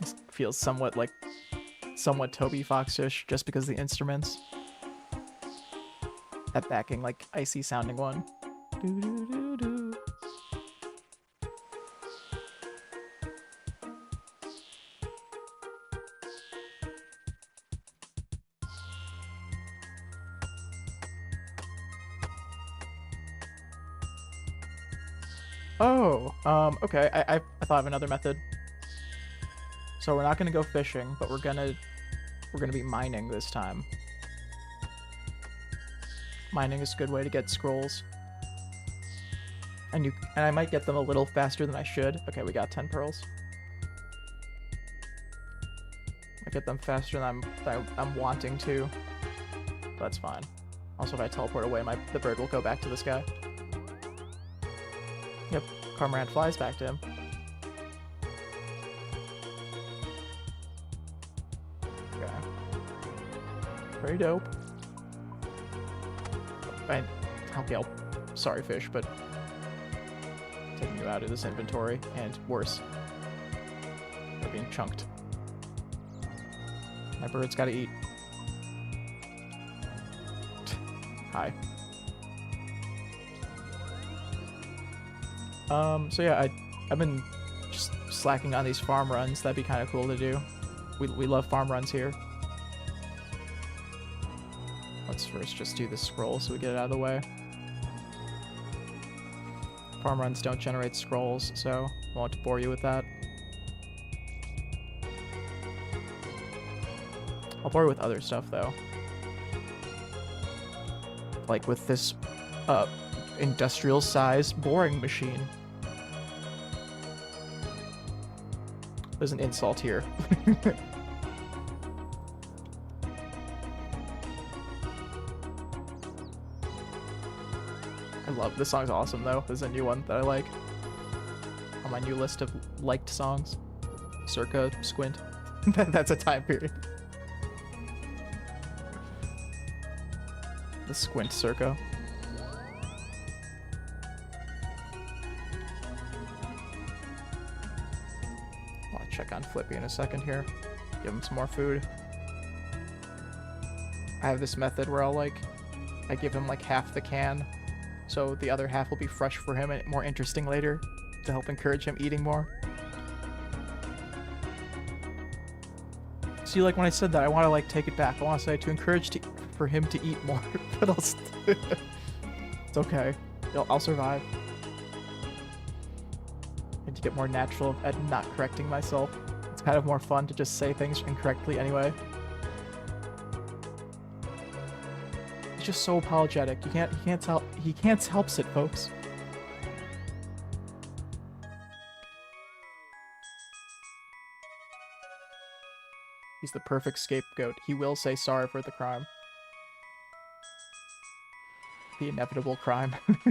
[SPEAKER 1] This feels somewhat Toby Foxish just because of the instruments. That backing, like, icy sounding one. Doo -doo -doo -doo. Oh, okay. I thought of another method. So we're not gonna go fishing, but we're gonna be mining this time. Mining is a good way to get scrolls. And I might get them a little faster than I should. Okay, we got 10 pearls. I get them faster than I'm wanting to. That's fine. Also, if I teleport away, the bird will go back to the sky. Yep, Cormorant flies back to him. Okay. Pretty dope. Okay, sorry, fish, but taking you out of this inventory, and worse, they're being chunked. My bird's gotta eat. Hi. So yeah, I've been just slacking on these farm runs. That'd be kind of cool to do. We love farm runs here. Let's first just do the scroll so we get it out of the way. Farm runs don't generate scrolls, so I won't bore you with that. I'll bore you with other stuff, though. Like with this, industrial-sized boring machine. There's an insult here. I love this song's awesome though. There's a new one that I like on my new list of liked songs. Circa Squint. That's a time period. The Squint Circa. I'll check on Flippy in a second here. Give him some more food. I have this method where I give him like half the can, so the other half will be fresh for him and more interesting later to help encourage him eating more. See, like when I said that, I want to like take it back. I want to say to encourage for him to eat more, but it's okay. I'll survive. I need to get more natural at not correcting myself. It's kind of more fun to just say things incorrectly anyway. He's just so apologetic. He can't help it, folks. He's the perfect scapegoat. He will say sorry for the crime. The inevitable crime. Okay.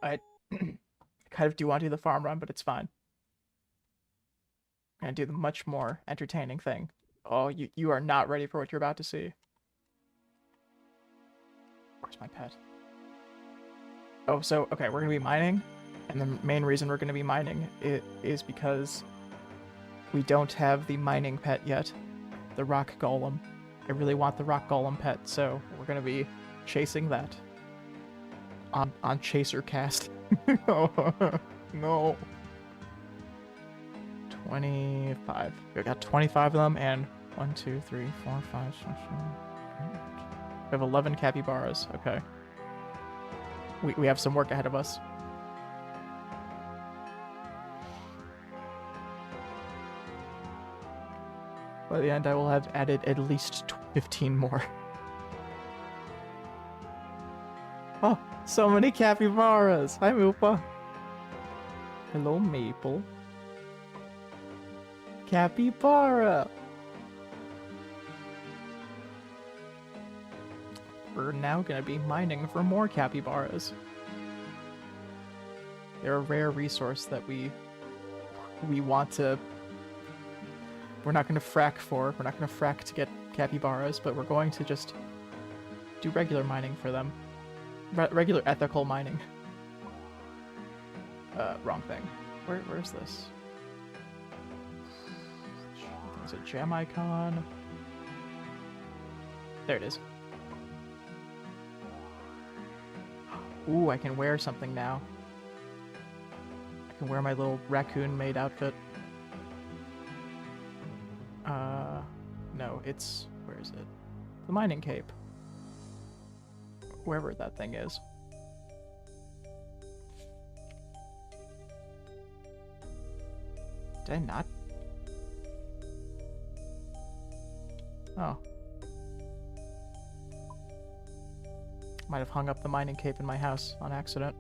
[SPEAKER 1] I kind of do want to do the farm run, but it's fine. I'm gonna do the much more entertaining thing. Oh, you are not ready for what you're about to see. Where's my pet? Oh, so, okay, we're gonna be mining, and the main reason we're gonna be mining is because we don't have the mining pet yet. The rock golem. I really want the rock golem pet, so we're gonna be chasing that. On Chaser Cast. No. 25. We got 25 of them, and 1, 2, 3, 4, 5, 6, 7, 8. We have 11 capybaras. Okay. We have some work ahead of us. By the end, I will have added at least 15 more. Oh, so many capybaras! Hi, Moopa. Hello, Maple. Capybara! We're now gonna be mining for more capybaras. They're a rare resource that we want to... We're not gonna frack for. We're not gonna frack to get capybaras, but we're going to just do regular mining for them. Regular ethical mining. Wrong thing. Where's this? There's a gem icon. There it is. Ooh, I can wear something now. can wear my little raccoon maid outfit. No, it's... where is it? The mining cape. Wherever that thing is. Did I not? Oh. Might have hung up the mining cape in my house on accident.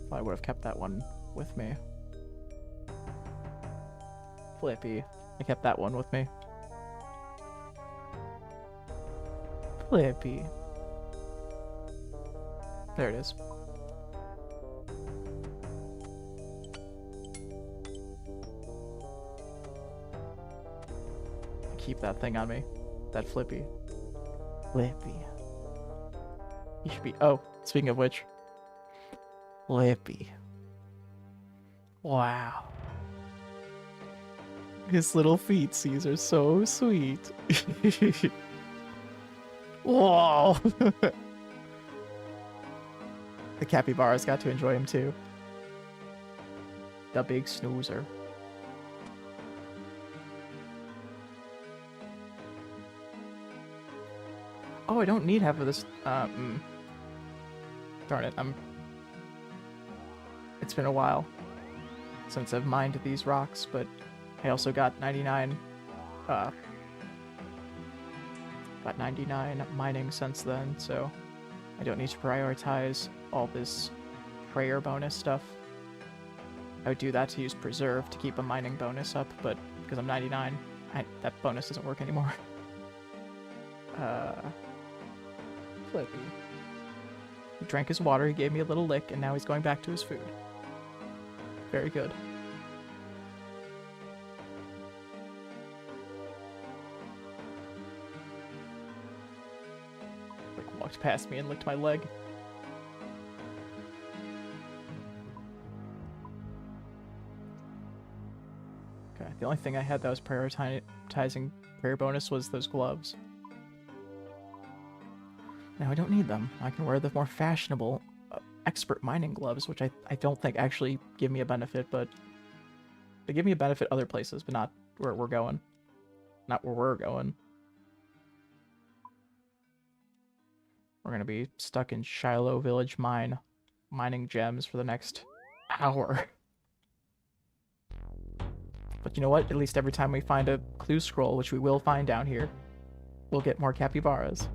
[SPEAKER 1] Thought I would have kept that one with me. Flippy. I kept that one with me. Flippy. There it is. Keep that thing on me. That Flippy. Flippy. He should be... oh, speaking of which. Flippy. Wow. His little feetsies are so sweet. Whoa! The capybaras got to enjoy him too. The big snoozer. Oh, I don't need half of this. Darn it, it's been a while since I've mined these rocks, but I also got 99 mining since then, so I don't need to prioritize all this prayer bonus stuff. I would do that to use preserve to keep a mining bonus up, but because I'm 99, that bonus doesn't work anymore. Flippy. He drank his water, he gave me a little lick, and now he's going back to his food. Very good. Like, walked past me and licked my leg. Okay, the only thing I had that was prioritizing prayer bonus was those gloves. Now I don't need them. I can wear the more fashionable expert mining gloves, which I don't think actually give me a benefit, but they give me a benefit other places, but not where we're going. Not where we're going. We're gonna be stuck in Shiloh Village Mine, mining gems for the next hour. But you know what? At least every time we find a clue scroll, which we will find down here, we'll get more capybaras.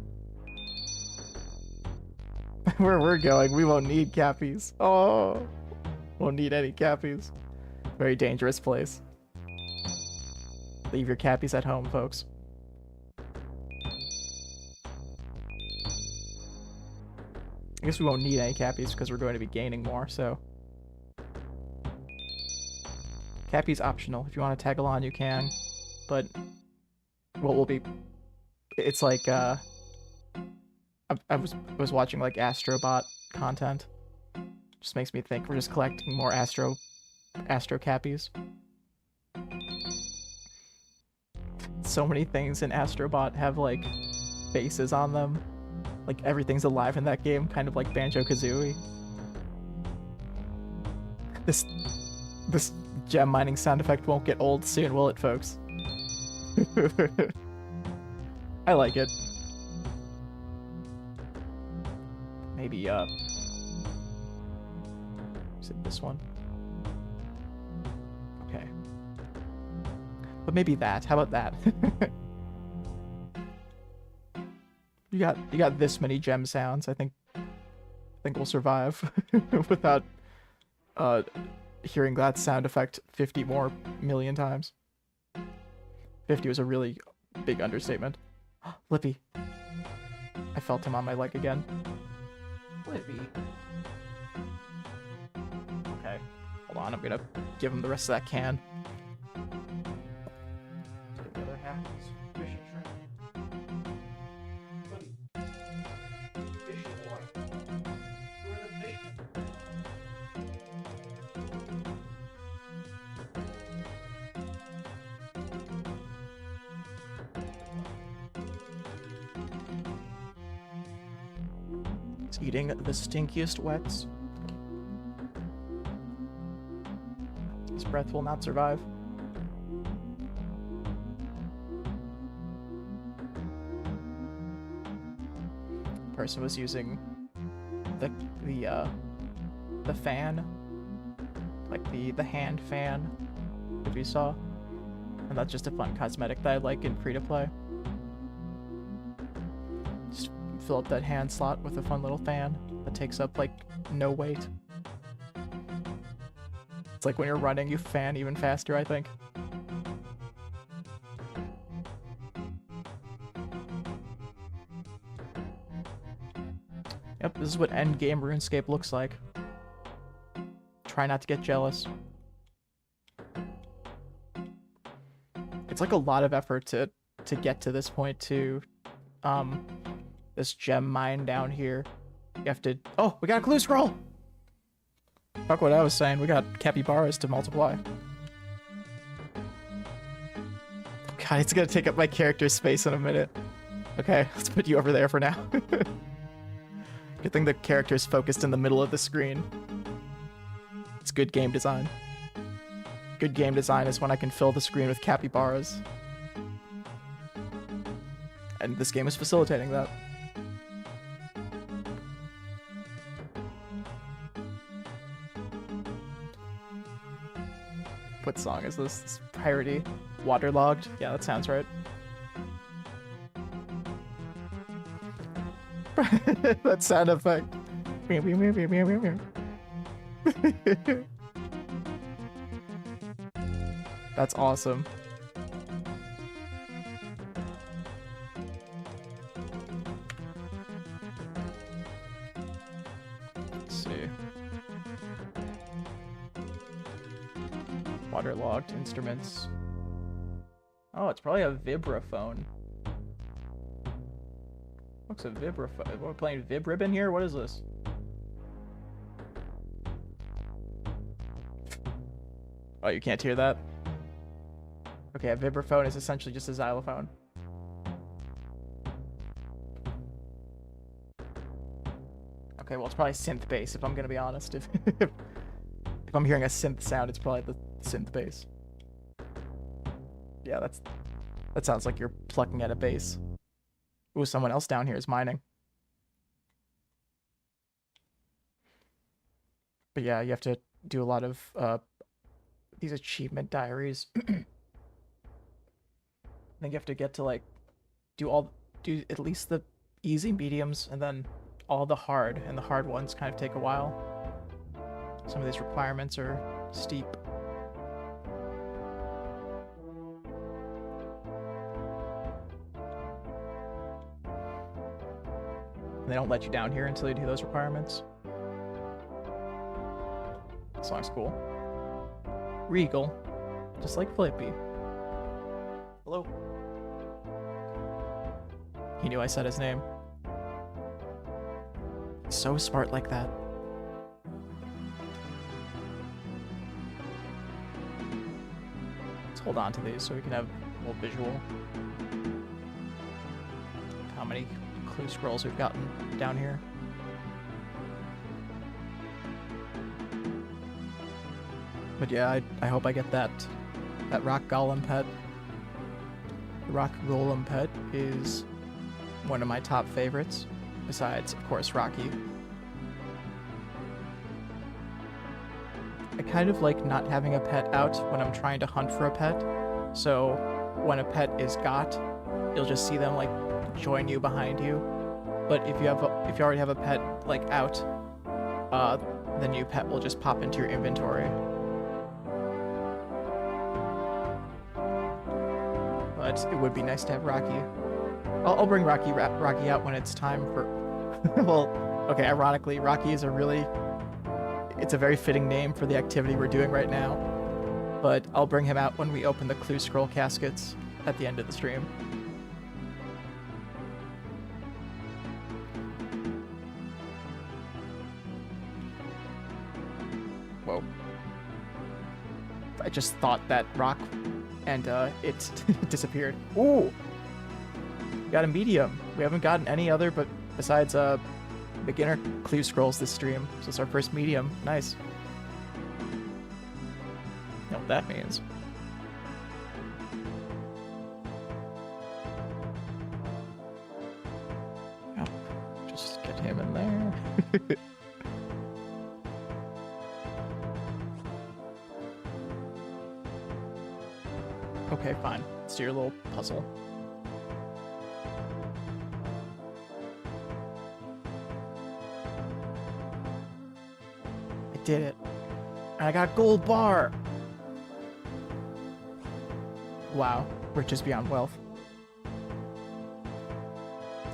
[SPEAKER 1] Where we're going, we won't need cappies. Oh, won't need any cappies. Very dangerous place. Leave your cappies at home, folks. I guess we won't need any cappies because we're going to be gaining more, so... Cappy's optional. If you want to tag along, you can. But... what will be... it's like, I was watching like Astrobot content. Just makes me think we're just collecting more Astro Cappies. So many things in Astrobot have like faces on them. Like everything's alive in that game, kind of like Banjo-Kazooie. This gem mining sound effect won't get old soon, will it, folks? I like it. Maybe, is it this one? Okay. But maybe that. How about that? You got this many gem sounds. I think we'll survive without hearing that sound effect 50 more million times. 50 was a really big understatement. Lippy. I felt him on my leg again. Lippy. Okay. Hold on, I'm gonna give him the rest of that can. The other half is fish and shrimp. Lippy. Fish boy. Where are the fish? Eating the stinkiest wets. breath will not survive. Person was using the fan, like the hand fan, if you saw, and that's just a fun cosmetic that I like in free-to-play. Just fill up that hand slot with a fun little fan that takes up like no weight. It's like when you're running, you fan even faster, I think. Yep, this is what endgame RuneScape looks like. Try not to get jealous. It's like a lot of effort to get to this point to this gem mine down here. You have to... Oh, we got a clue scroll! Fuck what I was saying, we got capybaras to multiply. God, it's gonna take up my character's space in a minute. Okay, let's put you over there for now. Good thing the character's focused in the middle of the screen. It's good game design. Good game design is when I can fill the screen with capybaras. And this game is facilitating that. What song is this? It's piratey. Waterlogged? Yeah, that sounds right. That sound effect. That's awesome. Let's see. Waterlogged instruments. Oh, it's probably a vibraphone. Looks a vibraphone. We're playing Vib Ribbon here? What is this? Oh, you can't hear that? Okay, a vibraphone is essentially just a xylophone. Okay, well, it's probably synth bass, if I'm gonna be honest. If I'm hearing a synth sound, it's probably the synth bass. Yeah, that sounds like you're plucking at a bass. Ooh, someone else down here is mining. But yeah, you have to do a lot of these achievement diaries. I think you have to get to like do at least the easy mediums and then all the hard, and the hard ones kind of take a while. Some of these requirements are steep. They don't let you down here until you do those requirements. This song's cool. Regal. Just like Flippy. Hello. He knew I said his name. So smart like that. Let's hold on to these so we can have a little visual. How many clue scrolls we've gotten down here. But yeah, I hope I get that rock golem pet. The rock golem pet is one of my top favorites, besides, of course, Rocky. I kind of like not having a pet out when I'm trying to hunt for a pet, so when a pet is got, you'll just see them like join you behind you. But if you already have a pet like out, the new pet will just pop into your inventory. But it would be nice to have Rocky. I'll bring Rocky out when it's time for... Well, okay, ironically, Rocky is it's a very fitting name for the activity we're doing right now. But I'll bring him out when we open the clue scroll caskets at the end of the stream. Whoa. I just thought that rock and it disappeared. Ooh! Got a medium. We haven't gotten any other but besides beginner clue scrolls this stream. So it's our first medium. Nice. You know, that means. Oh, just get him in there. Okay, fine. Let's do your little puzzle. I did it. And I got gold bar! Wow. Riches beyond wealth.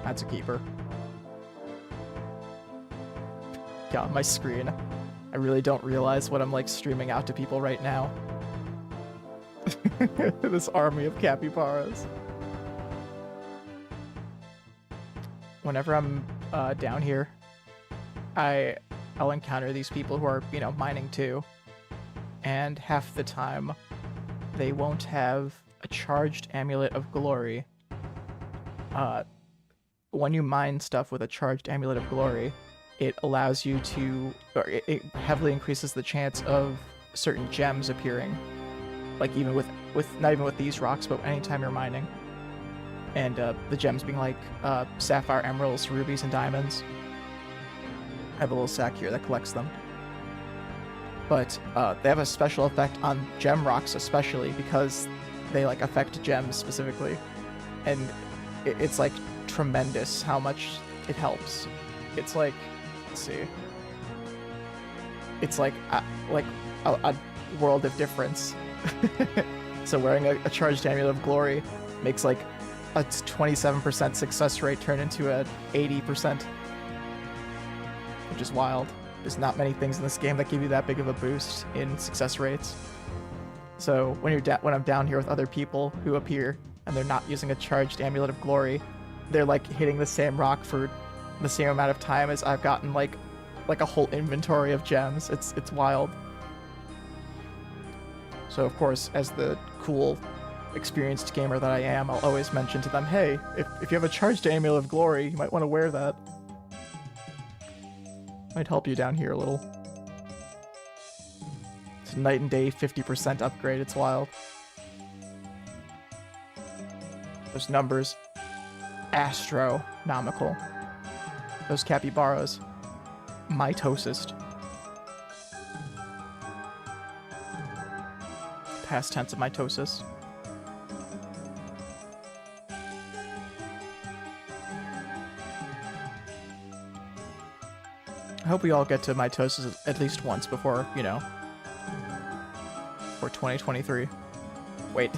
[SPEAKER 1] That's a keeper. God, my screen. I really don't realize what I'm, like, streaming out to people right now. This army of capybaras. Whenever I'm down here, I'll encounter these people who are, you know, mining too. And half the time, they won't have a charged amulet of glory. When you mine stuff with a charged amulet of glory, it allows you to, or it heavily increases the chance of certain gems appearing. Like even with not even with these rocks, but anytime you're mining. And the gems being like sapphire, emeralds, rubies, and diamonds. I have a little sack here that collects them. But they have a special effect on gem rocks, especially because they like affect gems specifically, and it's like tremendous how much it helps. It's like, let's see, it's like a world of difference. So wearing a charged amulet of glory makes like a 27% success rate turn into a 80%, which is wild. There's not many things in this game that give you that big of a boost in success rates. So when I'm down here with other people who appear and they're not using a charged amulet of glory, they're like hitting the same rock for the same amount of time as I've gotten like a whole inventory of gems. It's wild. So of course, as the cool, experienced gamer that I am, I'll always mention to them, hey, if you have a charged amulet of glory, you might want to wear that. Might help you down here a little. It's a night and day 50% upgrade, it's wild. Those numbers, astronomical. Those capybaras, mitosist. Past tense of mitosis. I hope we all get to mitosis at least once before, you know, for 2023. Wait,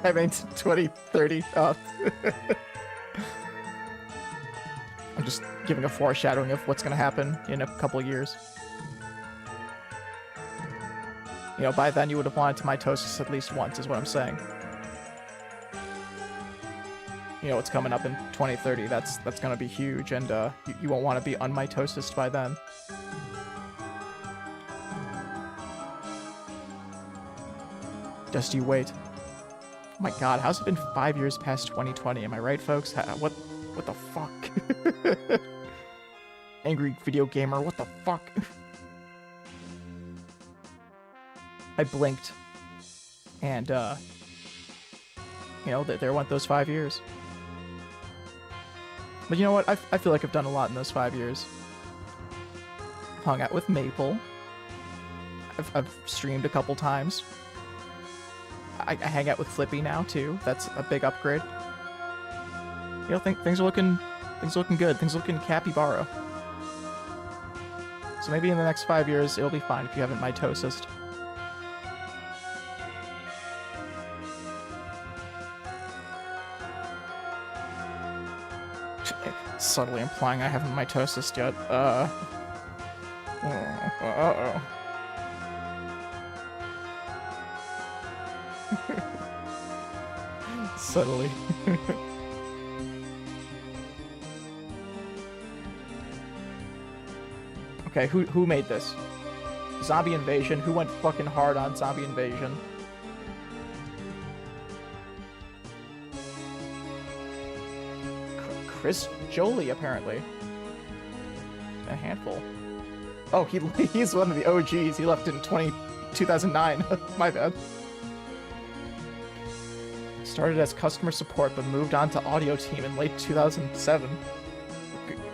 [SPEAKER 1] I mean 2030. Oh. I'm just giving a foreshadowing of what's going to happen in a couple of years. You know, by then you would have wanted to mitosis at least once, is what I'm saying. You know what's coming up in 2030, that's gonna be huge, and you won't want to be unmitosis by then. Just you wait. Oh my god, how's it been 5 years past 2020? Am I right, folks? What the fuck? Angry video gamer, what the fuck? I blinked, and you know, there went those 5 years. But you know what? I feel like I've done a lot in those 5 years. Hung out with Maple. I've streamed a couple times. I hang out with Flippy now too. That's a big upgrade. You know, things are looking good. Things are looking capybara. So maybe in the next 5 years it'll be fine if you haven't mitosised. Subtly implying I haven't mitosised yet. Uh-oh. Subtly. Okay, who made this? Zombie Invasion? Who went fucking hard on Zombie Invasion? Chris Jolie, apparently. A handful. Oh, he's one of the OGs. He left in 2009. My bad. Started as customer support, but moved on to audio team in late 2007.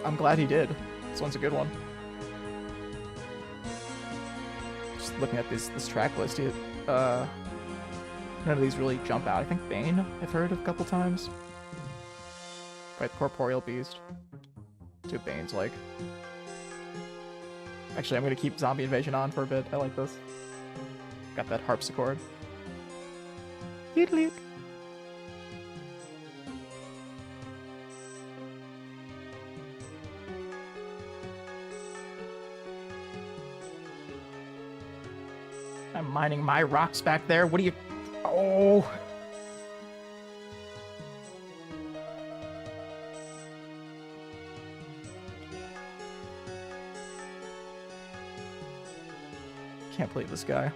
[SPEAKER 1] I'm glad he did. This one's a good one. Just looking at this track list, none of these really jump out. I think Bane I've heard a couple times. Right, Corporeal Beast. See what Bane's like. Actually, I'm gonna keep Zombie Invasion on for a bit. I like this. Got that harpsichord. Doodly. I'm mining my rocks back there. What do you... Oh! Can't believe this guy.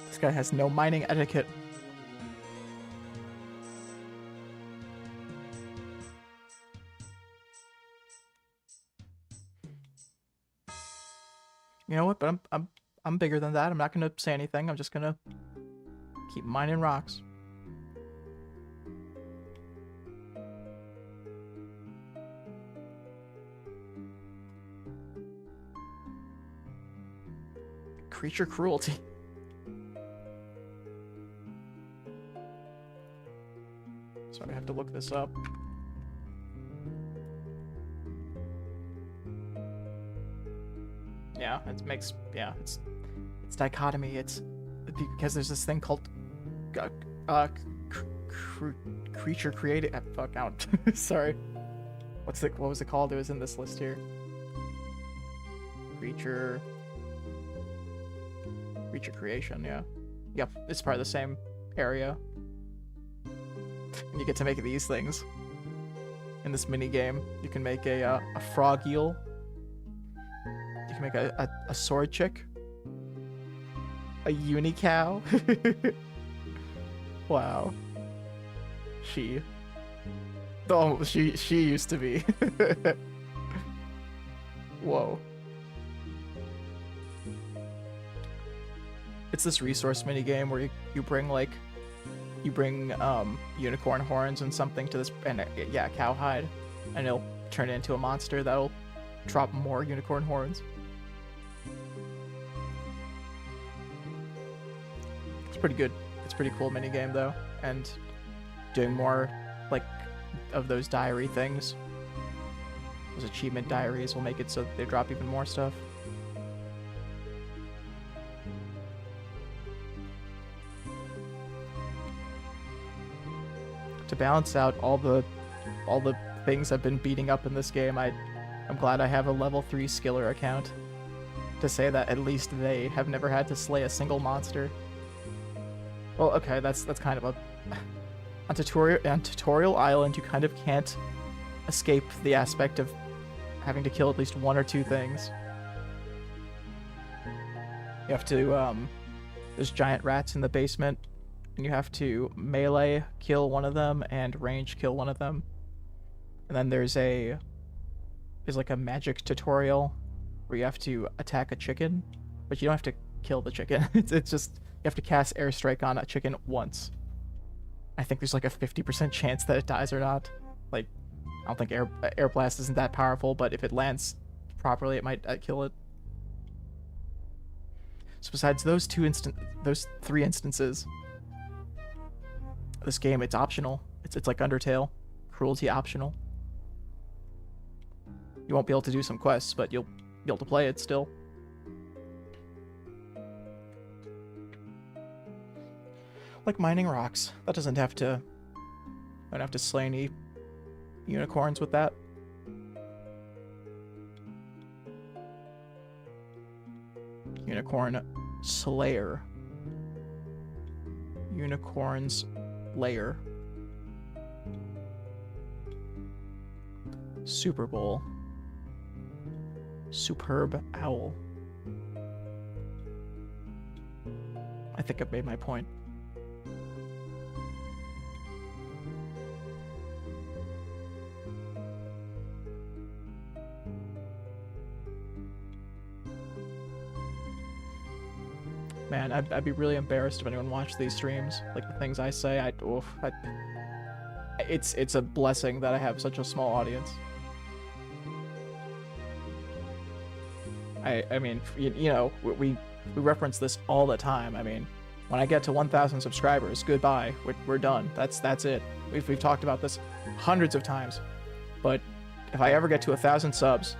[SPEAKER 1] This guy has no mining etiquette. You know what? But I'm bigger than that. I'm not gonna say anything. I'm just gonna keep mining rocks. Creature cruelty. Sorry, I have to look this up. Yeah, it's dichotomy. It's because there's this thing called creature created. Fuck out. Sorry. What was it called? It was in this list here. Creature creation. Yeah. Yep. It's part of the same area. And you get to make these things in this mini game. You can make a frog eel. You can make a sword chick. A unicow. Wow. She used to be. Whoa. It's this resource mini game where you bring unicorn horns and something to this, and yeah, cowhide, and it'll turn it into a monster that'll drop more unicorn horns. It's pretty good. It's a pretty cool mini game though, and doing more like of those diary things, those achievement diaries, will make it so they drop even more stuff. To balance out all the things I've been beating up in this game, I'm glad I have a level 3 skiller account to say that at least they have never had to slay a single monster. Well, okay, that's kind of a... On Tutorial Island, you kind of can't escape the aspect of having to kill at least one or two things. You have to, there's giant rats in the basement, and you have to melee kill one of them and range kill one of them. And then there's like a magic tutorial where you have to attack a chicken, but you don't have to kill the chicken. It's just, you have to cast airstrike on a chicken once. I think there's like a 50% chance that it dies or not. Like, I don't think air blast isn't that powerful, but if it lands properly, it might kill it. So besides those three instances, this game, it's optional. It's like Undertale, cruelty optional. You won't be able to do some quests, but you'll be able to play it still. Like mining rocks. That doesn't have to... I don't have to slay any unicorns with that. Unicorn Slayer. Unicorn's Lair. Super Bowl. Superb Owl. I think I've made my point. man, I'd be really embarrassed if anyone watched these streams. Like the things I say, it's a blessing that I have such a small audience. I mean, you know, we reference this all the time. I mean, when I get to 1,000 subscribers, goodbye. We're done. That's it. We've talked about this hundreds of times. But if I ever get to 1,000 subs,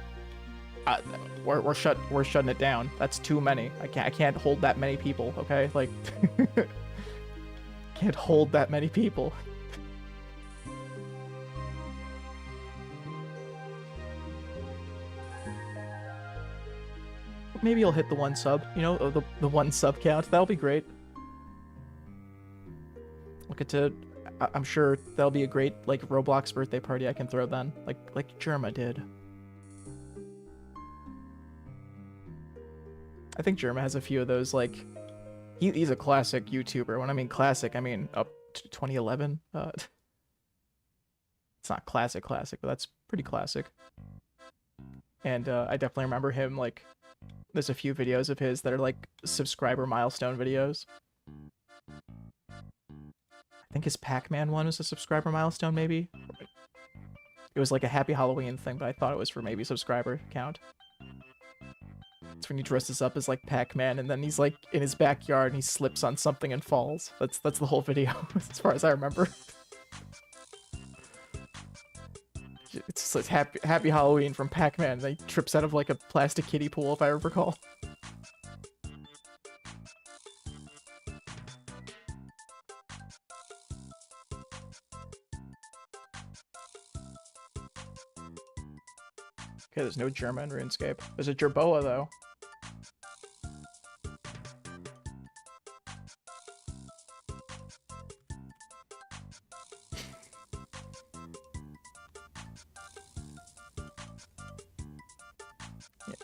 [SPEAKER 1] we're shutting it down. That's too many. I can't hold that many people. Okay, like can't hold that many people. Maybe you'll hit the 1 sub, you know, the 1 sub count. That'll be great. I'm sure that'll be a great, like, Roblox birthday party I can throw then, like Germa did. I think Germa has a few of those, like, he's a classic YouTuber. When I mean classic, I mean up to 2011. It's not classic, but that's pretty classic. And I definitely remember him, like, there's a few videos of his that are like subscriber milestone videos. I think his Pac-Man one was a subscriber milestone, maybe? It was like a Happy Halloween thing, but I thought it was for maybe subscriber count. It's when he dresses up as like Pac-Man and then he's like in his backyard and he slips on something and falls. That's the whole video, as far as I remember. It's just like Happy Halloween from Pac-Man, and then he trips out of like a plastic kiddie pool, if I recall. Okay, there's no Germa in RuneScape. There's a Jerboa, though.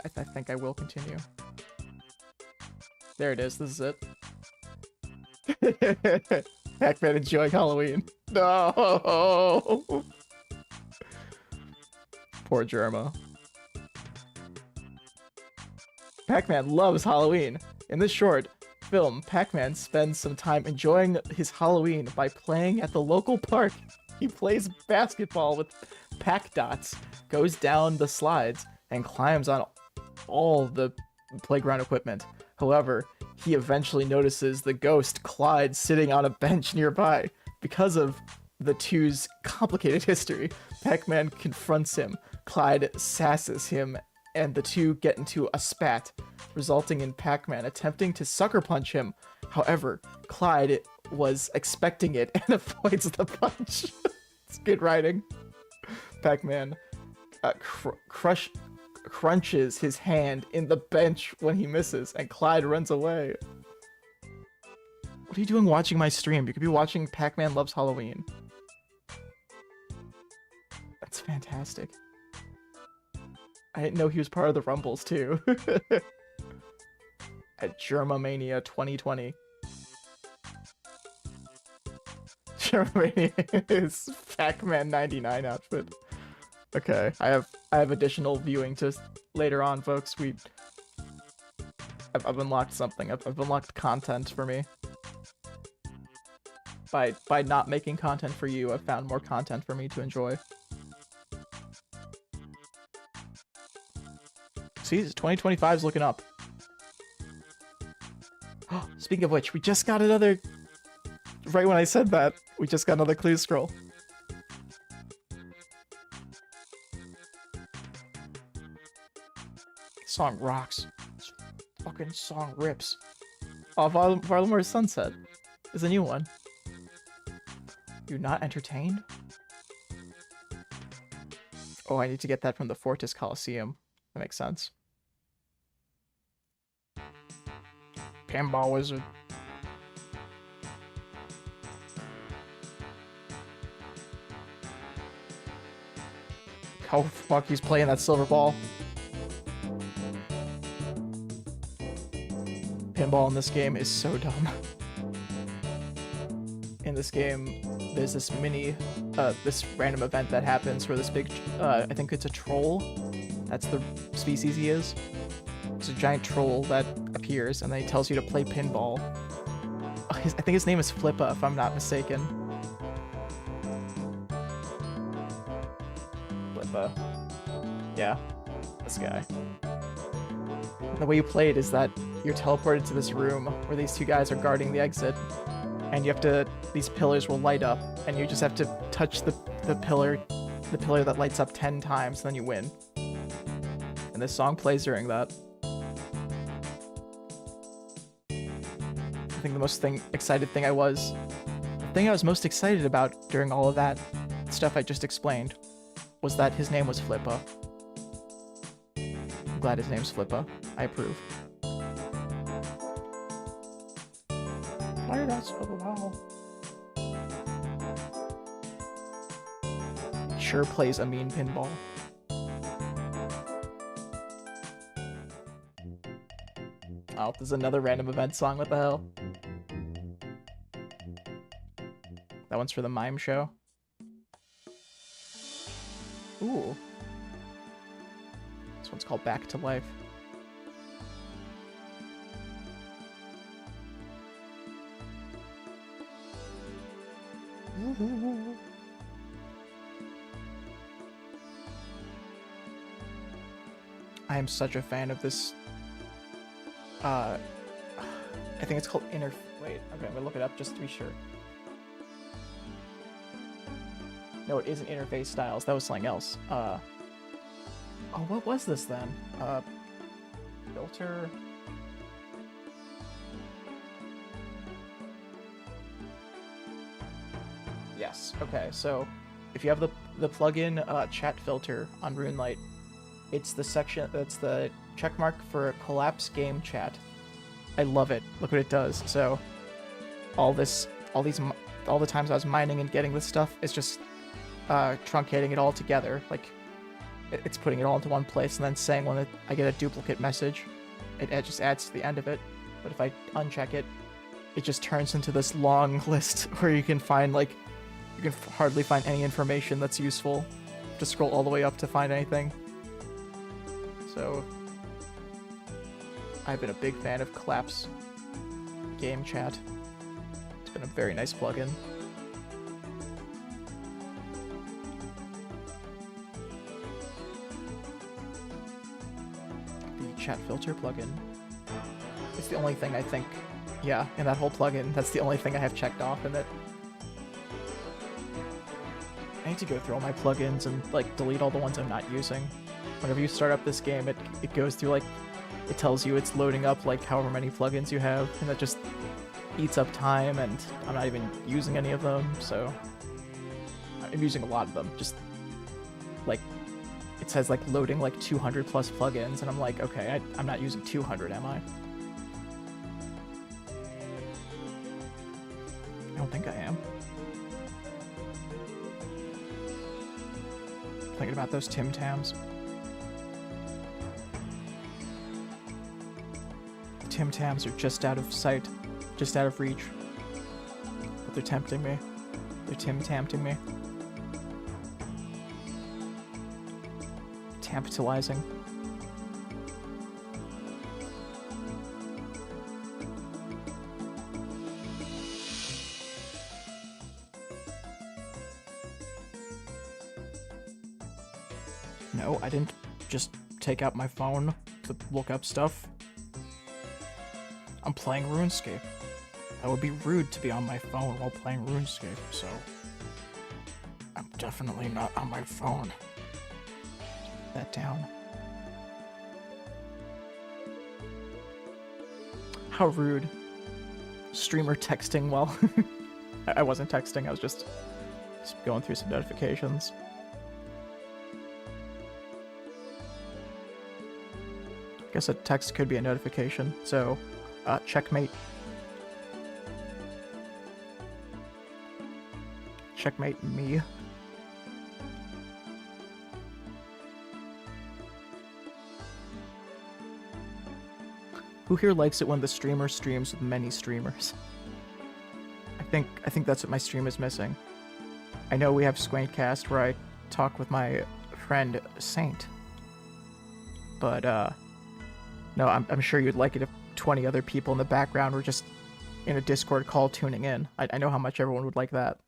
[SPEAKER 1] I think I will continue. There it is. This is it. Pac-Man enjoying Halloween. No! Poor Germa. Pac-Man loves Halloween. In this short film, Pac-Man spends some time enjoying his Halloween by playing at the local park. He plays basketball with Pac-Dots, goes down the slides, and climbs on all the playground equipment. However, he eventually notices the ghost Clyde sitting on a bench nearby. Because of the two's complicated history, Pac-Man confronts him, Clyde sasses him, and the two get into a spat, resulting in Pac-Man attempting to sucker punch him. However, Clyde was expecting it and avoids the punch. It's good writing. Pac-Man crunches his hand in the bench when he misses, and Clyde runs away. What are you doing watching my stream? You could be watching Pac-Man Loves Halloween. That's fantastic. I didn't know he was part of the Rumbles, too. At Germamania 2020. Germamania is Pac-Man 99 outfit. Okay, I have additional viewing to later on, folks. I've unlocked something. I've unlocked content for me. By not making content for you, I've found more content for me to enjoy. See, 2025 is looking up. Speaking of which, we just got another... Right when I said that, we just got another clue scroll. Song rocks. This fucking song rips. Oh, Varlamore's Sunset is a new one. You're not entertained? Oh, I need to get that from the Fortis Coliseum. That makes sense. Pinball Wizard. Oh fuck, he's playing that silver ball. Pinball in this game is so dumb. In this game, there's this this random event that happens where this big, I think it's a troll. That's the species he is. There's a giant troll that appears, and then he tells you to play pinball. I think his name is Flippa, if I'm not mistaken. Flippa. Yeah, this guy. And the way you play it is that you're teleported to this room where these two guys are guarding the exit, and you have to, these pillars will light up, and you just have to touch the pillar that lights up 10 times, and then you win. And this song plays during that. I think the thing I was most excited about during all of that stuff I just explained was that his name was Flippa. I'm glad his name's Flippa. I approve. Why did that so loud? Sure plays a mean pinball. Oh, there's another random event song. What the hell? That one's for the mime show. Ooh. This one's called Back to Life. I am such a fan of this. I think it's called Wait, okay, I'm gonna look it up just to be sure. No, it isn't Interface Styles. That was something else. Oh, what was this then? Filter. Yes. Okay. So, if you have the plugin chat filter on RuneLite, it's the section that's the checkmark for collapse game chat. I love it. Look what it does. So, all the times I was mining and getting this stuff, it's just truncating it all together. Like, it's putting it all into one place and then saying when I get a duplicate message, it just adds to the end of it. But if I uncheck it, it just turns into this long list where you can find, like, you can hardly find any information that's useful. Just scroll all the way up to find anything. So, I've been a big fan of Collapse Game Chat. It's been a very nice plugin. The chat filter plugin. It's the only thing I think, yeah, in that whole plugin, that's the only thing I have checked off in it. I need to go through all my plugins and, like, delete all the ones I'm not using. Whenever you start up this game, it goes through, like, it tells you it's loading up, like, however many plugins you have, and that just eats up time, and I'm not even using any of them, so I'm using a lot of them. Just, like, it says, like, loading, like, 200 plus plugins, and I'm like, okay, I'm not using 200, am I? I don't think I am. Thinking about those Tim Tams. Tim Tams are just out of sight, just out of reach. But they're tempting me. They're Tim-tamping me. Tamptilizing. No, I didn't just take out my phone to look up stuff. I'm playing RuneScape. That would be rude to be on my phone while playing RuneScape, so I'm definitely not on my phone. Put that down. How rude. Streamer texting while... I wasn't texting, I was just going through some notifications. I guess a text could be a notification, so... checkmate. Checkmate me. Who here likes it when the streamer streams with many streamers? I think that's what my stream is missing. I know we have Squintcast where I talk with my friend Saint. But No, I'm sure you'd like it if 20 other people in the background were just in a Discord call tuning in. I know how much everyone would like that.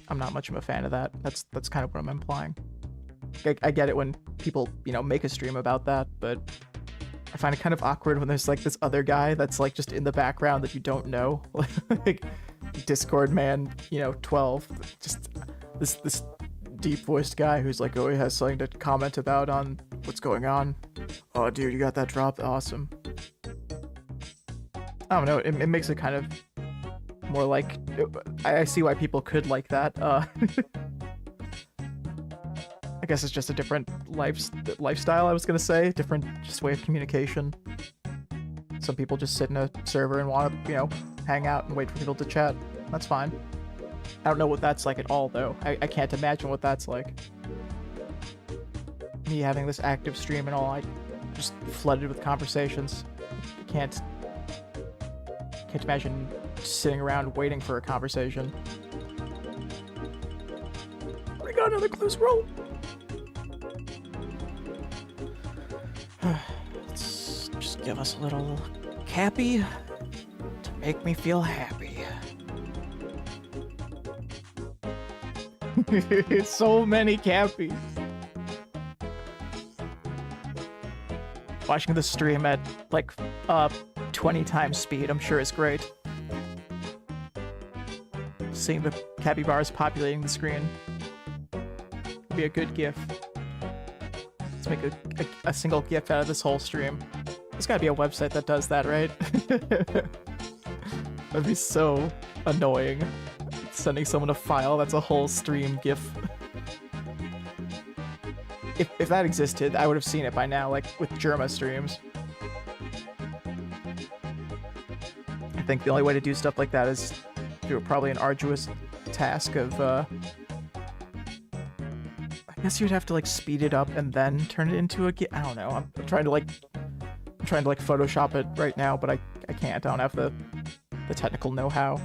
[SPEAKER 1] I'm not much of a fan of that. That's kind of what I'm implying. I get it when people, you know, make a stream about that, but I find it kind of awkward when there's like this other guy that's like just in the background that you don't know. Like Discord man, you know, 12. Just this deep-voiced guy who's like, oh, he has something to comment about on what's going on. Oh, dude, you got that drop? Awesome. I don't know, it makes it kind of more like... I see why people could like that. I guess it's just a different lifestyle, I was gonna say. Different just way of communication. Some people just sit in a server and want to, you know, hang out and wait for people to chat. That's fine. I don't know what that's like at all, though. I can't imagine what that's like. Me having this active stream and all, I just flooded with conversations. Can't imagine sitting around waiting for a conversation. We got another close roll. Let's just give us a little Capy to make me feel happy. So many Capy. Watching the stream at like 20 times speed, I'm sure is great. Seeing the capybaras populating the screen would be a good GIF. Let's make a single GIF out of this whole stream. There's gotta be a website that does that, right? That'd be so annoying. Sending someone a file that's a whole stream GIF. If that existed, I would have seen it by now, like with Germa streams. I think the only way to do stuff like that is through probably an arduous task of, I guess you'd have to like speed it up and then turn it into a GIF. I don't know. I'm trying to like Photoshop it right now, but I can't. I don't have the technical know-how.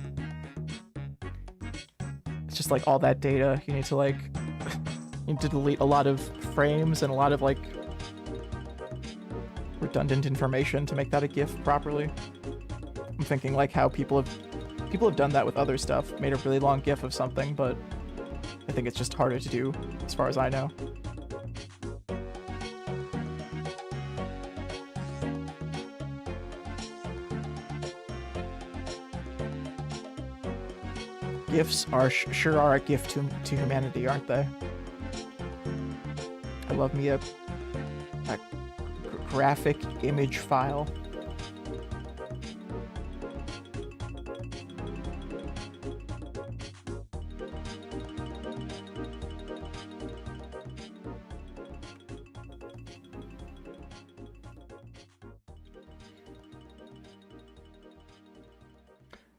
[SPEAKER 1] It's just like all that data. You need to like you need to delete a lot of frames and a lot of like redundant information to make that a GIF properly. I'm thinking like how people have done that with other stuff, made a really long GIF of something, but I think it's just harder to do as far as I know. GIFs are sure are a gift to humanity, aren't they? I love me a graphic image file.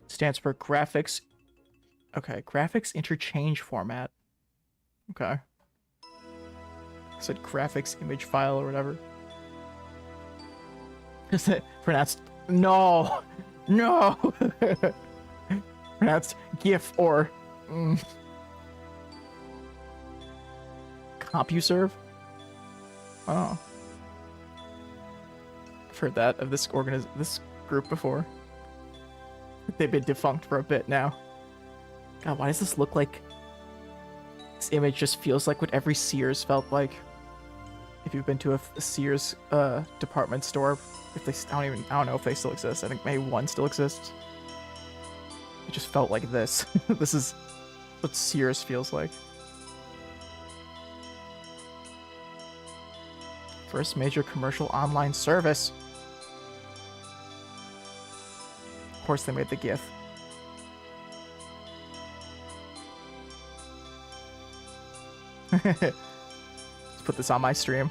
[SPEAKER 1] Stands for graphics. Okay, graphics interchange format. Okay. I said graphics image file or whatever. Is it pronounced? No! No! Pronounced GIF or... CompuServe? Oh. I've heard that of this group before. They've been defunct for a bit now. God, why does this look like... This image just feels like what every Sears felt like. If you've been to a Sears department store, if they, I don't know if they still exist. I think maybe one still exists. It just felt like this. This is what Sears feels like. First major commercial online service. Of course they made the GIF. Let's put this on my stream.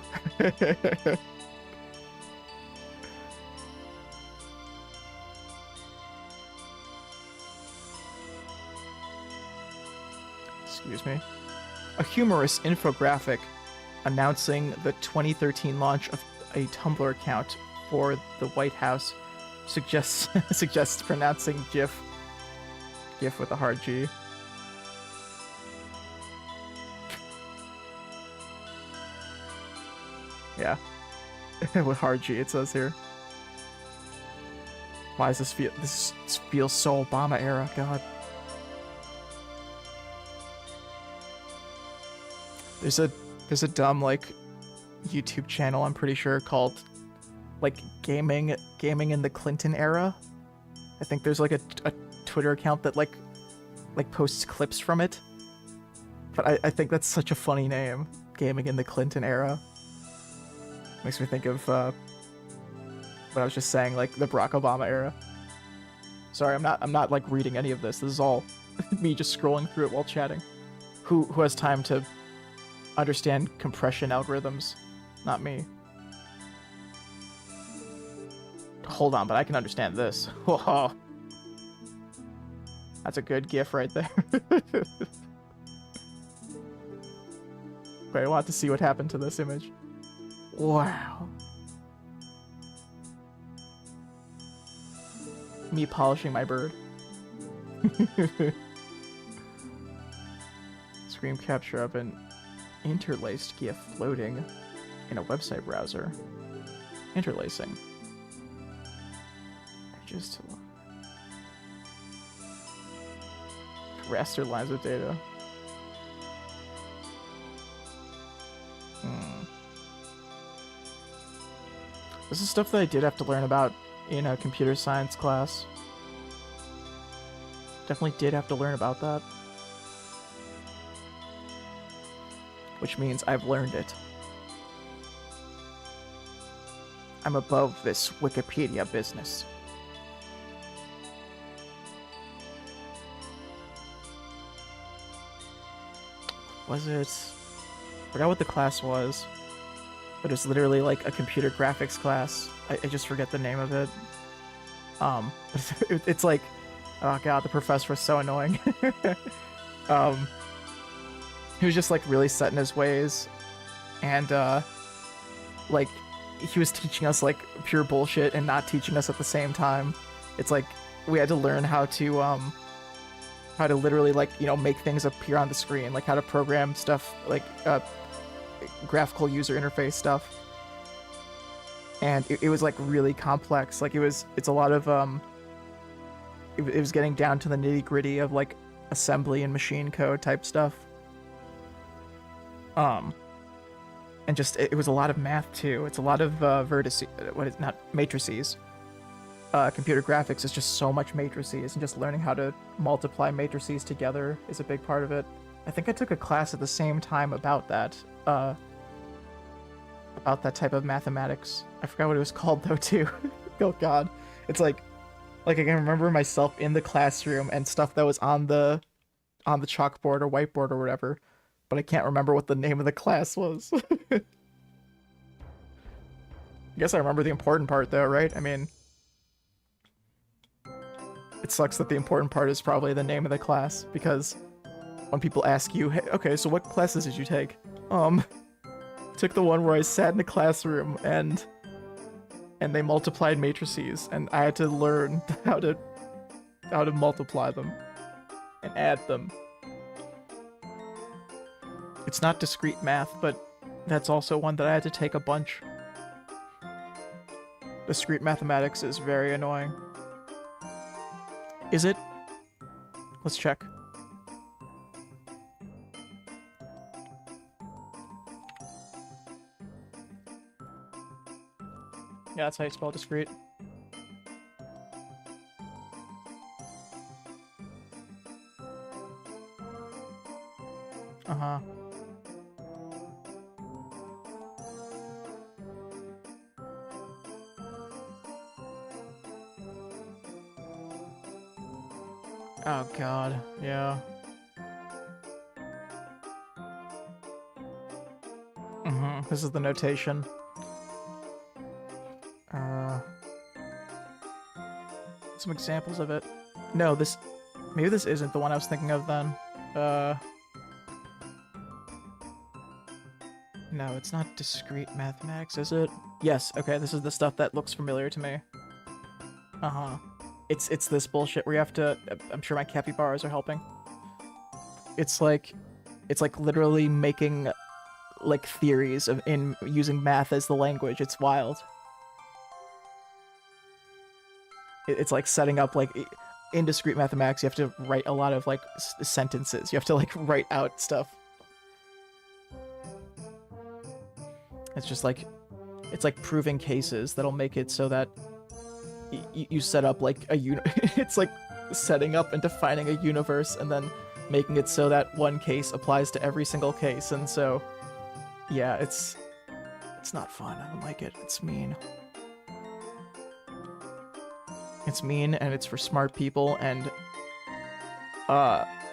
[SPEAKER 1] Excuse me. A humorous infographic announcing the 2013 launch of a Tumblr account for the White House suggests pronouncing GIF with a hard G. Yeah. With hard G, it says here. Why does this feel? This feels so Obama era. God. There's a dumb like YouTube channel I'm pretty sure called like gaming in the Clinton era. I think there's like a Twitter account that like posts clips from it. But I think that's such a funny name, gaming in the Clinton era. Makes me think of what I was just saying, like the Barack Obama era. Sorry, I'm not like reading any of this. This is all me just scrolling through it while chatting. Who has time to understand compression algorithms? Not me. Hold on, but I can understand this. Whoa. That's a good GIF right there. Wait, I want to see what happened to this image. Wow. Me polishing my bird. Screen capture of an interlaced GIF floating in a website browser. Interlacing. Just raster lines of data. This is stuff that I did have to learn about in a computer science class. Definitely did have to learn about that. Which means I've learned it. I'm above this Wikipedia business. Was it? I forgot what the class was. But it's literally like a computer graphics class. I just forget the name of it. It's like, oh god, the professor was so annoying. He was just like really set in his ways, and like he was teaching us like pure bullshit and not teaching us at the same time. It's like we had to learn how to literally like, you know, make things appear on the screen, like how to program stuff, like graphical user interface stuff. And it was like really complex. Like it's a lot of it was getting down to the nitty-gritty of like assembly and machine code type stuff. And just it was a lot of math too. It's a lot of matrices. Computer graphics is just so much matrices, and just learning how to multiply matrices together is a big part of it. I think I took a class at the same time about that type of mathematics. I forgot what it was called though too. Oh god. It's like I can remember myself in the classroom and stuff that was on the chalkboard or whiteboard or whatever, but I can't remember what the name of the class was. I guess I remember the important part though, right? I mean, it sucks that the important part is probably the name of the class, because when people ask you, hey, okay, so what classes did you take? Took the one where I sat in the classroom and they multiplied matrices, and I had to learn how to multiply them and add them. It's not discrete math, but that's also one that I had to take a bunch. Discrete mathematics is very annoying. Is it? Let's check. Yeah, that's how you spell discrete. Uh-huh. Oh god, yeah. This is the notation. Some examples of it. No, maybe this isn't the one I was thinking of then. No, it's not discrete mathematics, is it? Yes, okay, this is the stuff that looks familiar to me. Uh-huh. It's this bullshit where you have to, I'm sure my capybaras are helping. It's like literally making like theories of in using math as the language. It's wild. It's like setting up like in discrete mathematics. You have to write a lot of like sentences. You have to like write out stuff. It's just like it's like proving cases that'll make it so that you set up like a it's like setting up and defining a universe and then making it so that one case applies to every single case. And so yeah, it's not fun. I don't like it. It's mean. It's mean and it's for smart people, and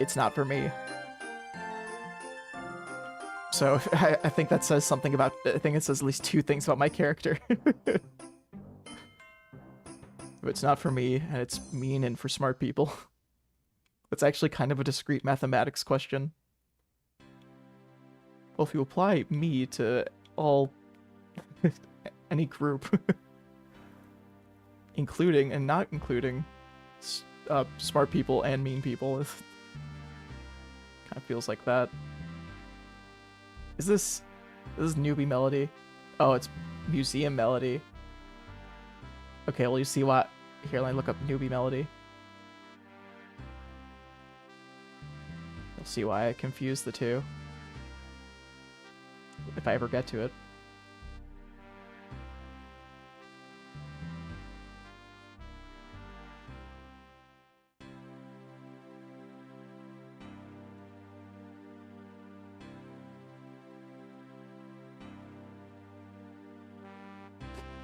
[SPEAKER 1] it's not for me. So I think that says something about, I think it says at least 2 things about my character. It's not for me, and it's mean and for smart people. It's actually kind of a discrete mathematics question. Well, if you apply me to all any group, including and not including smart people and mean people, it kind of feels like that. Is this newbie melody? Oh, it's museum melody. Okay, well, you see what? Here, let me look up newbie melody. You'll see why I confused the two. If I ever get to it.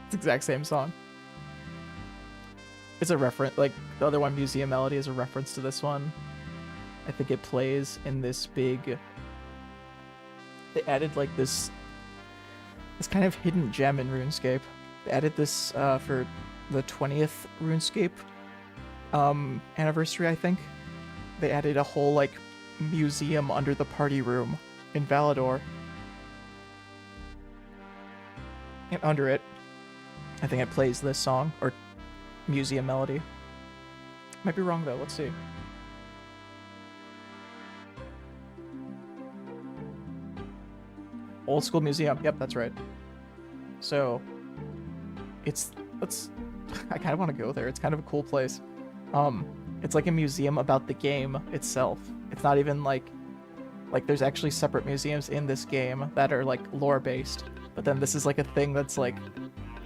[SPEAKER 1] It's the exact same song. It's a reference, like the other one, Museum Melody, is a reference to this one. I think it plays in this big... They added like this kind of hidden gem in RuneScape. They added this for the 20th RuneScape anniversary, I think. They added a whole like museum under the party room in Valador. And under it, I think it plays this song, or Museum Melody. Might be wrong though, let's see. Old School Museum, yep, that's right. So, I kind of want to go there. It's kind of a cool place. It's like a museum about the game itself. It's not even like there's actually separate museums in this game that are like lore based, but then this is like a thing that's like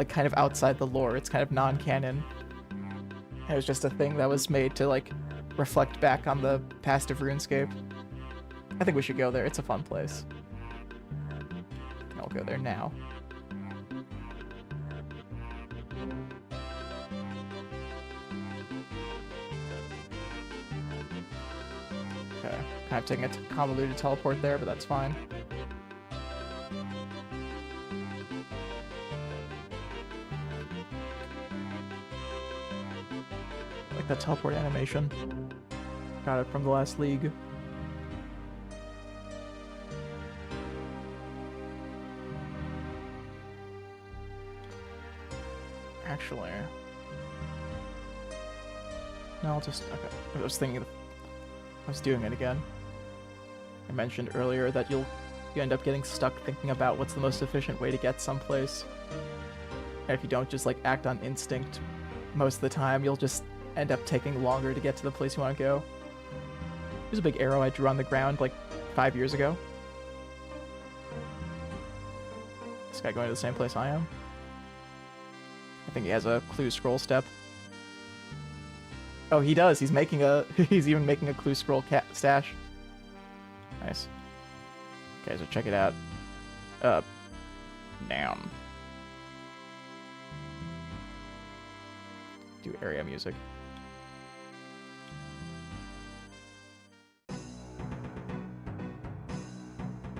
[SPEAKER 1] kind of outside the lore. It's kind of non-canon. It was just a thing that was made to like reflect back on the past of RuneScape. I think we should go there. It's a fun place. I'll go there now. Okay, kind of taking a convoluted teleport there, but that's fine. Like that teleport animation. Got it from the last league. Actually, no, I'll just, okay. I was thinking, I was doing it again. I mentioned earlier that you end up getting stuck thinking about what's the most efficient way to get someplace. And if you don't just like act on instinct most of the time, you'll just end up taking longer to get to the place you want to go. There's a big arrow I drew on the ground like 5 years ago. This guy going to the same place I am. I think he has a clue scroll step. Oh, he does. He's making a. He's even making a clue scroll stash. Nice. Okay, so check it out. Down. Do area music.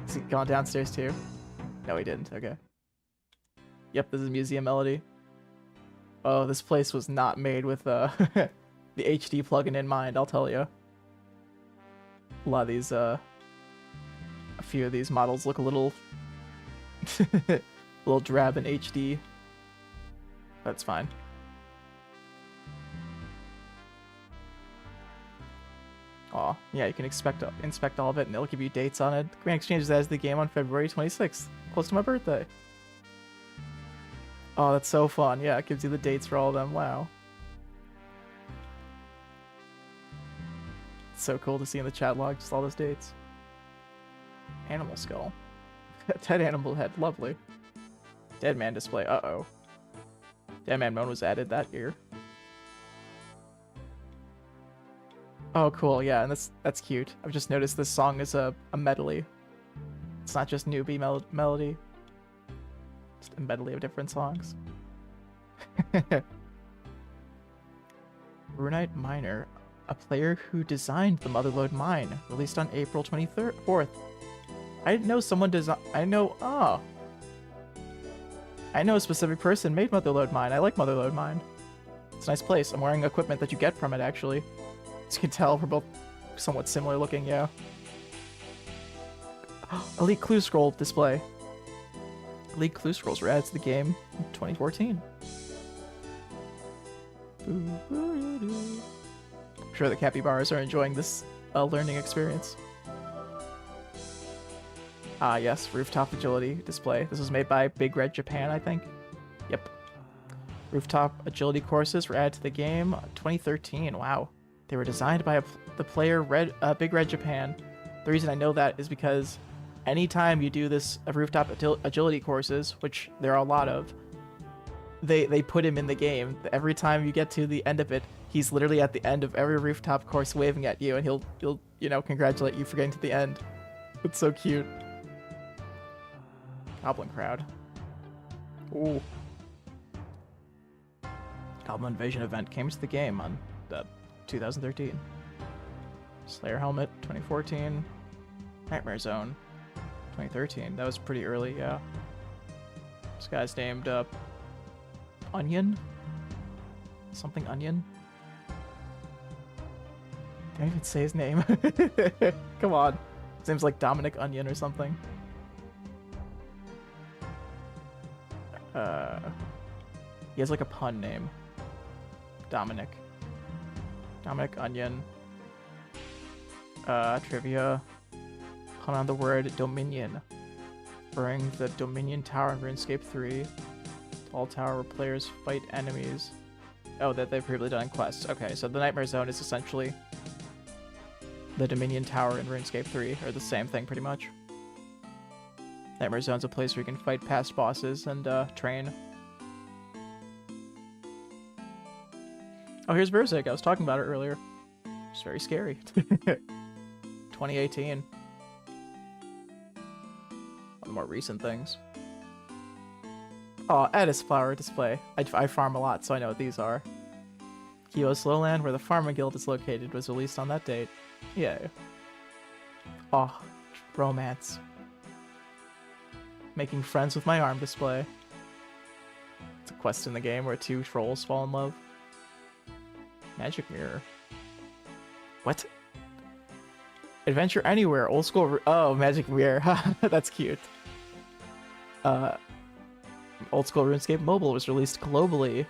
[SPEAKER 1] Is he gone downstairs too? No, he didn't. Okay. Yep, this is Museum Melody. Oh, this place was not made with the HD plugin in mind, I'll tell you. A lot of these, a few of these models look a little, a little drab in HD. That's fine. Aw, Yeah, you can inspect all of it, and it'll give you dates on it. Grand Exchanges adds the game on February 26th, close to my birthday. Oh, that's so fun. Yeah, it gives you the dates for all of them. Wow. It's so cool to see in the chat log just all those dates. Animal skull. Dead animal head. Lovely. Dead man display. Uh-oh. Dead man mode was added that year. Oh, cool. Yeah, and that's cute. I've just noticed this song is a medley. It's not just newbie melody. Just a medley of different songs. Runite Miner, a player who designed the Motherlode Mine, released on April 24th. I didn't know someone I know a specific person made Motherlode Mine. I like Motherlode Mine. It's a nice place. I'm wearing equipment that you get from it, actually. As you can tell, we're both somewhat similar looking, yeah. Elite Clue Scroll display. Elite Clue Scrolls were added to the game in 2014. I'm sure the capybaras are enjoying this learning experience. Ah, yes, Rooftop Agility display. This was made by Big Red Japan, I think. Yep. Rooftop Agility courses were added to the game 2013. Wow. They were designed by the player Big Red Japan. The reason I know that is because anytime you do this Rooftop Agility courses, which there are a lot of, they put him in the game. Every time you get to the end of it, he's literally at the end of every rooftop course waving at you, and he'll you know, congratulate you for getting to the end. It's so cute. Goblin Crowd. Ooh. Goblin Invasion event came to the game on 2013. Slayer Helmet 2014. Nightmare Zone 2013. That was pretty early, yeah. This guy's named Onion? Something Onion? Can't even say his name. Come on. His name's like Dominic Onion or something. He has like a pun name. Dominic Onion. Trivia. Pun on the word Dominion. Referring to the Dominion Tower in Runescape 3. Tall tower where players fight enemies. Oh, that they've previously done in quests. Okay, so the Nightmare Zone is essentially the Dominion Tower in Runescape 3, or the same thing pretty much. Nightmare Zone's a place where you can fight past bosses and train. Oh, here's Verzik. I was talking about it earlier. It's very scary. 2018. One of the more recent things. Oh, Edis Flower display. I farm a lot, so I know what these are. Kios Lowland, where the Farming Guild is located, was released on that date. Yay. Oh, romance. Making friends with my arm display. It's a quest in the game where two trolls fall in love. Magic Mirror. What? Adventure Anywhere, old school. Oh, Magic Mirror. That's cute. Old school RuneScape Mobile was released globally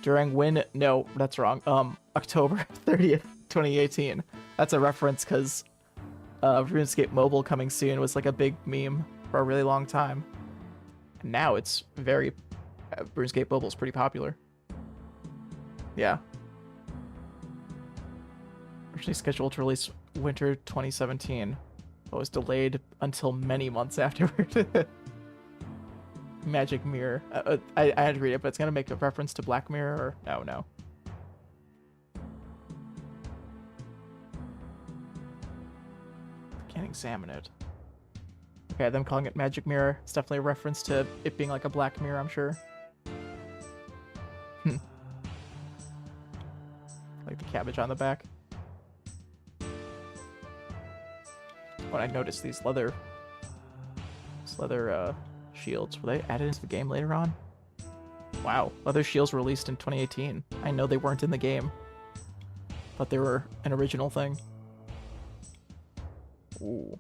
[SPEAKER 1] during no, that's wrong. October 30th, 2018. That's a reference because RuneScape Mobile coming soon was like a big meme for a really long time. And now it's very RuneScape Mobile is pretty popular. Yeah. Originally scheduled to release winter 2017, but was delayed until many months afterward. Magic Mirror. I had to read it, but it's gonna make a reference to Black Mirror, or no. Can't examine it. Okay, them calling it Magic Mirror. It's definitely a reference to it being like a Black Mirror, I'm sure. Like the cabbage on the back. When I noticed these leather shields, were they added into the game later on? Wow, leather shields were released in 2018. I know they weren't in the game, but they were an original thing. Ooh,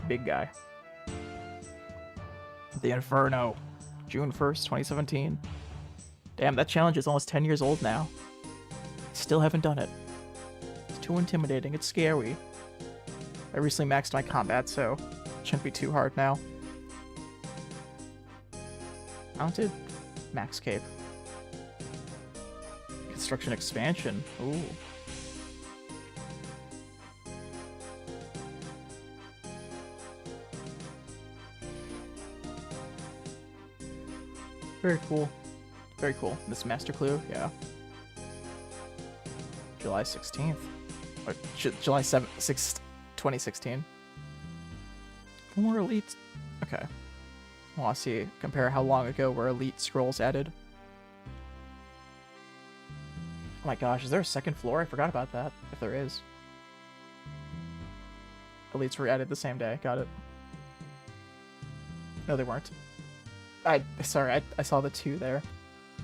[SPEAKER 1] big guy. The Inferno, June 1st, 2017. Damn, that challenge is almost 10 years old now. Still haven't done it. It's too intimidating. It's scary. I recently maxed my combat, so it shouldn't be too hard now. Mounted max cape. Construction expansion. Ooh. Very cool. Very cool. This master clue, yeah. July 16th. Or July 6th, 2016. More elite. Okay. I want to see, compare how long ago were elite scrolls added. Oh my gosh, is there a second floor? I forgot about that, if there is. Elites were added the same day, got it. No, they weren't. Sorry, I saw the 2 there.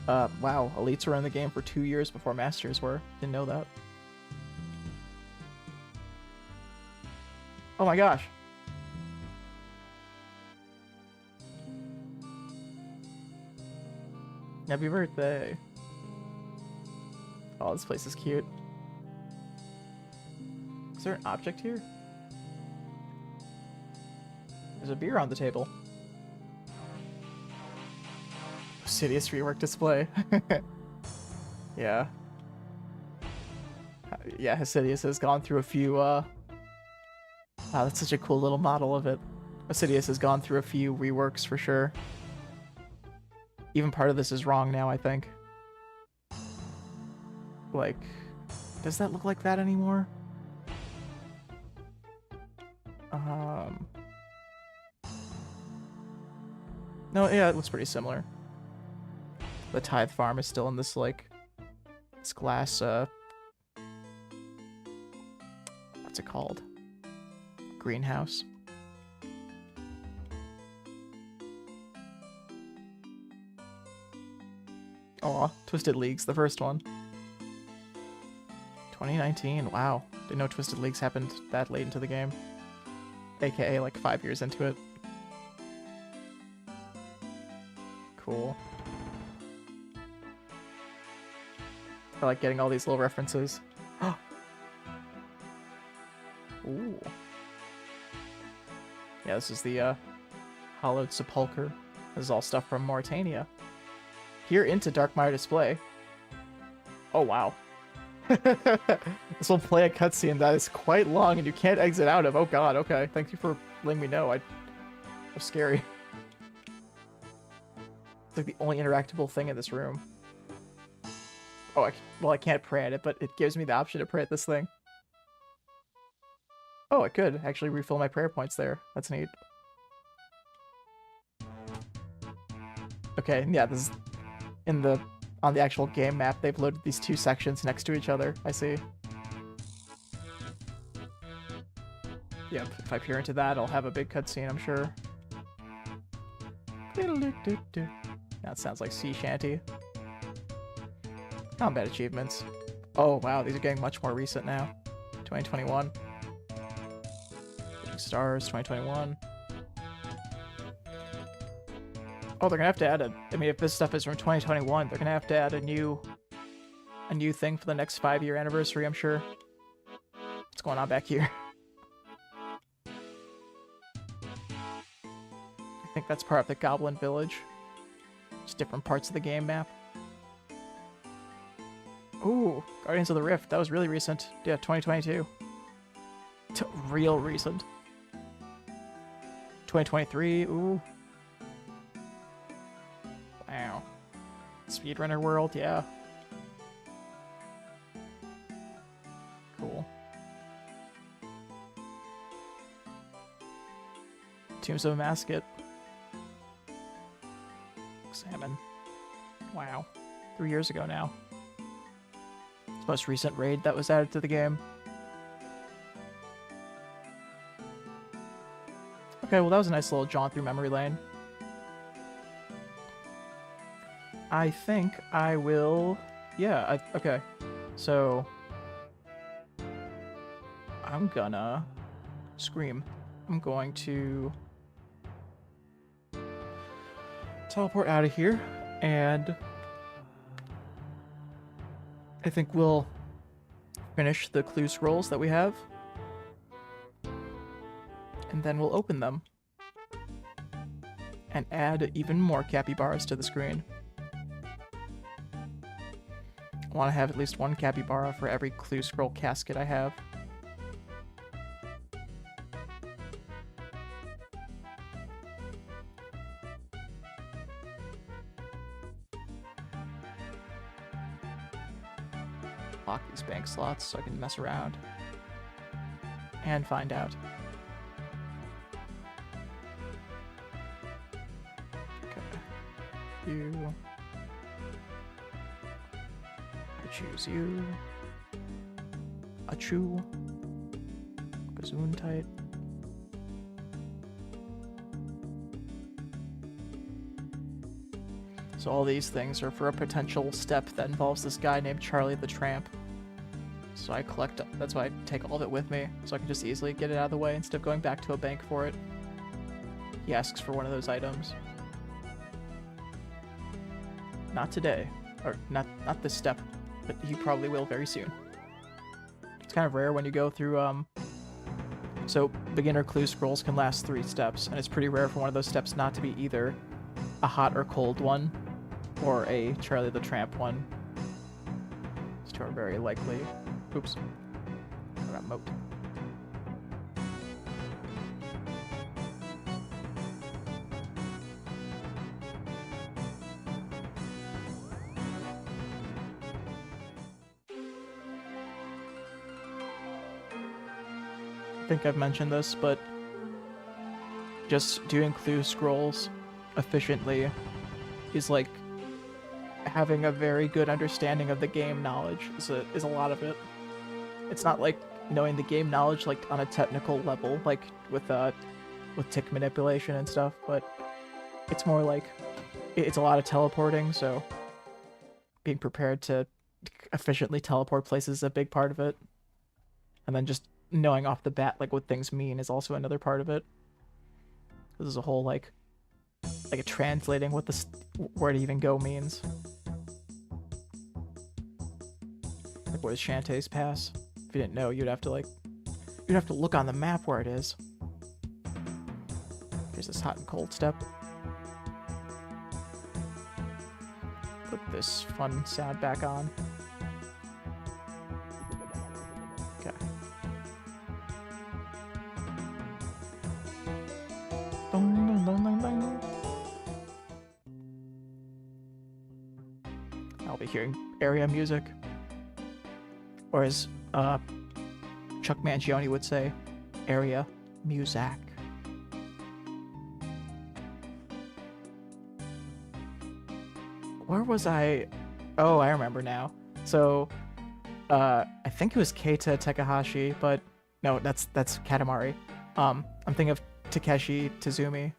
[SPEAKER 1] Wow, elites were in the game for 2 years before masters were. Didn't know that. Oh my gosh. Happy birthday. Oh, this place is cute. Is there an object here? There's a beer on the table. Sidious rework display. Yeah. Yeah, Sidious has gone through a few, wow, that's such a cool little model of it. Sidious has gone through a few reworks for sure. Even part of this is wrong now, I think. Like, does that look like that anymore? No, yeah, it looks pretty similar. The Tithe Farm is still in this, like, this glass, what's it called? Greenhouse. Aw, Twisted Leagues, the first one. 2019, wow. Didn't know Twisted Leagues happened that late into the game. AKA, like, 5 years into it. Cool. I like getting all these little references. Ooh. Yeah, this is the, Hollowed Sepulchre. This is all stuff from Mauritania. Here into Darkmire Display. Oh, wow. This will play a cutscene that is quite long and you can't exit out of. Oh god, okay. Thank you for letting me know. I'm scary. It's like the only interactable thing in this room. Oh, well, I can't pray at it, but it gives me the option to pray at this thing. Oh, I could actually refill my prayer points there. That's neat. Okay, yeah, this is on the actual game map. They've loaded these 2 sections next to each other. I see. Yep, if I peer into that, I'll have a big cutscene, I'm sure. That sounds like sea shanty. Combat achievements. Oh wow, these are getting much more recent now. 2021. Big Stars, 2021. Oh, they're gonna have to add I mean, if this stuff is from 2021, they're gonna have to add a new thing for the next 5-year anniversary, I'm sure. What's going on back here? I think that's part of the Goblin Village. Just different parts of the game map. Ooh, Guardians of the Rift. That was really recent. Yeah, 2022. Real recent. 2023. Ooh. Wow. Speedrunner World. Yeah. Cool. Tombs of a Mascot. Salmon. Wow. 3 years ago now. It's the most recent raid that was added to the game. Okay, well that was a nice little jaunt through memory lane. I think I will... Yeah, okay. So... I'm gonna... Scream. I'm going to... teleport out of here, and... I think we'll finish the clue scrolls that we have. And then we'll open them. And add even more capybaras to the screen. I want to have at least one capybara for every clue scroll casket I have. Lock these bank slots so I can mess around and find out. Okay. You. I choose you. Achoo. Gazoon tight. So all these things are for a potential step that involves this guy named Charlie the Tramp. So I collect, that's why I take all of it with me, so I can just easily get it out of the way instead of going back to a bank for it. He asks for one of those items. Not today. Or not this step, but he probably will very soon. It's kind of rare when you go through, so beginner clue scrolls can last 3 steps, and it's pretty rare for one of those steps not to be either a hot or cold one, or a Charlie the Tramp one. These two are very likely. Oops. I got moat. I think I've mentioned this, but just doing clue scrolls efficiently is like having a very good understanding of the game knowledge is a lot of it. It's not like knowing the game knowledge like on a technical level, like with tick manipulation and stuff, but it's more like it's a lot of teleporting, so being prepared to efficiently teleport places is a big part of it. And then just knowing off the bat like what things mean is also another part of it. This is a whole like translating what where to even go means. Like what is Shantae's Pass? If you didn't know, you'd have to look on the map where it is. Here's this hot and cold step. Put this fun sound back on. Okay. Dong, dong, dong, dong. I'll be hearing area music. Or as Chuck Mangione would say, area music. Where was I? Oh, I remember now. So, I think it was Keita Takahashi, but no, that's Katamari. I'm thinking of Takeshi Tazumi.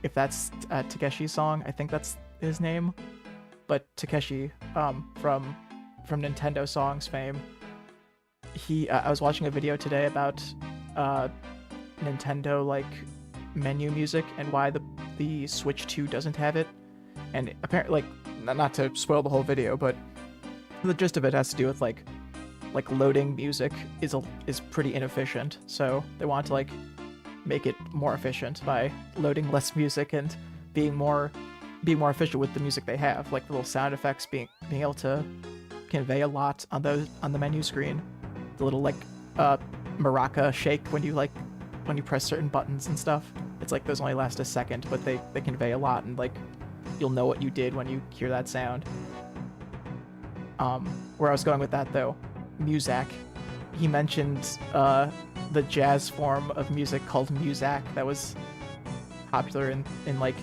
[SPEAKER 1] If that's Takeshi's song, I think that's his name. But Takeshi, from Nintendo Songs fame. I was watching a video today about Nintendo like menu music and why the Switch 2 doesn't have it, and apparently not to spoil the whole video, but the gist of it has to do with like loading music is pretty inefficient, so they want to like make it more efficient by loading less music and being more efficient with the music they have, like the little sound effects being able to convey a lot on the menu screen. The little like maraca shake when you press certain buttons and stuff. It's like those only last a second, but they convey a lot, and like you'll know what you did when you hear that sound. Where I was going with that though, Muzak. He mentioned the jazz form of music called Muzak that was popular in like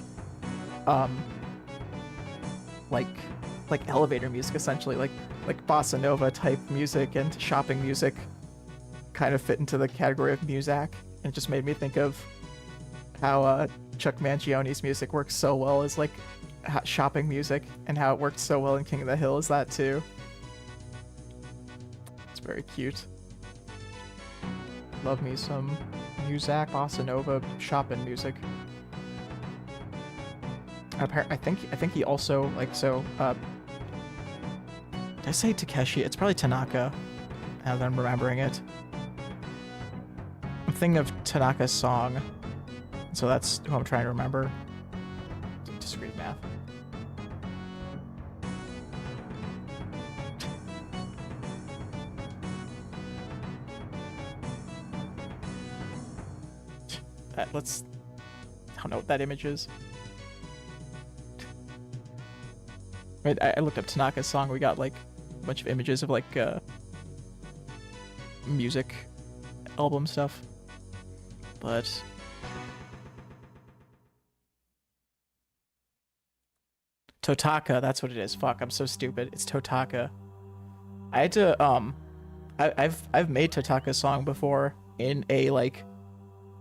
[SPEAKER 1] elevator music, essentially, like bossa nova type music and shopping music kind of fit into the category of Muzak, and it just made me think of how Chuck Mangione's music works so well as like shopping music, and how it worked so well in King of the Hill as that too. It's very cute. Love me some Muzak, bossa nova, shopping music. I think he also did I say Takeshi? It's probably Tanaka. now that I'm remembering it. I'm thinking of Tanaka's song, so that's who I'm trying to remember. Discrete math. Let's... I don't know what that image is. I looked up Tanaka's song. We got like a bunch of images of like music album stuff, but Totaka, that's what it is. Fuck, I'm so stupid. It's Totaka. I had to I've made Totaka's song before in a like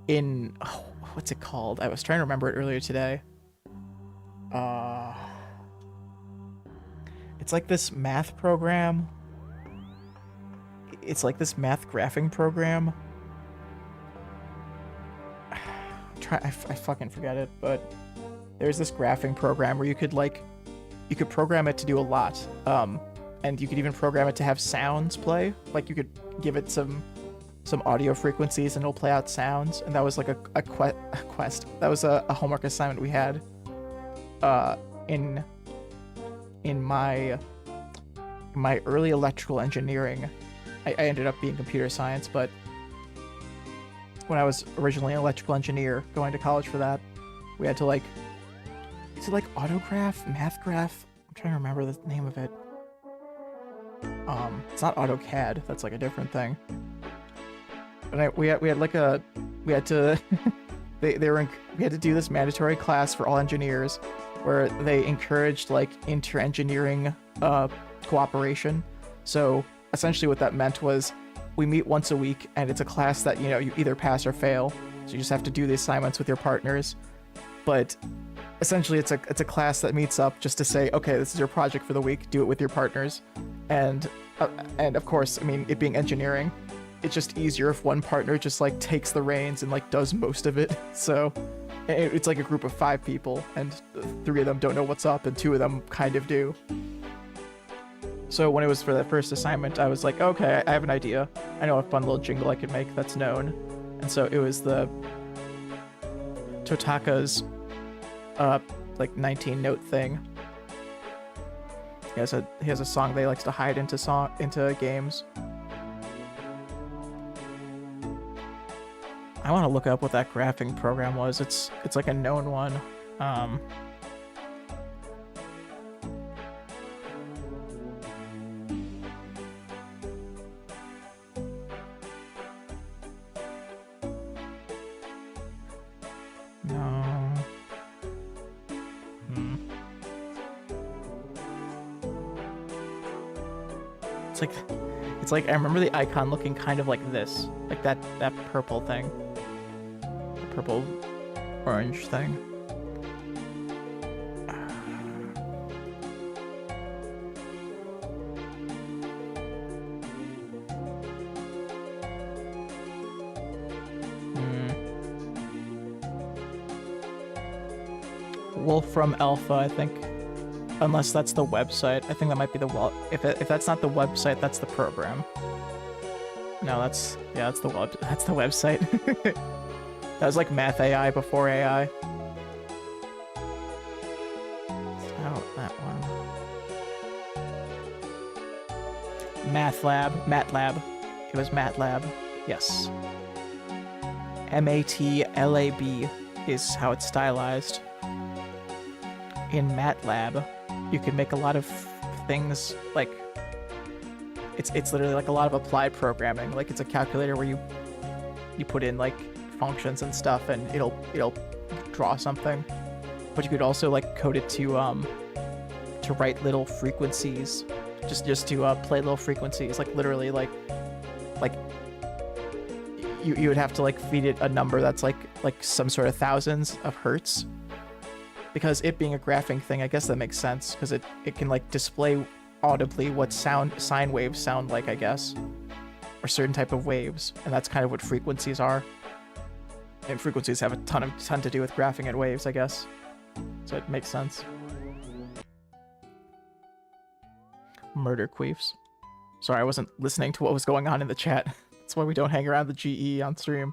[SPEAKER 1] in oh, what's it called? I was trying to remember it earlier today. It's like this math program. It's like this math graphing program. I fucking forget it, but there's this graphing program where you could program it to do a lot. And you could even program it to have sounds play. Like you could give it some audio frequencies and it'll play out sounds. And that was like a quest. That was a homework assignment we had in my early electrical engineering. I ended up being computer science, but when I was originally an electrical engineer going to college for that, we had to like, is it like autograph, math graph? I'm trying to remember the name of it. It's not AutoCAD, that's like a different thing. But we had to we had to do this mandatory class for all engineers where they encouraged like inter-engineering cooperation. So essentially what that meant was we meet once a week and it's a class that, you know, you either pass or fail. So you just have to do the assignments with your partners. But essentially it's a class that meets up just to say, okay, this is your project for the week, do it with your partners. And of course, I mean, it being engineering, it's just easier if one partner just like takes the reins and like does most of it. So it's like a group of 5 people and 3 of them don't know what's up and 2 of them kind of do. So when it was for that first assignment, I was like, okay, I have an idea. I know a fun little jingle I could make that's known. And so it was the Totaka's like 19-note thing. He has a song that he likes to hide into games. I want to look up what that graphing program was. It's like a known one. No. It's like I remember the icon looking kind of like this, like that purple thing, the purple orange thing. Wolfram Alpha, I think. Unless that's the website. I think that might be the if that's not the website, that's the program. No, that's the website. That was like Math AI before AI. Oh, that one. MATLAB. It was MATLAB. Yes. MATLAB is how it's stylized. In MATLAB, you can make a lot of things like it's literally like a lot of applied programming. Like it's a calculator where you put in like functions and stuff and it'll draw something. But you could also like code it to write little frequencies, just to play little frequencies. Like literally like you would have to like feed it a number that's like some sort of thousands of hertz. Because it being a graphing thing, I guess that makes sense, because it can like display audibly what sine waves sound like, I guess, or certain type of waves, and that's kind of what frequencies are. And frequencies have a ton to do with graphing and waves, I guess, so it makes sense. Murder queefs. Sorry, I wasn't listening to what was going on in the chat. That's why we don't hang around the GE on stream.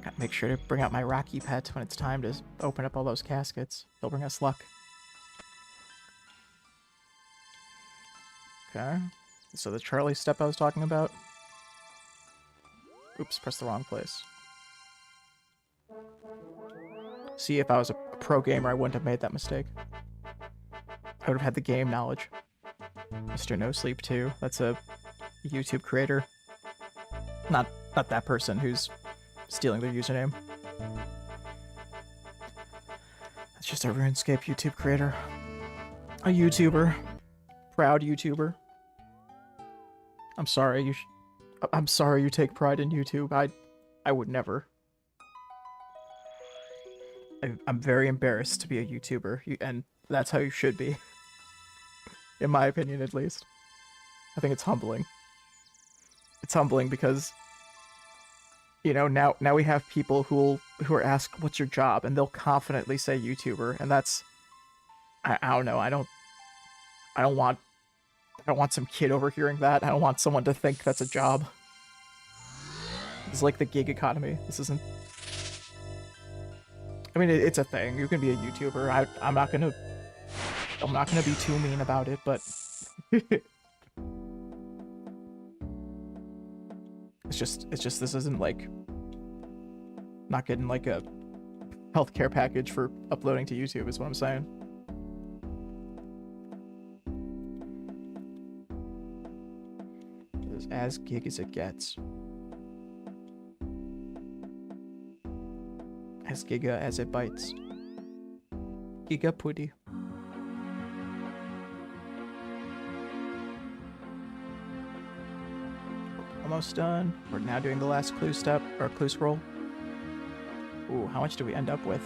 [SPEAKER 1] Gotta make sure to bring out my Rocky pet when it's time to open up all those caskets. They'll bring us luck. Okay. So the Charlie step I was talking about. Oops, pressed the wrong place. See, if I was a pro gamer, I wouldn't have made that mistake. I would have had the game knowledge. Mr. No Sleep 2. That's a YouTube creator. Not that person who's stealing their username. That's just a RuneScape YouTube creator. A YouTuber. Proud YouTuber. I'm sorry, I'm sorry you take pride in YouTube. I would never. I'm very embarrassed to be a YouTuber, and that's how you should be. In my opinion, at least. I think it's humbling. It's humbling because, you know, now we have people who are asked, what's your job? And they'll confidently say YouTuber, and that's... I don't know, I don't want some kid overhearing that. I don't want someone to think that's a job. It's like the gig economy. This isn't... I mean, it's a thing. You can be a YouTuber. I'm not gonna be too mean about it, but... It's just this isn't like... Not getting like a healthcare package for uploading to YouTube is what I'm saying. It's as gig as it gets. As giga as it bites. Giga putty. Almost done. We're now doing the last clue step, or clue scroll. Ooh, how much do we end up with?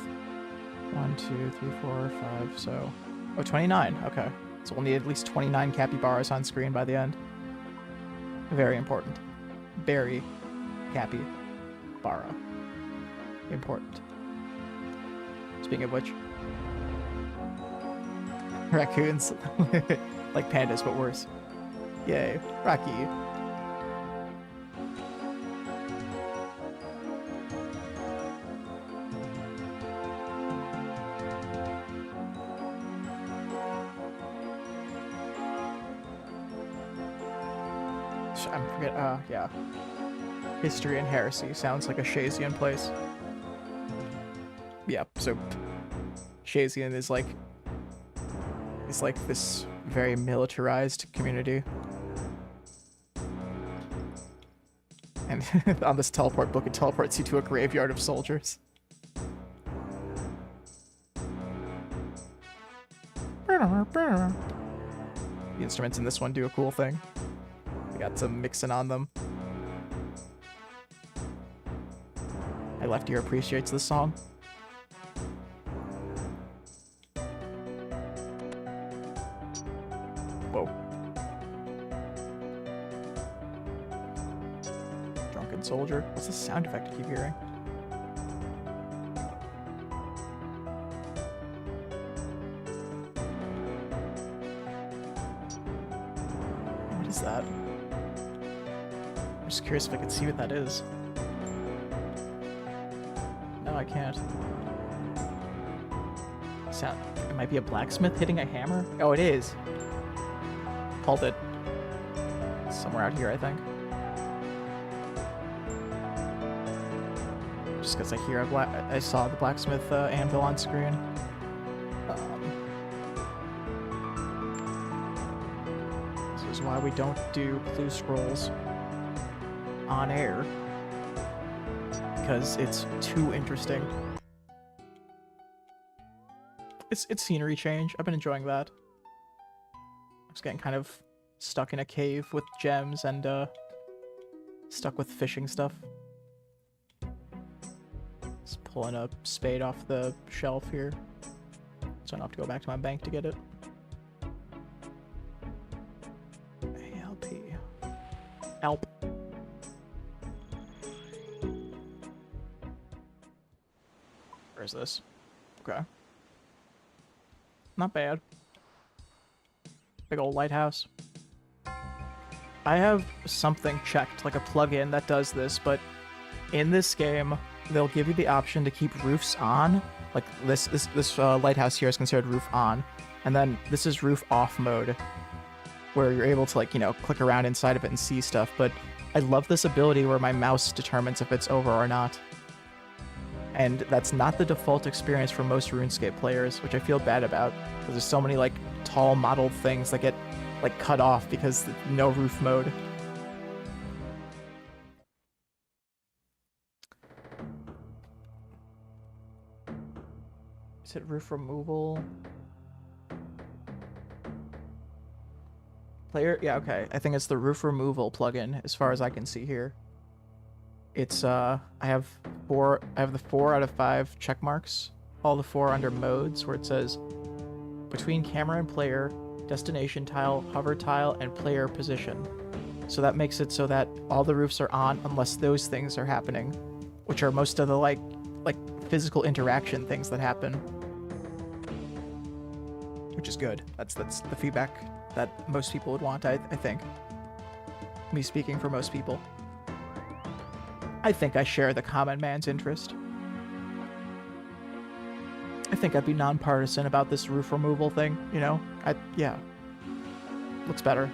[SPEAKER 1] 1, 2, 3, 4, 5, so... Oh, 29, okay. So we'll need at least 29 capybaras on screen by the end. Very important. Very capybara. Important. Speaking of which... Raccoons. Like pandas, but worse. Yay. Rocky. Yeah. History and Heresy sounds like a Shazian place. Yeah, so Shazian is like this very militarized community. And on this teleport book, it teleports you to a graveyard of soldiers. The instruments in this one do a cool thing. We got some mixing on them. My left ear appreciates this song. Whoa. Drunken soldier. What's the sound effect I keep hearing? What is that? I'm just curious if I can see what that is. No, I can't. Sound. It might be a blacksmith hitting a hammer? Oh, it is. Called it. Somewhere out here, I think. Just because I saw the blacksmith anvil on screen. This is why we don't do clue scrolls on air, because it's too interesting. It's scenery change. I've been enjoying that. I was getting kind of stuck in a cave with gems and stuck with fishing stuff. Just pulling a spade off the shelf here, so I don't have to go back to my bank to get it. ALP. Where is this? Okay. Not bad. Big old lighthouse. I have something checked, like a plugin that does this, but in this game, they'll give you the option to keep roofs on. Like this lighthouse here is considered roof on, and then this is roof off mode, where you're able to, like, you know, click around inside of it and see stuff. But I love this ability where my mouse determines if it's over or not. And that's not the default experience for most RuneScape players, which I feel bad about, because there's so many, like, tall modeled things that get, like, cut off because no roof mode. Is it roof removal? Player? Yeah, okay. I think it's the roof removal plugin, as far as I can see here. It's, I have the 4 out of 5 check marks. All the 4 under modes, where it says, between camera and player, destination tile, hover tile, and player position. So that makes it so that all the roofs are on unless those things are happening, which are most of the, like physical interaction things that happen. Which is good. That's the feedback that most people would want, I think. Me speaking for most people. I think I share the common man's interest. I think I'd be nonpartisan about this roof removal thing, you know? Yeah. Looks better.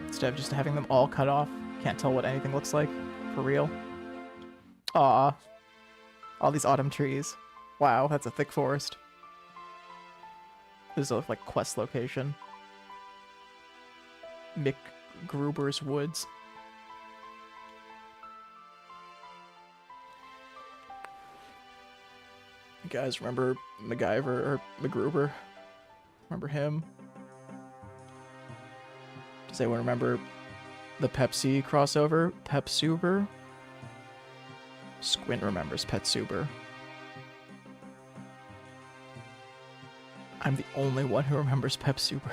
[SPEAKER 1] Instead of just having them all cut off. Can't tell what anything looks like. For real. Aw. All these autumn trees. Wow, that's a thick forest. This is a, like, quest location. Mick Gruber's Woods. You guys remember MacGyver or MacGruber? Remember him? Does anyone remember the Pepsi crossover? Pepsuber? Squint remembers Petsuber. I'm the only one who remembers Pepsuber.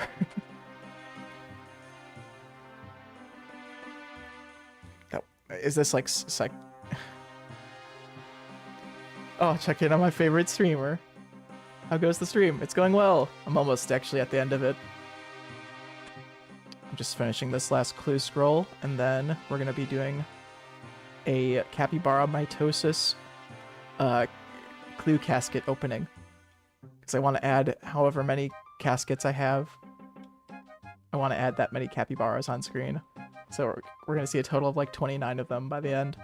[SPEAKER 1] Is this like Oh, check in on my favorite streamer. How goes the stream? It's going well. I'm almost actually at the end of it. I'm just finishing this last clue scroll, and then we're going to be doing a capybara mitosis clue casket opening. Because I want to add however many caskets I have. I want to add that many capybaras on screen. So we're going to see a total of like 29 of them by the end.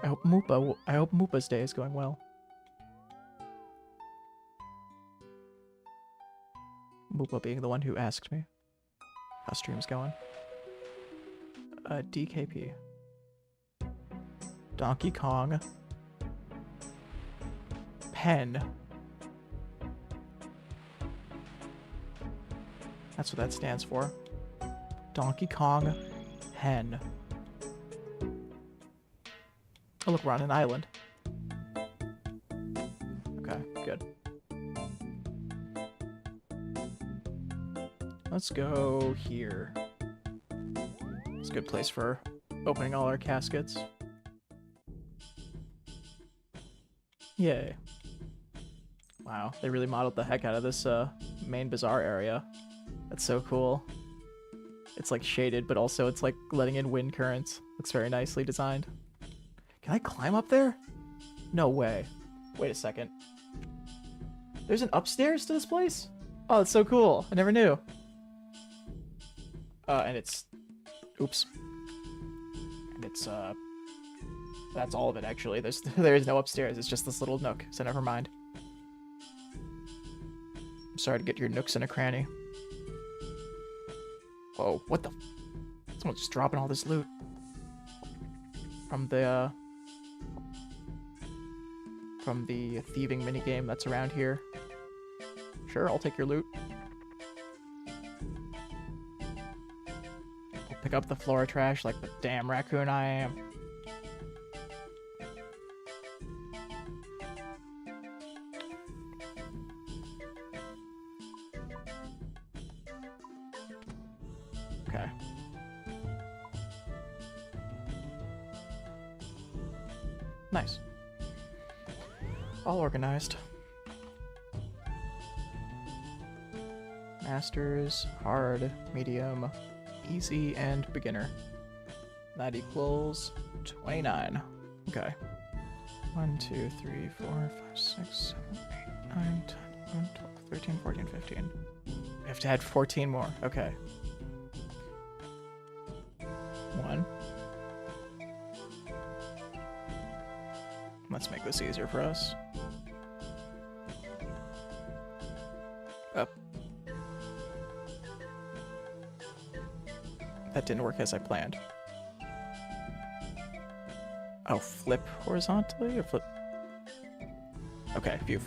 [SPEAKER 1] I hope Moopa's day is going well. Moopa being the one who asked me how stream's going. DKP. Donkey Kong. Pen. That's what that stands for. Donkey Kong Hen. Oh, look, we're on an island. Okay, good. Let's go here. It's a good place for opening all our caskets. Yay. Wow, they really modeled the heck out of this main bazaar area. That's so cool. It's like shaded, but also it's like letting in wind currents. Looks very nicely designed. Can I climb up there? No way. Wait a second. There's an upstairs to this place? Oh, that's so cool. I never knew. And it's... Oops. And it's, that's all of it, actually. There is no upstairs. It's just this little nook, so never mind. I'm sorry to get your nooks in a cranny. Whoa, what the... Someone's just dropping all this loot. From the thieving minigame that's around here. Sure, I'll take your loot. I'll pick up the floor trash like the damn raccoon I am. Okay. Nice. All organized. masters, hard, medium, easy, and beginner. That equals 29. Okay. 1, 2, 3, 4, 5, 6, 7, 8, 9, 10, 11, 12, 13, 14, 15. We have to add 14 more. Okay. 1. Let's make this easier for us. Up. That didn't work as I planned. Oh, flip horizontally or flip? Okay, phew.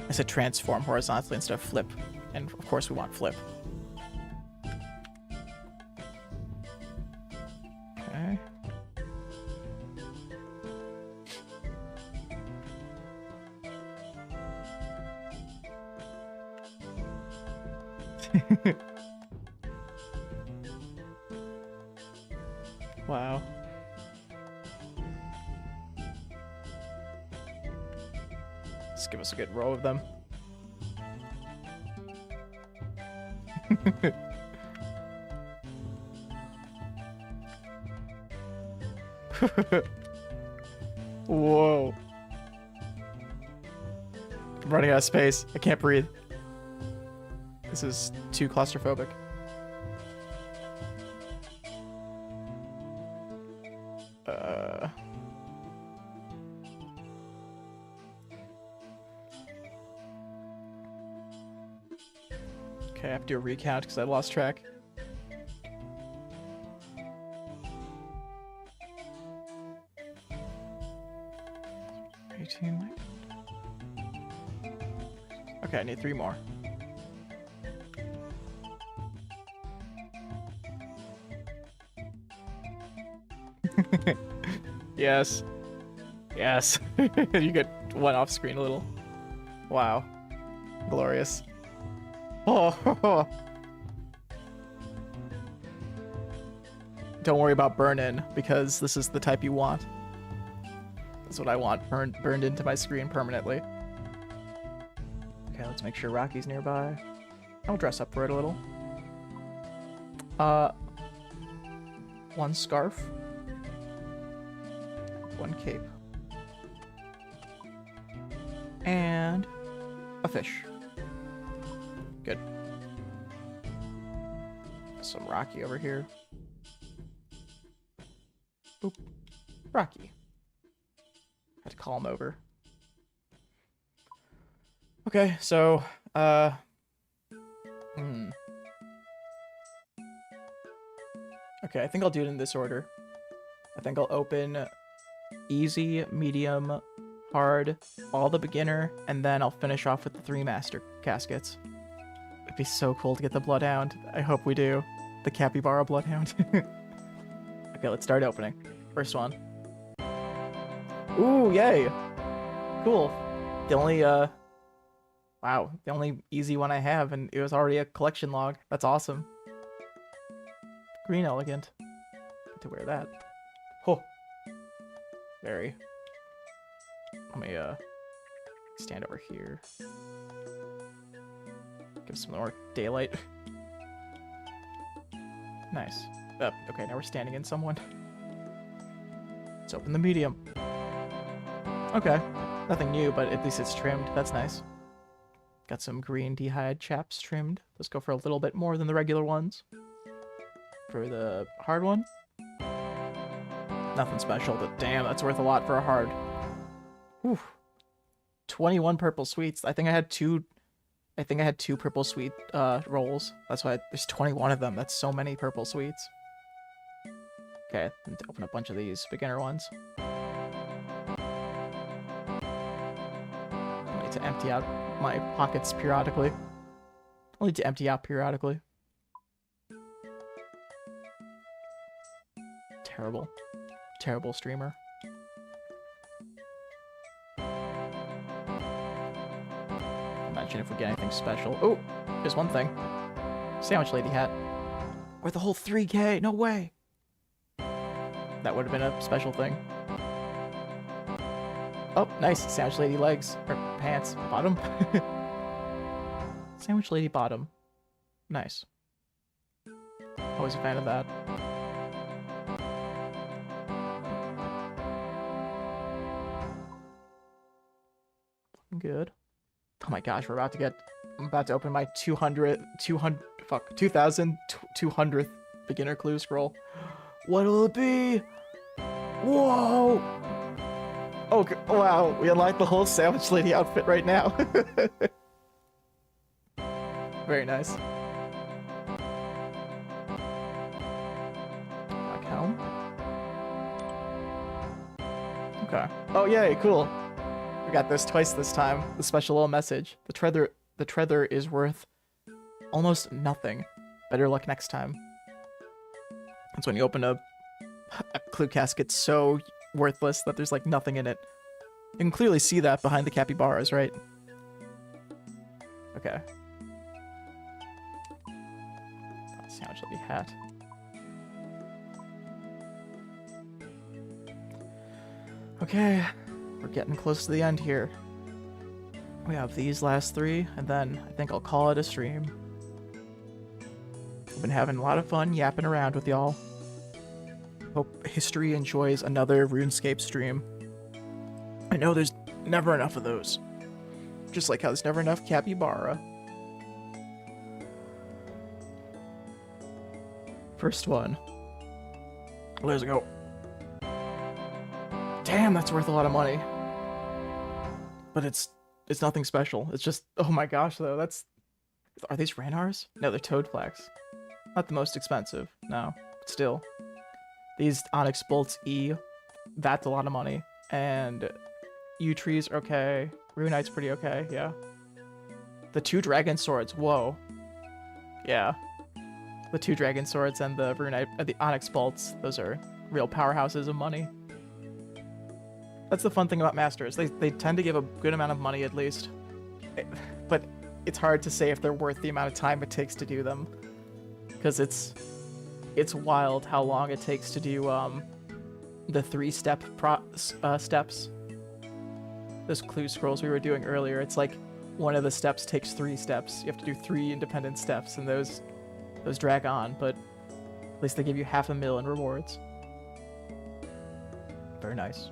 [SPEAKER 1] I said transform horizontally instead of flip. And of course we want flip. Okay. Wow. Let's give us a good row of them. Whoa. I'm running out of space. I can't breathe. This is too claustrophobic. Okay, I have to do a recount because I lost track. Okay, I need 3 more. Yes. Yes. You get one off screen a little. Wow. Glorious. Oh. Don't worry about burn-in, because this is the type you want. That's what I want, burned into my screen permanently. Okay, let's make sure Rocky's nearby. I'll dress up for it a little. 1 scarf. 1 cape. And a fish. Good. Some Rocky over here. Boop. Rocky. Had to call him over. Okay, so, okay, I think I'll do it in this order. I think I'll open easy, medium, hard, all the beginner, and then I'll finish off with the 3 master caskets. It'd be so cool to get the Bloodhound. I hope we do. The Capybara Bloodhound. Okay, let's start opening. First one. Ooh, yay! Cool. The only, wow, the only easy one I have, and it was already a collection log. That's awesome. Green elegant. Get to wear that. Oh. Very. Let me, stand over here. Give some more daylight. Nice. Okay, now we're standing in someone. Let's open the medium. Okay. Nothing new, but at least it's trimmed. That's nice. Got some green d'hide chaps trimmed. Let's go for a little bit more than the regular ones. For the hard one. Nothing special, but damn, that's worth a lot for a hard. Whew. 21 purple sweets. I think I had two purple sweet rolls. That's why there's 21 of them. That's so many purple sweets. Okay, I need to open a bunch of these beginner ones. I need to empty out my pockets periodically. I'll need to empty out periodically. Terrible. Terrible streamer. Imagine if we get anything special. Oh, there's one thing. Sandwich lady hat. Worth a whole 3K. No way. That would have been a special thing. Oh, nice. Sandwich lady legs. Or pants. Bottom. Sandwich lady bottom. Nice. Always a fan of that. Good. Oh my gosh, I'm about to open my 2,200th beginner clue scroll. What'll it be? Whoa! Oh, wow, we unlocked the whole Sandwich Lady outfit right now. Very nice. Black helm. Okay. Oh, yay, cool. We got this twice this time. The special little message. The treather is worth almost nothing. Better luck next time. That's when you open a clue casket so worthless that there's like nothing in it. You can clearly see that behind the capybaras, right? Okay. Sandwich Lady hat. Okay. We're getting close to the end here. We have these last three, and then I think I'll call it a stream. I've been having a lot of fun yapping around with y'all. Hope history enjoys another RuneScape stream. I know there's never enough of those. Just like how there's never enough capybara. First one. Let's go. Damn, that's worth a lot of money. But it's nothing special. It's just, oh my gosh, though. Are these Ranars? No, they're Toadflax. Not the most expensive. No, but still. These Onyx Bolts E, that's a lot of money. And U-Trees are okay. Runite's pretty okay, yeah. The 2 Dragon Swords, whoa. Yeah. The 2 Dragon Swords and the the Onyx Bolts, those are real powerhouses of money. That's the fun thing about Masters. They tend to give a good amount of money at least. But it's hard to say if they're worth the amount of time it takes to do them. Because it's wild how long it takes to do the 3-step steps. Those clue scrolls we were doing earlier, it's like one of the steps takes 3 steps. You have to do 3 independent steps, and those drag on, but at least they give you $500,000 in rewards. Very nice.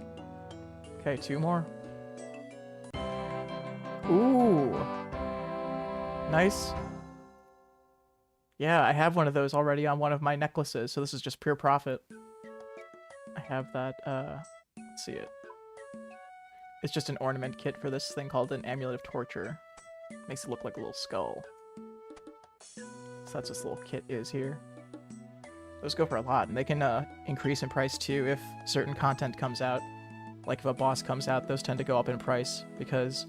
[SPEAKER 1] Okay, 2 more. Ooh. Nice. Yeah, I have one of those already on one of my necklaces, so this is just pure profit. I have that, let's see it. It's just an ornament kit for this thing called an Amulet of Torture. Makes it look like a little skull. So that's what this little kit is here. Those go for a lot, and they can increase in price too if certain content comes out. Like if a boss comes out, those tend to go up in price because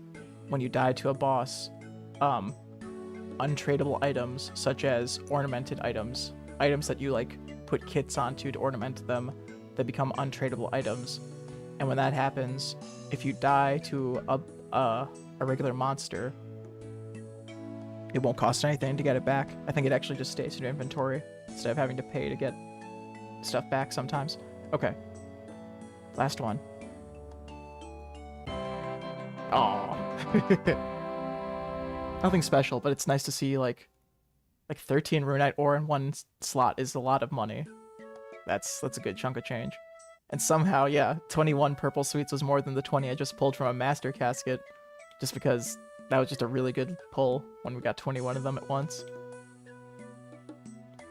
[SPEAKER 1] when you die to a boss, untradeable items such as ornamented items that you like put kits onto to ornament them, they become untradeable items. And when that happens, if you die to a regular monster, it won't cost anything to get it back. I think it actually just stays in your inventory instead of having to pay to get stuff back sometimes. Okay. Last one. Oh. Nothing special, but it's nice to see like 13 runite ore in one slot is a lot of money. That's a good chunk of change. And somehow, yeah, 21 purple sweets was more than the 20 I just pulled from a master casket, just because that was just a really good pull when we got 21 of them at once.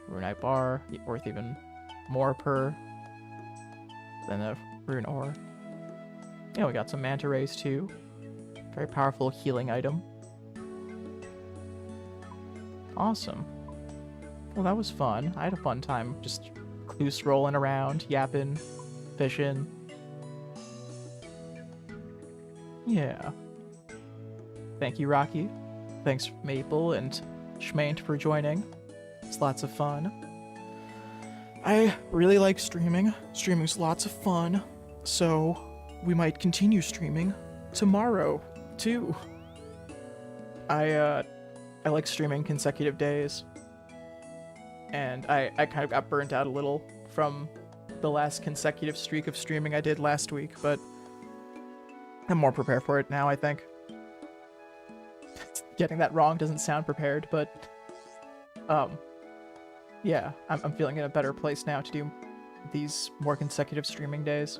[SPEAKER 1] Runite bar, worth even more per than a rune ore. Yeah, we got some manta rays too. Very powerful healing item. Awesome. Well, that was fun. I had a fun time just clue scrolling around, yapping, fishing. Yeah. Thank you, Rocky. Thanks, Maple and Schmaint, for joining. It's lots of fun. I really like streaming. Streaming's lots of fun. So, we might continue streaming tomorrow, too. I like streaming consecutive days. And I kind of got burnt out a little from the last consecutive streak of streaming I did last week, but I'm more prepared for it now, I think. Getting that wrong doesn't sound prepared, but Um, yeah, I'm feeling in a better place now to do these more consecutive streaming days.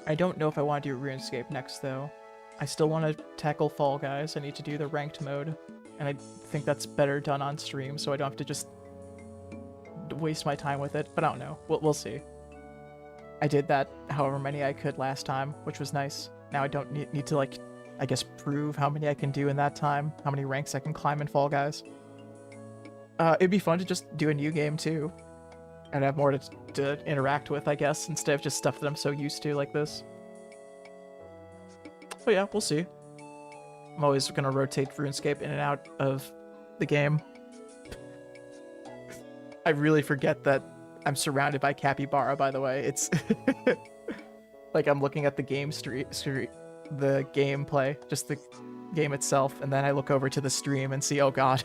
[SPEAKER 1] I don't know if I want to do RuneScape next, though. I still want to tackle Fall Guys. I need to do the ranked mode, and I think that's better done on stream, so I don't have to just waste my time with it, but I don't know. We'll see. I did that however many I could last time, which was nice. Now I don't need to, like, I guess prove how many I can do in that time, how many ranks I can climb in Fall Guys. It'd be fun to just do a new game, too, and have more to interact with, I guess, instead of just stuff that I'm so used to like this. But yeah, we'll see. I'm always gonna rotate RuneScape in and out of the game. I really forget that I'm surrounded by capybara, by the way. It's like I'm looking at the game the gameplay, just the game itself, and then I look over to the stream and see, oh god,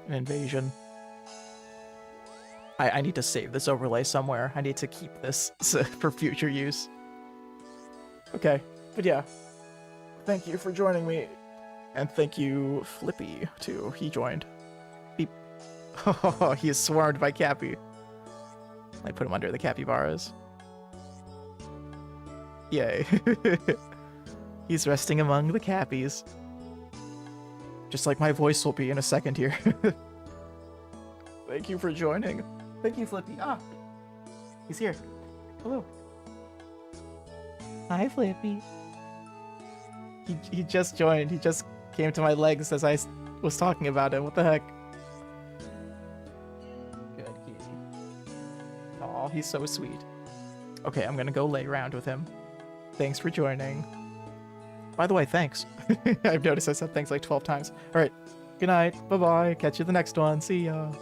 [SPEAKER 1] an invasion. I need to save this overlay somewhere. I need to keep this for future use. Okay, but yeah. Thank you for joining me. And thank you, Flippy, too. He joined. Beep. Oh, he is swarmed by Capy. I put him under the capybaras. Yay. He's resting among the cappies. Just like my voice will be in a second here. Thank you for joining. Thank you, Flippy. Ah, he's here. Hello. Hi, Flippy. He just joined. He just came to my legs as I was talking about him. What the heck? Good kitty. Aw, he's so sweet. Okay, I'm gonna go lay around with him. Thanks for joining. By the way, thanks. I've noticed I said thanks like 12 times. Alright, good night. Bye-bye. Catch you the next one. See ya.